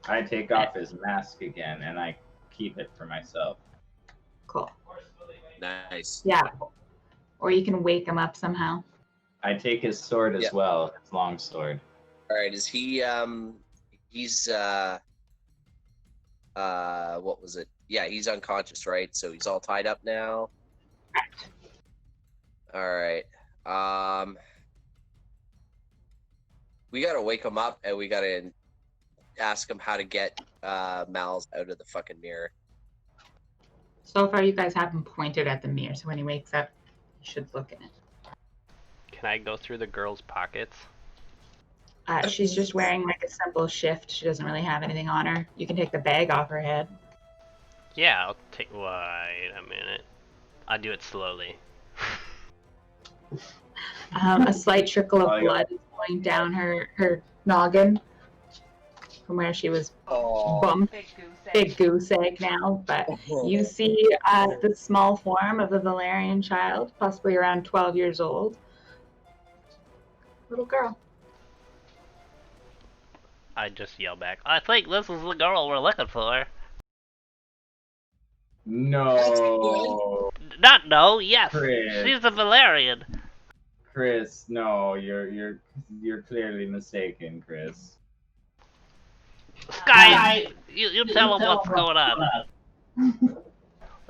I take off his mask again and I keep it for myself. Cool. Nice. Yeah. Or you can wake him up somehow. I take his sword as Yeah. well, his long sword. All right. Is he? He's. What was it? Yeah, he's unconscious, right? So he's all tied up now. Correct. All right. We gotta wake him up and we gotta ask him how to get Mal's out of the fucking mirror. So far, you guys have him pointed at the mirror, so when he wakes up, you should look in it. Can I go through the girl's pockets? She's just wearing like a simple shift. She doesn't really have anything on her. You can take the bag off her head. Yeah, I'll take. Wait a minute. I'll do it slowly. A slight trickle Oh, of yeah. blood is going down her noggin from where she was Oh. bumped. Big goose egg now, but you see the small form of a Valerian child, possibly around 12 years old. Little girl. I just yell back. I think this is the girl we're looking for. No, Not no. Yes, Chris. she's a Valerian. Chris, no, you're clearly mistaken, Chris. Sky, you tell him what's going on.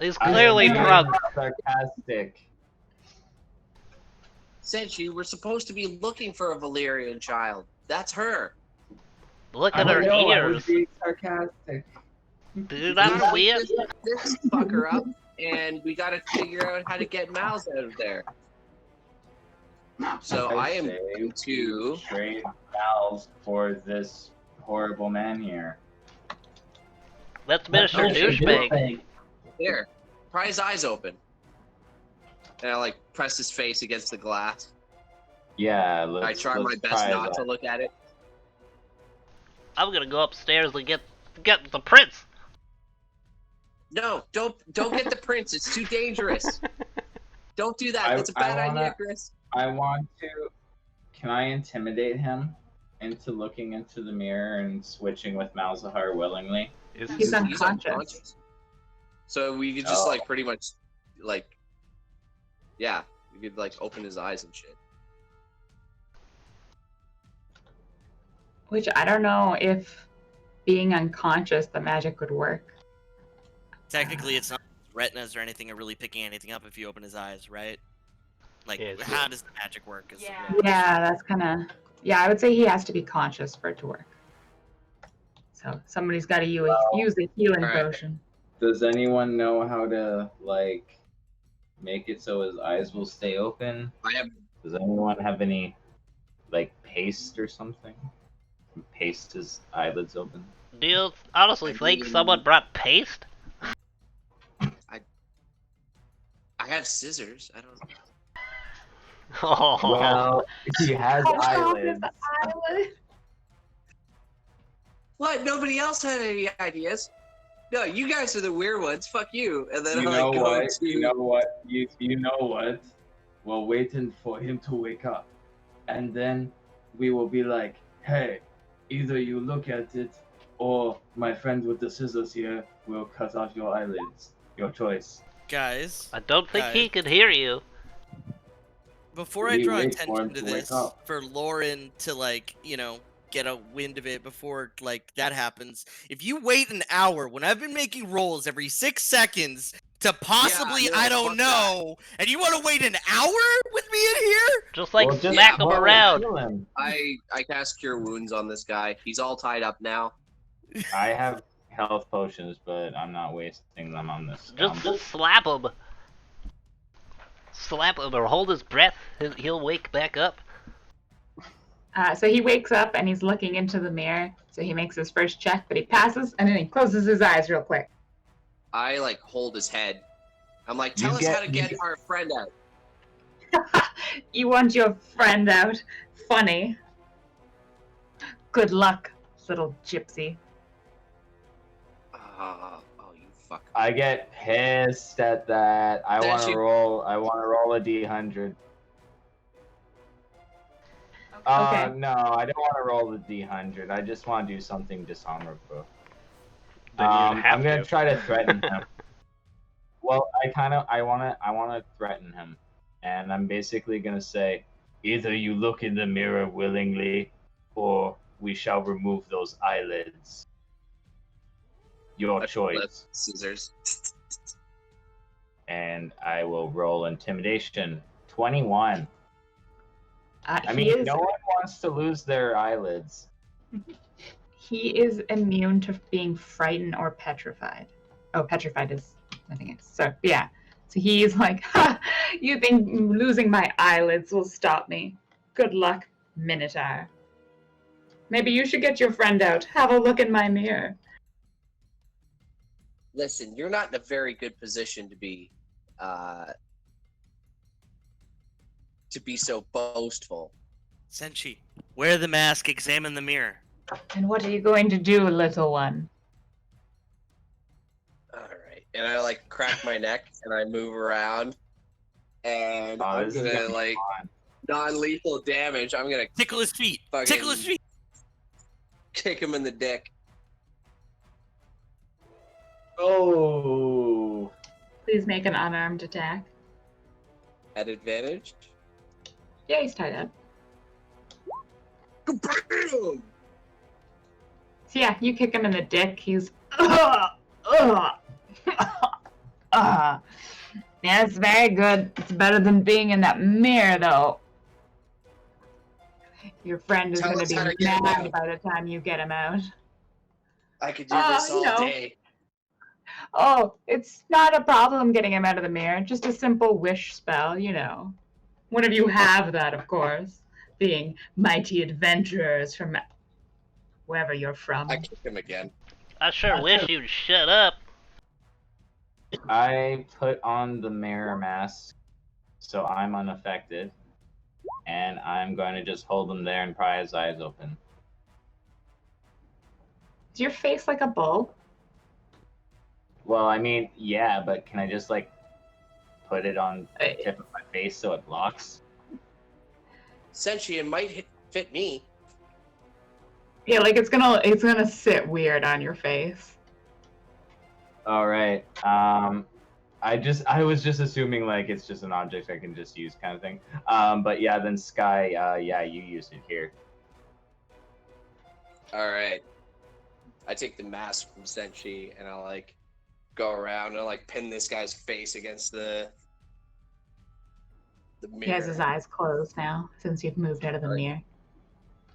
He's clearly I'm being drunk. Sarcastic. Senshi, we're supposed to be looking for a Valerian child. That's her. Look I at her know, I was ears. being sarcastic. Dude, We that's gotta wake weird. this fucker up, and we gotta figure out how to get Miles out of there. So I am say going to. trade Valve for this horrible man here. That's Mr. Douchebag. There. Pry his eyes open. And I like press his face against the glass. Yeah, I try my best not to look at it. I'm gonna go upstairs and get the prince. No, don't get the prince. It's too dangerous. Don't do that. I- That's a I bad wanna- idea, Chris. I want to. Can I intimidate him into looking into the mirror and switching with Malzahar willingly? He's unconscious. So we could just Oh. like pretty much like, yeah, we could like open his eyes and shit. Which I don't know if being unconscious, the magic would work. Technically, it's not retinas or anything are really picking anything up if you open his eyes, right? Like, Yes. how does the magic work? Is the Yeah, real question. that's kind of. Yeah, I would say he has to be conscious for it to work. So somebody's got to use the healing Alright. potion. Does anyone know how to like make it so his eyes will stay open? I have Does anyone have any like paste or something? Paste his eyelids open. Do you honestly think someone brought paste? I have scissors. I don't know. Oh, Well, he has eyelids. What? Nobody else had any ideas? No, you guys are the weird ones. Fuck you. And then You I'm know like, what? going to. You know what? You know what? We're waiting for him to wake up, and then we will be like, "Hey, either you look at it, or my friend with the scissors here will cut off your eyelids. Your choice." Guys, I don't think he can hear you. before I We draw wait for attention him to to wake this, up. for Lauren to like, get a wind of it before like that happens. If you wait an hour when I've been making rolls every 6 seconds to possibly, no, I don't fuck know, and you want to wait an hour with me in here? Just like Well, just smack him hold around. kill him. I cast Cure Wounds on this guy. He's all tied up now. I have health potions, but I'm not wasting them on this. Just slap him. Slap him or hold his breath. He'll wake back up. So he wakes up and he's looking into the mirror. So he makes his first check, but he passes and then he closes his eyes real quick. I like hold his head. I'm like, You tell us get- how to you get get- our friend out. You want your friend out. Funny. Good luck, little gypsy. Oh, you fuck. I get pissed at that. I That want to you- roll. I want to roll a D100. Okay. No, I don't want to roll the D100. I just want to do something dishonorable. Then you'd have I'm gonna to. try to threaten him. Well, I wanna threaten him, and I'm basically gonna say, either you look in the mirror willingly, or we shall remove those eyelids. Your Lift choice. Scissors. And I will roll intimidation. 21. I He mean, is, no one wants to lose their eyelids. he is immune to being frightened or petrified. Oh, petrified is, I think it's, so yeah. So he's like, ha, you think losing my eyelids will stop me? Good luck, Minotaur. Maybe you should get your friend out. Have a look in my mirror. Listen, you're not in a very good position to be so boastful. Senshi, wear the mask, examine the mirror. And what are you going to do, little one? All right, and I like crack my neck and I move around, and Oh, I'm this is gonna gonna be like fun. non-lethal damage. I'm gonna Tickle his feet. Fucking- Tickle his feet. kick him in the dick. Oh. Please make an unarmed attack. At advantage. Yeah, he's tied up. Bam! So yeah, you kick him in the dick. He's ugh. Yeah, it's very good. It's better than being in that mirror, though. Your friend is Tell going us to how be to get him mad out. by the time you get him out. I could do this you all know. day. Oh, it's not a problem getting him out of the mirror. Just a simple wish spell, you know. One of you have that, of course. Being mighty adventurers from wherever you're from. I kick him again. I sure wish you'd shut up. I put on the mirror mask, so I'm unaffected, and I'm going to just hold him there and pry his eyes open. Is your face like a bull? Well, I mean, yeah, but can I just like put it on the tip of my face so it blocks? Sentient might fit me. Yeah, like it's gonna sit weird on your face. All right. I was just assuming like it's just an object I can just use kind of thing. But yeah, then Sky, yeah, you use it here. All right. I take the mask from Senshi and I like go around and like pin this guy's face against the mirror. He has his eyes closed now since you've moved out of the mirror.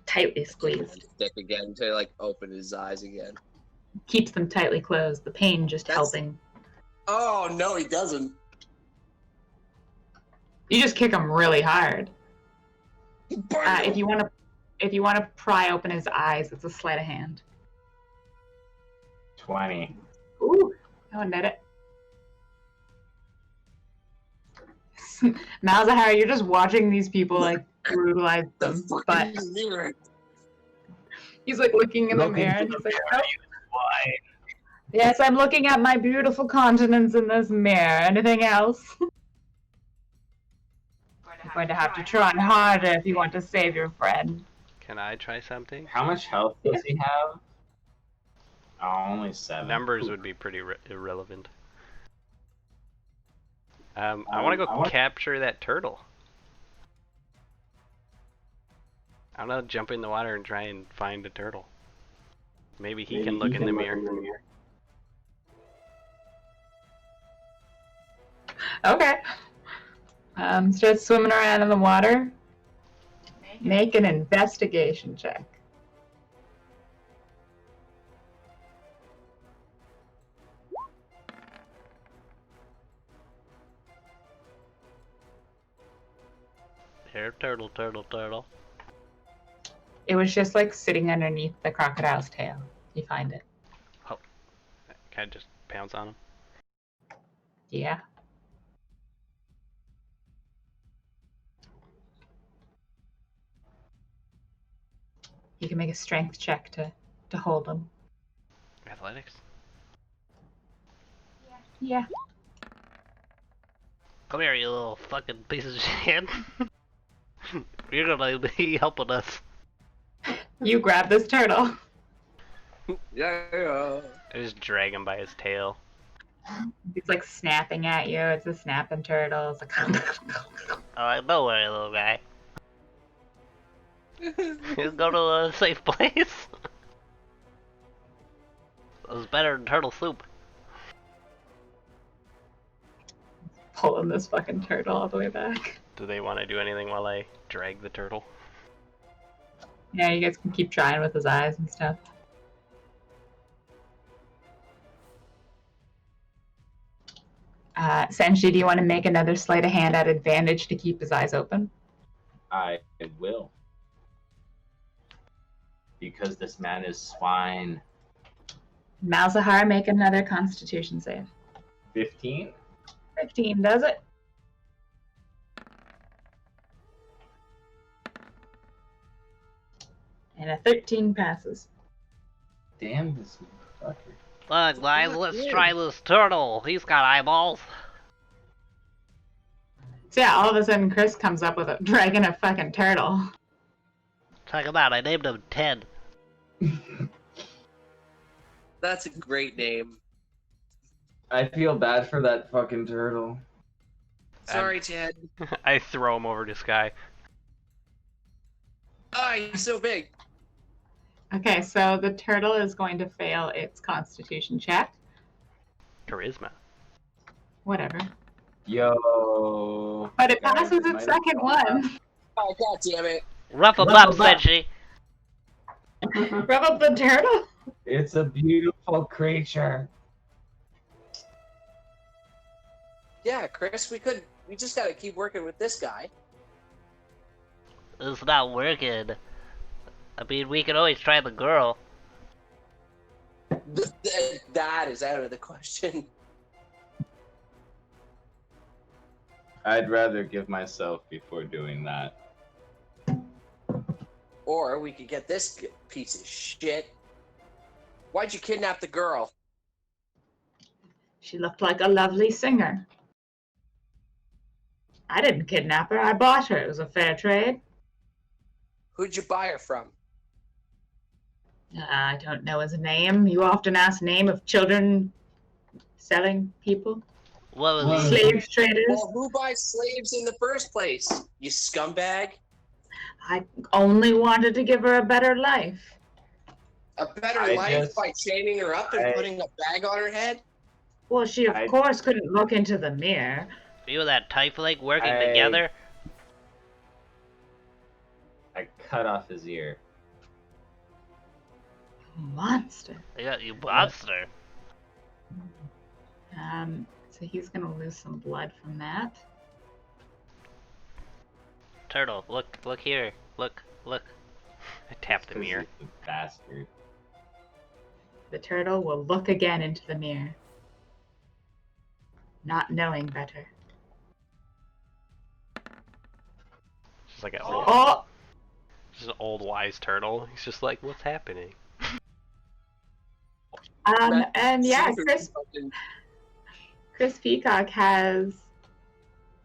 Tightly squeezed. Stick again to like open his eyes again. Keeps them tightly closed. The pain just helping. Oh no, he doesn't. You just kick him really hard. If you want to pry open his eyes, it's a sleight of hand. 20. Ooh, oh, net it. Malzahar, you're just watching these people like brutalize them, but he's like looking in the mirror and he's like, oh. Yes, I'm looking at my beautiful countenance in this mirror. Anything else? You're going to have to try harder if you want to save your friend. Can I try something? How much health does he have? Oh, only 7. Numbers would be pretty irrelevant. I want to go capture that turtle. I'm gonna jump in the water and try and find a turtle. Maybe he can look in the mirror. Okay. Start swimming around in the water. Make an investigation check. Here, turtle, turtle, turtle. It was just like sitting underneath the crocodile's tail. You find it. Oh. Can I just pounce on him? Yeah. You can make a strength check to hold him. Athletics? Yeah. Come here, you little fucking piece of shit. You're gonna be helping us. You grab this turtle. Yeah. I just drag him by his tail. He's like snapping at you. It's a snapping turtle. It's like Oh, don't worry, little guy. He'll go to a safe place. It was better than turtle soup. pulling this fucking turtle all the way back. Do they want to do anything while I drag the turtle? Yeah, you guys can keep trying with his eyes and stuff. Senshi, do you want to make another sleight of hand at advantage to keep his eyes open? I will. Because this man is swine. Malzahar, make another Constitution save. 15? 15 does it. And a 13 passes. Damn this motherfucker. Look, guys, let's try this turtle. He's got eyeballs. So yeah, all of a sudden Chris comes up with dragging a fucking turtle. Check him out, I named him Ted. That's a great name. I feel bad for that fucking turtle. Sorry, Ted. I throw him over to Sky. Ah, he's so big. Okay, so the turtle is going to fail its Constitution check. Charisma. Whatever. Yo. But it Guys, passes its might second as well. one. Oh, god damn it. Rough him Rough up, him up. Senshi. Rev up the turtle. It's a beautiful creature. Yeah, Chris, we just gotta keep working with this guy. It's not working. I mean, we can always try the girl. That is out of the question. I'd rather give myself before doing that. Or we could get this piece of shit. Why'd you kidnap the girl? She looked like a lovely singer. I didn't kidnap her. I bought her. It was a fair trade. Who'd you buy her from? I don't know his name. You often ask name of children selling people. What was Slave traders. Well, who buys slaves in the first place? You scumbag. I only wanted to give her a better life. A better I life just- by chaining her up and I- putting a bag on her head? Well, she of course couldn't look into the mirror. you and that Typhling working I- together? I cut off his ear. Monster. Yeah, you monster. So he's gonna lose some blood from that. Turtle, look here. Look. I tapped the 'Cause mirror. he's a bastard. The turtle will look again into the mirror, not knowing better. Just like Oh! just an old wise turtle. He's just like, what's happening? And yeah, Super Chris fucking- Peacock has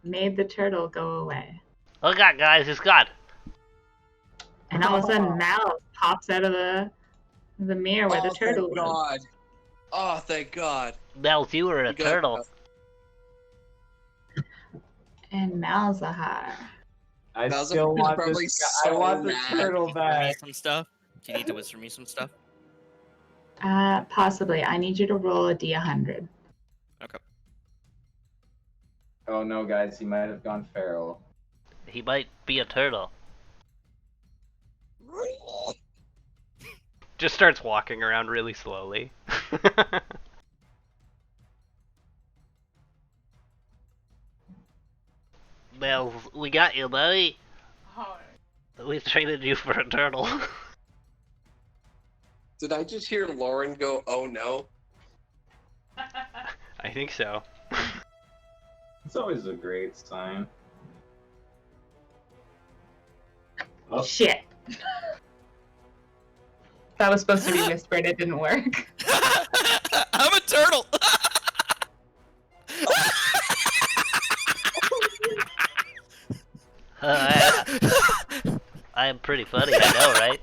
made the turtle go away. Oh god, guys, it's gone. And all of a sudden, Mal pops out of the mirror where the turtle thank was. God. Oh, thank God. Mel's, you were a You got- turtle. And Malzahar. I That was still want probably this. I so want the mad. turtle Whisper me back. some stuff. Do you need to whisper me some stuff? Possibly. I need you to roll a D100. Oh no, guys, he might have gone feral. He might be a turtle. Just starts walking around really slowly. Mel, we got you, buddy. We traded you for a turtle. Did I just hear Lauren go, oh no? I think so. It's always a great sign. Oh, Shit. That was supposed to be whispered. It didn't work. I'm a turtle. I am pretty funny, I know, right?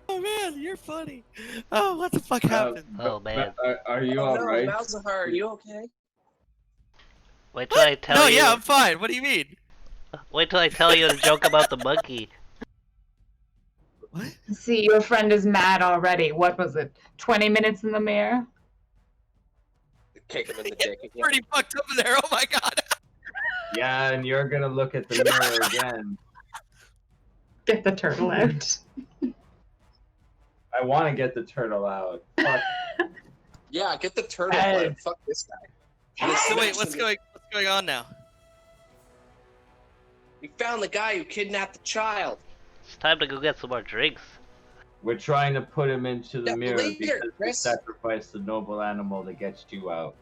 Oh man, you're funny. Oh, what the fuck happened? Oh man. Are you Oh no, alright? Malzahar, are you okay? Wait till I tell No, you. yeah, I'm fine. What do you mean? Wait till I tell you the joke about the monkey. What? See, your friend is mad already. What was it? 20 minutes in the mirror? Kick him in the dick again. Pretty fucked up in there. Oh my god. Yeah, and you're gonna look at the mirror again. Get the turtle out. I want to get the turtle out. Fuck. Yeah, get the turtle Hey. out. Fuck this guy. So wait, what's going on now? We found the guy who kidnapped the child. It's time to go get some more drinks. We're trying to put him into the Yeah, mirror later, because we Chris. sacrificed the noble animal to get you out.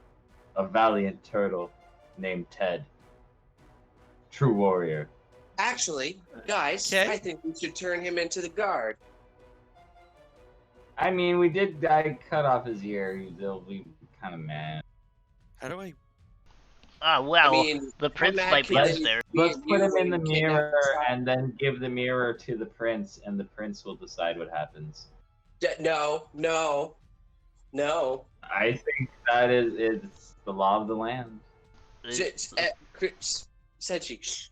A valiant turtle named Ted. True warrior. Actually, guys, Okay. I think we should turn him into the guard. I mean, I cut off his ear. They'll be kind of mad. How do I? Oh, well, I mean, the prince mad might be can up they- there. Let's Me and put you him in the and kidnap mirror the child. and then give the mirror to the prince, and the prince will decide what happens. No. I think that it's the law of the land. Chris, Senshi, shh.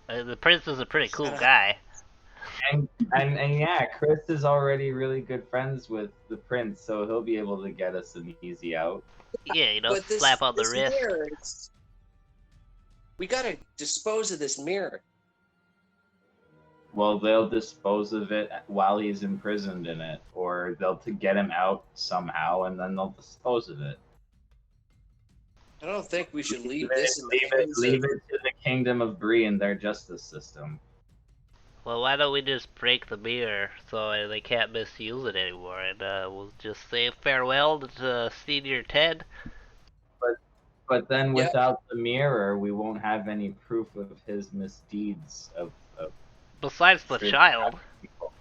The prince is a pretty cool Shut up. guy. And yeah, Chris is already really good friends with the prince, so he'll be able to get us an easy out. Yeah, you know, But this, slap on the this wrist. mirror, We gotta dispose of this mirror. Well, they'll dispose of it while he's imprisoned in it, or they'll get him out somehow, and then they'll dispose of it. I don't think we should leave it, this in the leave it, hands leave of... it to the kingdom of Bree and their justice system. Well, why don't we just break the mirror so they can't misuse it anymore, and we'll just say farewell to Senior Ted. But then Yep. without the mirror, we won't have any proof of his misdeeds of Besides the treating child, people.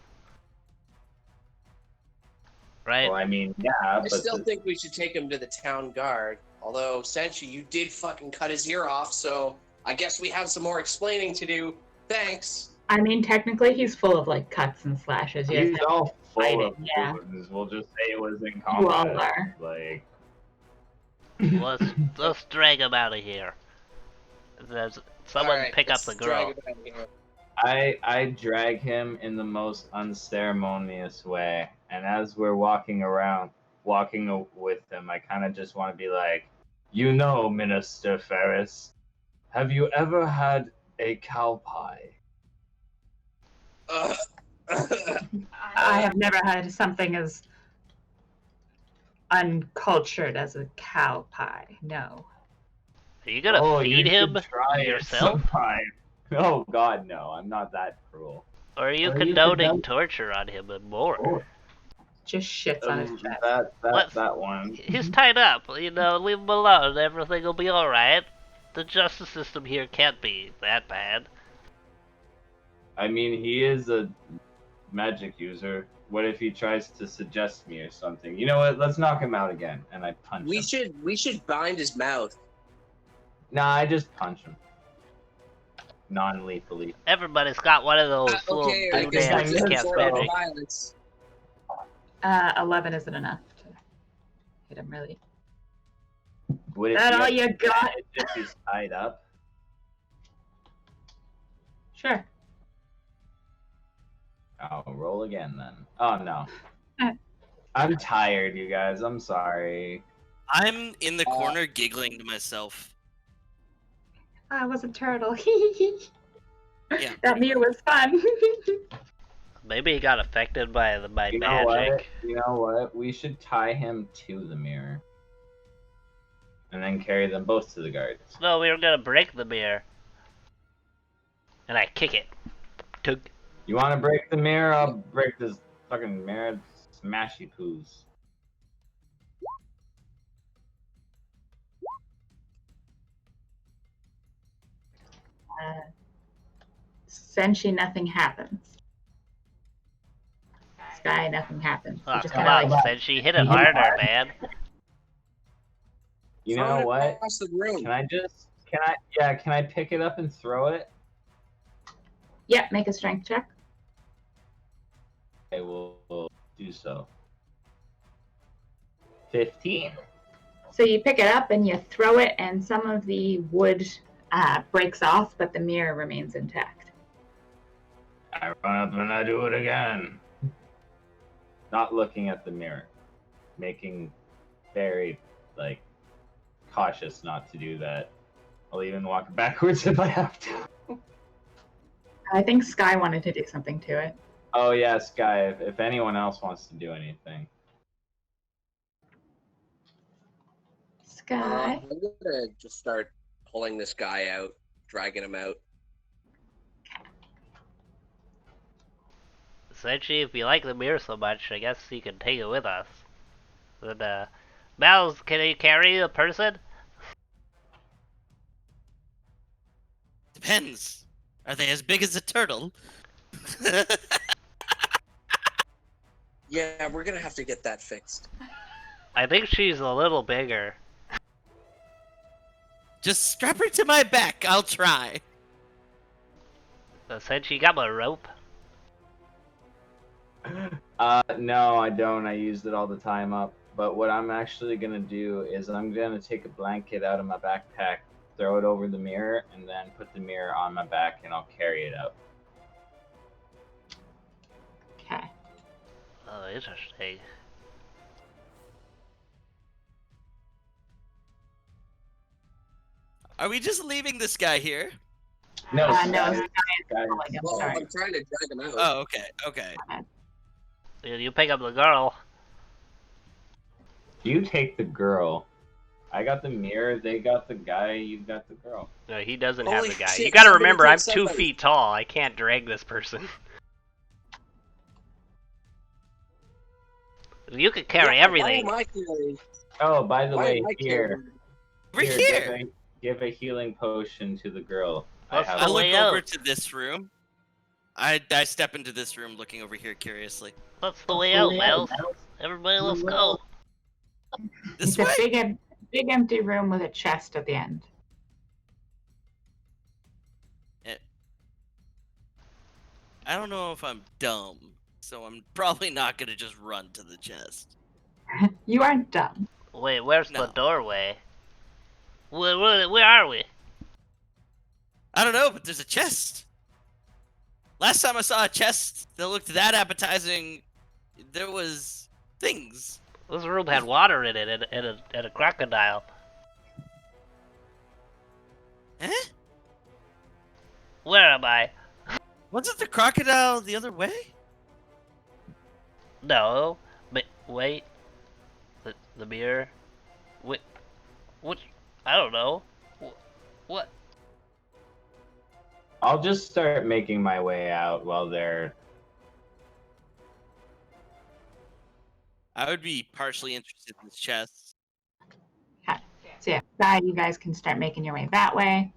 right? Well, I mean, yeah, I but still think we should take him to the town guard. Although, Senshi, you did fucking cut his ear off, so I guess we have some more explaining to do. Thanks. I mean, technically, he's full of like cuts and slashes. You he's guys all full fighting, of yeah. wounds. We'll just say it was in You all combat. are. Like, Let's drag him out of here. There's someone Alright, pick up let's the drag girl. him out of here. I drag him in the most unceremonious way, and as we're walking with him, I kind of just want to be like, you know, Minister Ferris, have you ever had a cow pie? I have never had something as uncultured as a cow pie. No. Are you gonna you feed him should try it yourself? sometime. Oh God, no! I'm not that cruel. Or are you Are you condoning condone- torture on him and more? Just shits on his chest. That one. He's tied up, you know, leave him alone, everything will be alright. The justice system here can't be that bad. I mean, he is a magic user. What if he tries to suggest me or something? You know what? Let's knock him out again. And I punch him. We should bind his mouth. Nah, I just punch him. Non-lethally. Everybody's got one of those little Okay, I guess I doodads that's that missed can't sort of fit me. violence. 11 isn't enough to hit him, really. Would it That be all a you got? advantage if he's tied up? Sure. I'll roll again then. Oh no. I'm tired, you guys. I'm sorry. I'm in the corner giggling to myself. I was a turtle. Yeah. That mirror was fun. Maybe he got affected by my You know what? magic. You know what? We should tie him to the mirror. And then carry them both to the guards. No, we were gonna break the mirror. And I kick it. Tug. You want to break the mirror? I'll break this fucking mirror. Smashy poos. Senshi, nothing happens. Sky, nothing happens. You Oh, just come kinda on, like, Senshi, hit it harder, man. You Throw know it what? across the room. Can I pick it up and throw it? yeah, make a strength check. I will do so. 15. So you pick it up and you throw it, and some of the wood breaks off, but the mirror remains intact. I run up and I do it again. Not looking at the mirror. Making very, cautious not to do that. I'll even walk backwards if I have to. I think Sky wanted to do something to it. Oh yeah, Sky, if anyone else wants to do anything. Sky. I'm gonna just start pulling this guy out, dragging him out. Senshi, if you like the mirror so much, I guess you can take it with us. And, Mouse, can you carry a person? Depends. Are they as big as a turtle? Yeah, we're gonna have to get that fixed. I think she's a little bigger. Just strap her to my back. I'll try. Senshi, got my rope? No, I don't. I used it all the time up. But what I'm actually gonna do is I'm gonna take a blanket out of my backpack, throw it over the mirror, and then put the mirror on my back, and I'll carry it out. Okay. Oh, interesting. Are we just leaving this guy here? No, No, guys, I'm Well, sorry. I'm trying to drag him out. Oh, okay, okay. You pick up the girl. you take the girl. I got the mirror, they got the guy, you got the girl. No, he doesn't Holy have the guy. shit, You gotta somebody remember, take I'm 2 somebody. feet tall. I can't drag this person. You could carry Yeah, everything. Why am I carrying? Oh, by the Why way, am I here. carrying? We're here. Give a healing potion to the girl. What's I the look way over out? to this room. I step into this room, looking over here curiously. What's the way out, Mel? Everybody, let's go. This It's a way. big empty room with a chest at the end. I don't know if I'm dumb, so I'm probably not gonna just run to the chest. You aren't dumb. Wait, where's the No. doorway? Where are we? I don't know, but there's a chest. Last time I saw a chest that looked that appetizing, there was things. This room had water in it and a crocodile. Eh? Where am I? Wasn't the crocodile the other way? No, but wait. The mirror. Wait, what? I don't know. What? I'll just start making my way out while they're. I would be partially interested in this chest. So yeah, side, you guys can start making your way that way.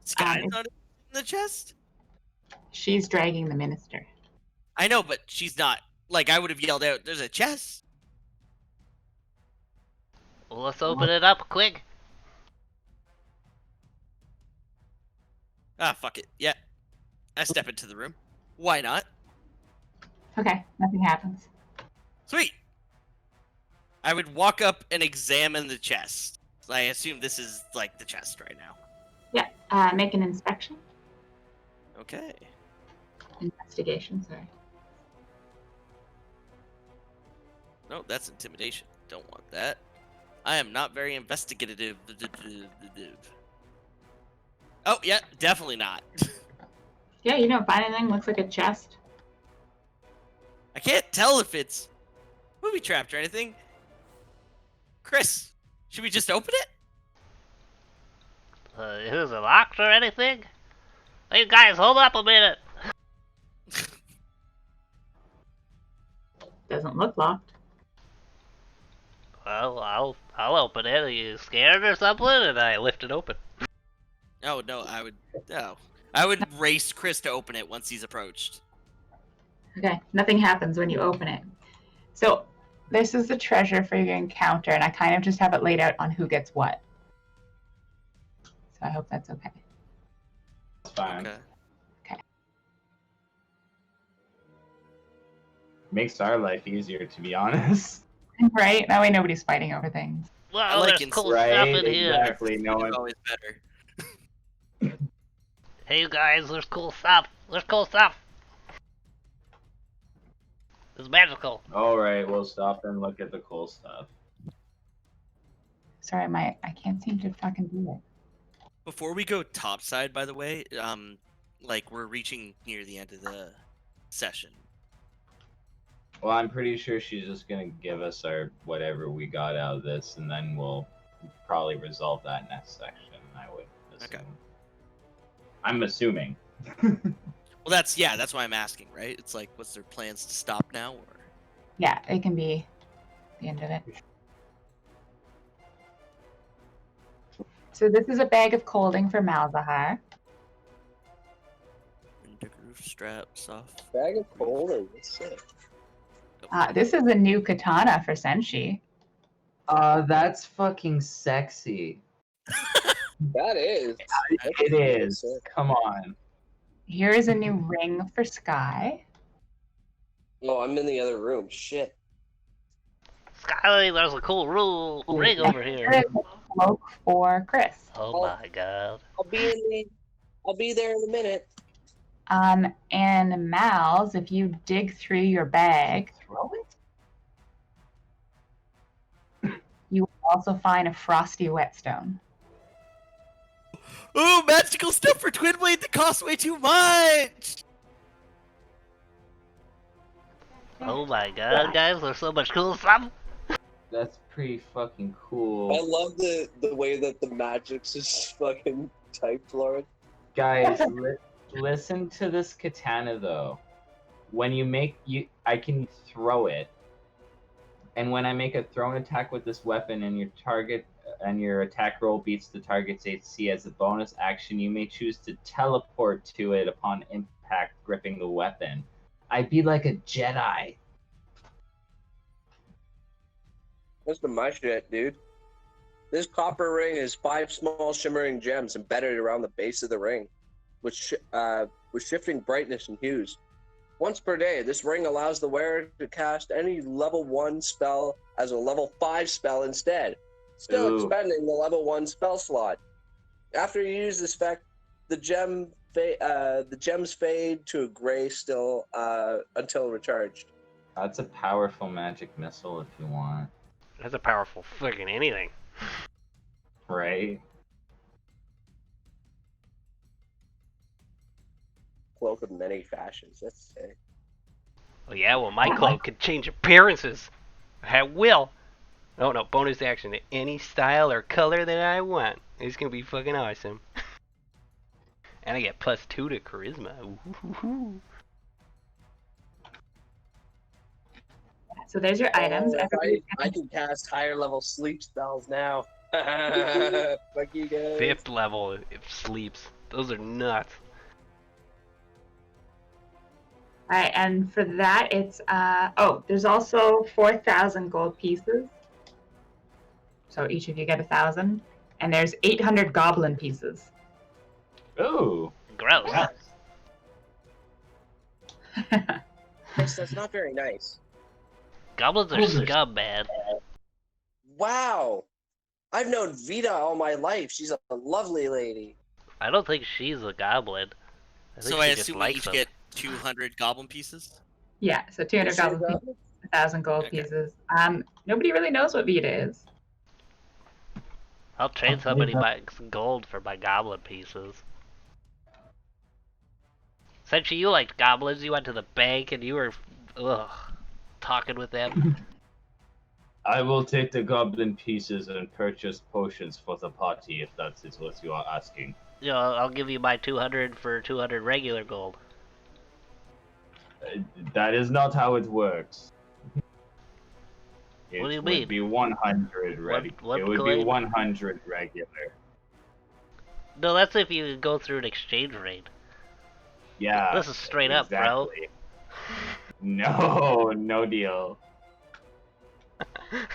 Sky's Um, not in the chest? She's dragging the minister. I know, but she's not. Like, I would have yelled out, there's a chest. Well, let's open it up quick. Ah, fuck it. Yeah. I step into the room. Why not? Okay, nothing happens. Sweet. I would walk up and examine the chest. I assume this is, like, the chest right now. Yeah, make an inspection. Okay. Investigation, sorry. No, that's intimidation. Don't want that. I am not very investigative. Oh, yeah, definitely not. Yeah, you don't find anything. Looks like a chest. I can't tell if it's movie trapped or anything. Chris, should we just open it? Is it locked or anything? Hey guys, hold up a minute. Doesn't look locked. Well, I'll open it. Are you scared or something? And I lift it open. Oh, no, I would. No. I would race Chris to open it once he's approached. Okay, nothing happens when you open it. So this is the treasure for your encounter, and I kind of just have it laid out on who gets what. So I hope that's okay. It's fine. Okay. Makes our life easier, to be honest. Right? That way nobody's fighting over things. Well, like there's cool Right? stuff in here. Exactly. No It's one. always better. Hey you guys, there's cool stuff. There's cool stuff. It's magical. All right, we'll stop and look at the cool stuff. Sorry, I can't seem to fucking do it. Before we go topside, by the way, like we're reaching near the end of the session. Well, I'm pretty sure she's just gonna give us our whatever we got out of this, and then we'll probably resolve that next section. I would assume. Okay. I'm assuming. Well, that's why I'm asking, right? It's like, what's their plans to stop now, or? Yeah, it can be the end of it. So this is a bag of colding for Malzahar. Roof straps off. Bag of colding. That's sick. This is a new katana for Senshi. That's fucking sexy. That is. It is. Come on. Here is a new ring for Sky. Oh, I'm in the other room. Shit. Sky, there's a cool ring over Here here. is a cloak for Chris. Oh my god. I'll be there in a minute. And Mal's, if you dig through your bag, Throw it? you will also find a frosty whetstone. Ooh, magical stuff for Twin Blade that costs way too much! Oh my god, guys, there's so much cool stuff. That's pretty fucking I cool. love the way that the Magix is fucking typed, Lauren. Guys, listen to this katana though. When I can throw it, and when I make a thrown attack with this weapon, and your attack roll beats the target's AC as a bonus action, you may choose to teleport to it upon impact, gripping the weapon. I'd be like a Jedi. That's my shit, dude. This copper ring is 5 small shimmering gems embedded around the base of the ring, with shifting brightness and hues. Once per day, this ring allows the wearer to cast any level 1 spell as a level 5 spell instead, still expending the level 1 spell slot. After you use this effect, the gems fade to a gray still until recharged. That's a powerful magic missile if you want. That's a powerful fucking anything. Right? Cloak of many fashions. That's sick. Oh yeah, well my cloak can change appearances. I will. Oh no, bonus action to any style or color that I want. It's gonna be fucking awesome. And I get +2 to charisma. Ooh. So there's your items. I can cast higher level sleep spells now. Fuck you guys. 5th level if sleeps. Those are nuts. Alright, and for that it's there's also 4,000 gold pieces. So each of you get 1,000. And there's 800 goblin pieces. Ooh. Gross. That's not very nice. Goblins are scum, man. Wow. I've known Vita all my life. She's a lovely lady. I don't think she's a goblin. So I assume we each get 200 goblin pieces? Yeah, so 200 goblin pieces, 1,000 gold pieces. Nobody really knows what Vita is. I'll trade somebody my gold for my goblin pieces. Since you liked goblins, you went to the bank and you were, talking with them. I will take the goblin pieces and purchase potions for the party if that is what you are asking. You know, I'll give you my 200 for 200 regular gold. That is not how it works. What do you It mean? would be 100 regular. What It would claim? be 100 regular. No, that's if you go through an exchange rate. Yeah. This is straight up, bro. exactly. No, no deal. Did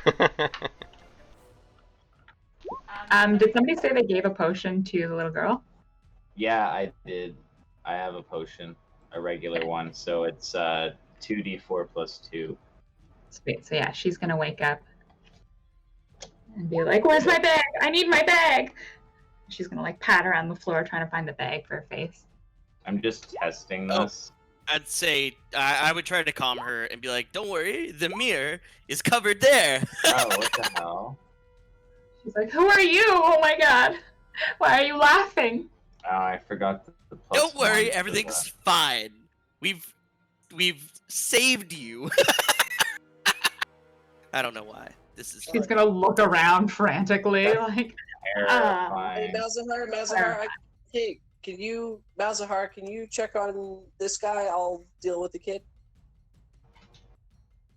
somebody say they gave a potion to the little girl? Yeah, I did. I have a potion, a regular one, so it's 2d4 plus 2. Sweet. So yeah, she's gonna wake up and be like, "Where's my bag? I need my bag." She's gonna like pat around the floor trying to find the bag for her face. I'm just testing Oh. this. I'd say I would try to calm her and be like, "Don't worry, the mirror is covered there." Oh, what the hell? She's like, "Who are you? Oh my god, why are you laughing?" Oh, I forgot the plus Don't worry, 1 for everything's fine. We've saved you. I don't know why. This is She's gonna look around frantically, like, the Hey, terrifying. Malzahar, hey, Malzahar, can you check on this guy? I'll deal with the kid.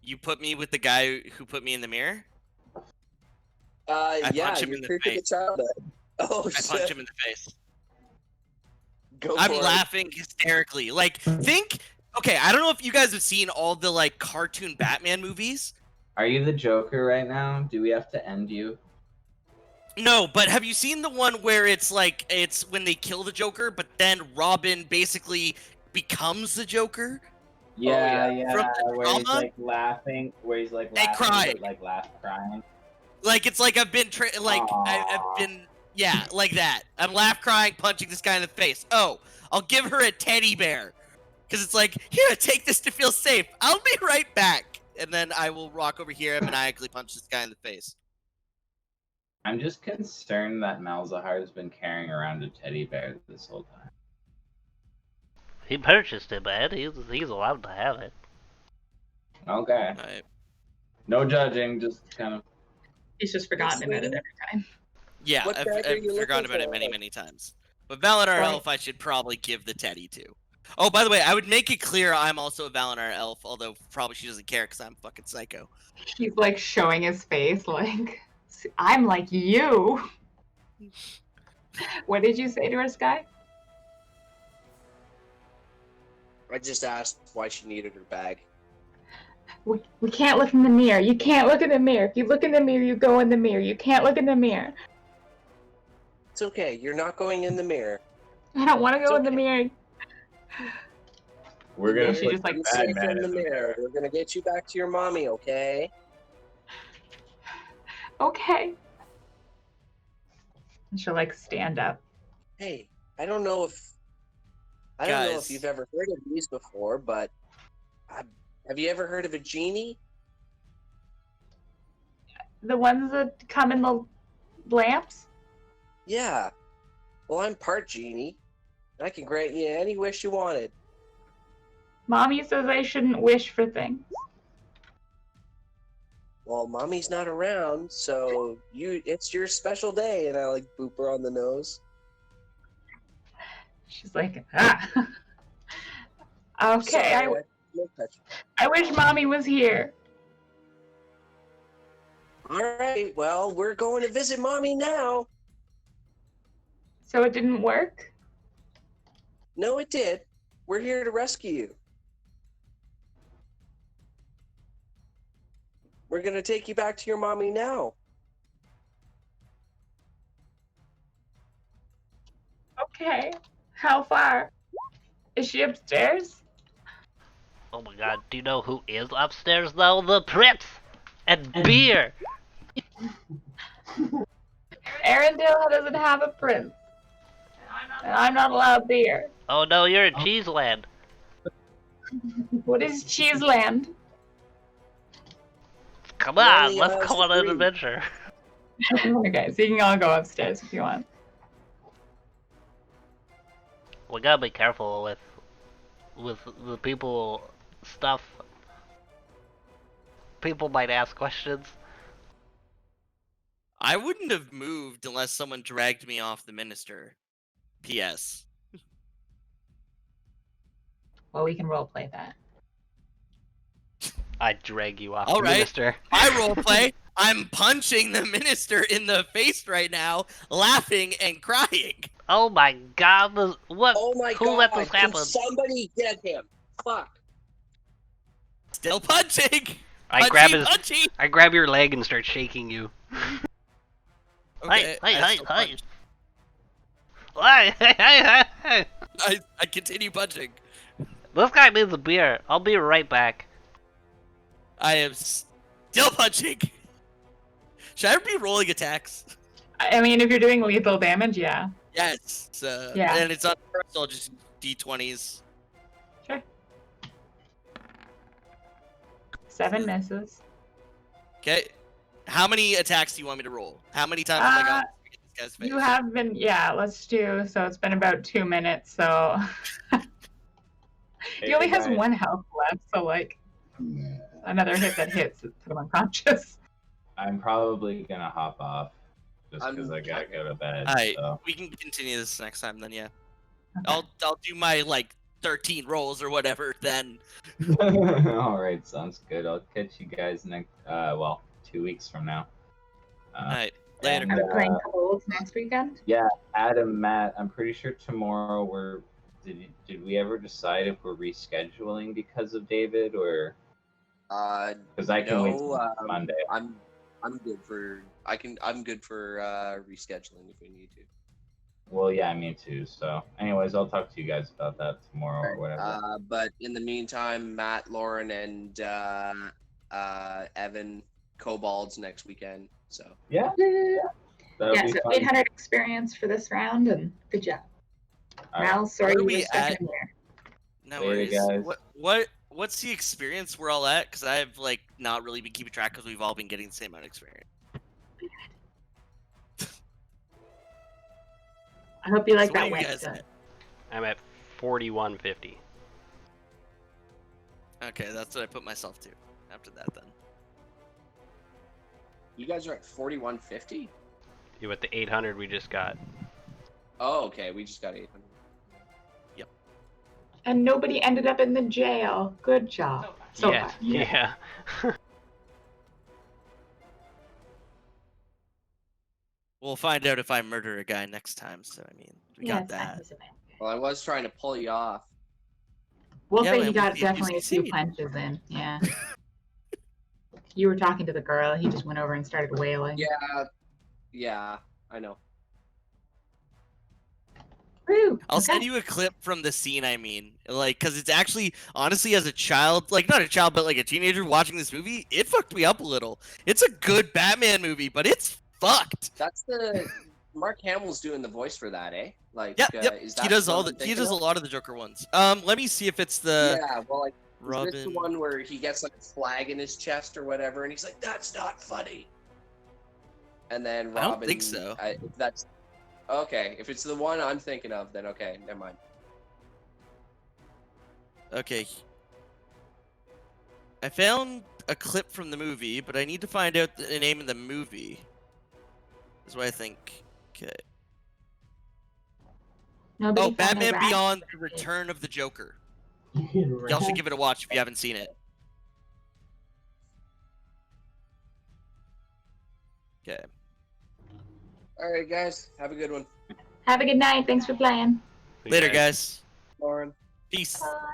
You put me with the guy who put me in the mirror? Yeah, punch him you're in the creeping the face. child out. Oh, I shit. punch him in the face. Go I'm for it. laughing hysterically. Like, okay, I don't know if you guys have seen all the like cartoon Batman movies. Are you the Joker right now? Do we have to end you? No, but have you seen the one where it's when they kill the Joker, but then Robin basically becomes the Joker? Yeah, yeah. From the where he's drama? like laughing, where he's like They laughing, cry. but, like laugh crying. Like it's like I've been I've been like that. I'm laugh crying, punching this guy in the face. Oh, I'll give her a teddy bear, because it's like, here, take this to feel safe. I'll be right back, and then I will walk over here and maniacally punch this guy in the face. I'm just concerned that Malzahar's been carrying around a teddy bear this whole time. He purchased it, man. He's allowed to have it. Okay. Alright. No judging, just kind of. He's just forgotten about it every time. Yeah, What I've, bag are I've you forgotten looking about it for? many, many times. But Valinar Right. Elf, I should probably give the teddy to. Oh, by the way, I would make it clear I'm also a Valinar Elf, although probably she doesn't care because I'm fucking psycho. He's like showing his face, like, I'm like you. What did you say to her, Sky? I just asked why she needed her bag. We can't look in the mirror. You can't look in the mirror. If you look in the mirror, you go in the mirror. You can't look in the mirror. It's okay. You're not going in the mirror. I don't want to It's go in the okay. mirror. We're gonna She put just, like, You bad safe man in the in the mirror. We're gonna get you back to your mommy, okay? Okay. And she'll like stand up. Hey, I don't know if Guys. you've ever heard of these before, but have you ever heard of a genie? The ones that come in the lamps? Yeah. Well, I'm part genie. I can grant you any wish you wanted. Mommy says I shouldn't wish for things. Well, mommy's not around, so it's your special day, and I like boop her on the nose. She's like, ah. Okay, Sorry, no touch. I wish Mommy was here. All right, well, we're going to visit mommy now. So it didn't work? No, it did. We're here to rescue you. We're gonna take you back to your mommy now. Okay. How far? Is she upstairs? Oh my god, do you know who is upstairs though? The Prince! And beer! Arendelle doesn't have a prince. And I'm not allowed beer. Oh no, you're in Cheeseland. What is Cheeseland? Come on, Lonely let's Isles go on an Free. adventure. Okay, so you can all go upstairs if you want. We gotta be careful with the people stuff. People might ask questions. I wouldn't have moved unless someone dragged me off the minister. P.S. Well, we can roleplay that. I'd drag you off, All right. Minister. My roleplay, I'm punching the minister in the face right now, laughing and crying. Oh my god, what? Oh my Who god! let this Can happen? somebody get him? Fuck! Still punching. I grab Punchy, his, punchy. I grab your leg and start shaking you. Okay, hey, I hey, still hey. punch. Hey. I continue punching. This guy needs a beer. I'll be right back. I am still punching. Should I be rolling attacks? I mean, if you're doing lethal damage, yeah. Yes. Yeah. And it's on first, so I'll just D20s. Sure. 7 misses. Okay. How many attacks do you want me to roll? How many times am I going to get this guy's face? You have been, yeah, let's do, so it's been about 2 minutes, so. He only has 1 health left, so like, another hit that hits put him unconscious. I'm probably gonna hop off just I'm- because I gotta go to bed. Alright. So. We can continue this next time then, yeah. Okay. I'll do my like 13 rolls or whatever then. All right, sounds good. I'll catch you guys next. 2 weeks from now. Alright. Later. and, Are we playing Kobolds next weekend? Adam, Matt, I'm pretty sure tomorrow we're. Did we ever decide if we're rescheduling because of David or because I can wait No, till Monday? I'm good for. I'm good for rescheduling if we need to. Well, yeah, me too. So, anyways, I'll talk to you guys about that tomorrow or whatever. But in the meantime, Matt, Lauren, and Evan, Kobolds next weekend. So Yeah. That'll Yeah, be so fun. 800 experience for this round, and good job. All right. Mal, sorry Where are you we were stuck at? in there. No Later, worries. guys. What's the experience we're all at? Because I've like not really been keeping track because we've all been getting the same amount of experience. I hope you like So what that are you wet guys stuff. at? I'm at 4150. Okay, that's what I put myself to. After that, then. You guys are at 4150. With the 800 we just got. Oh, okay. We just got 800. And nobody ended up in the jail. Good job. So yeah, far. yeah. We'll find out if I murder a guy next time. So I mean, we got it's fine. that. He's a man. Well, I was trying to pull you off. We'll Yeah, say man, he we'll got see if you definitely a few succeed. punches in. Yeah. You were talking to the girl. He just went over and started wailing. Yeah, I know. Woo, I'll okay. send you a clip from the scene. I mean, like, cause it's actually, honestly, as a child, like not a child, but like a teenager watching this movie, it fucked me up a little. It's a good Batman movie, but it's fucked. That's the Mark Hamill's doing the voice for that, eh? Like, Yep, yep. Is He that does what all I'm the. He thinking does a of? lot of the Joker ones. Let me see if it's the Yeah, well, like, Robin. is this the one where he gets like a flag in his chest or whatever, and he's like, "That's not funny." And then Robin. I don't think so. That's okay. If it's the one I'm thinking of, then okay, never mind. Okay. I found a clip from the movie, but I need to find out the name of the movie. That's what I think. Okay. Nobody Oh, found a Batman rat. Beyond: The Return of the Joker. Y'all should give it a watch if you haven't seen it. Okay. All right, guys, have a good one. Have a good night. Thanks for playing. Later, guys. Lauren. Peace. Bye.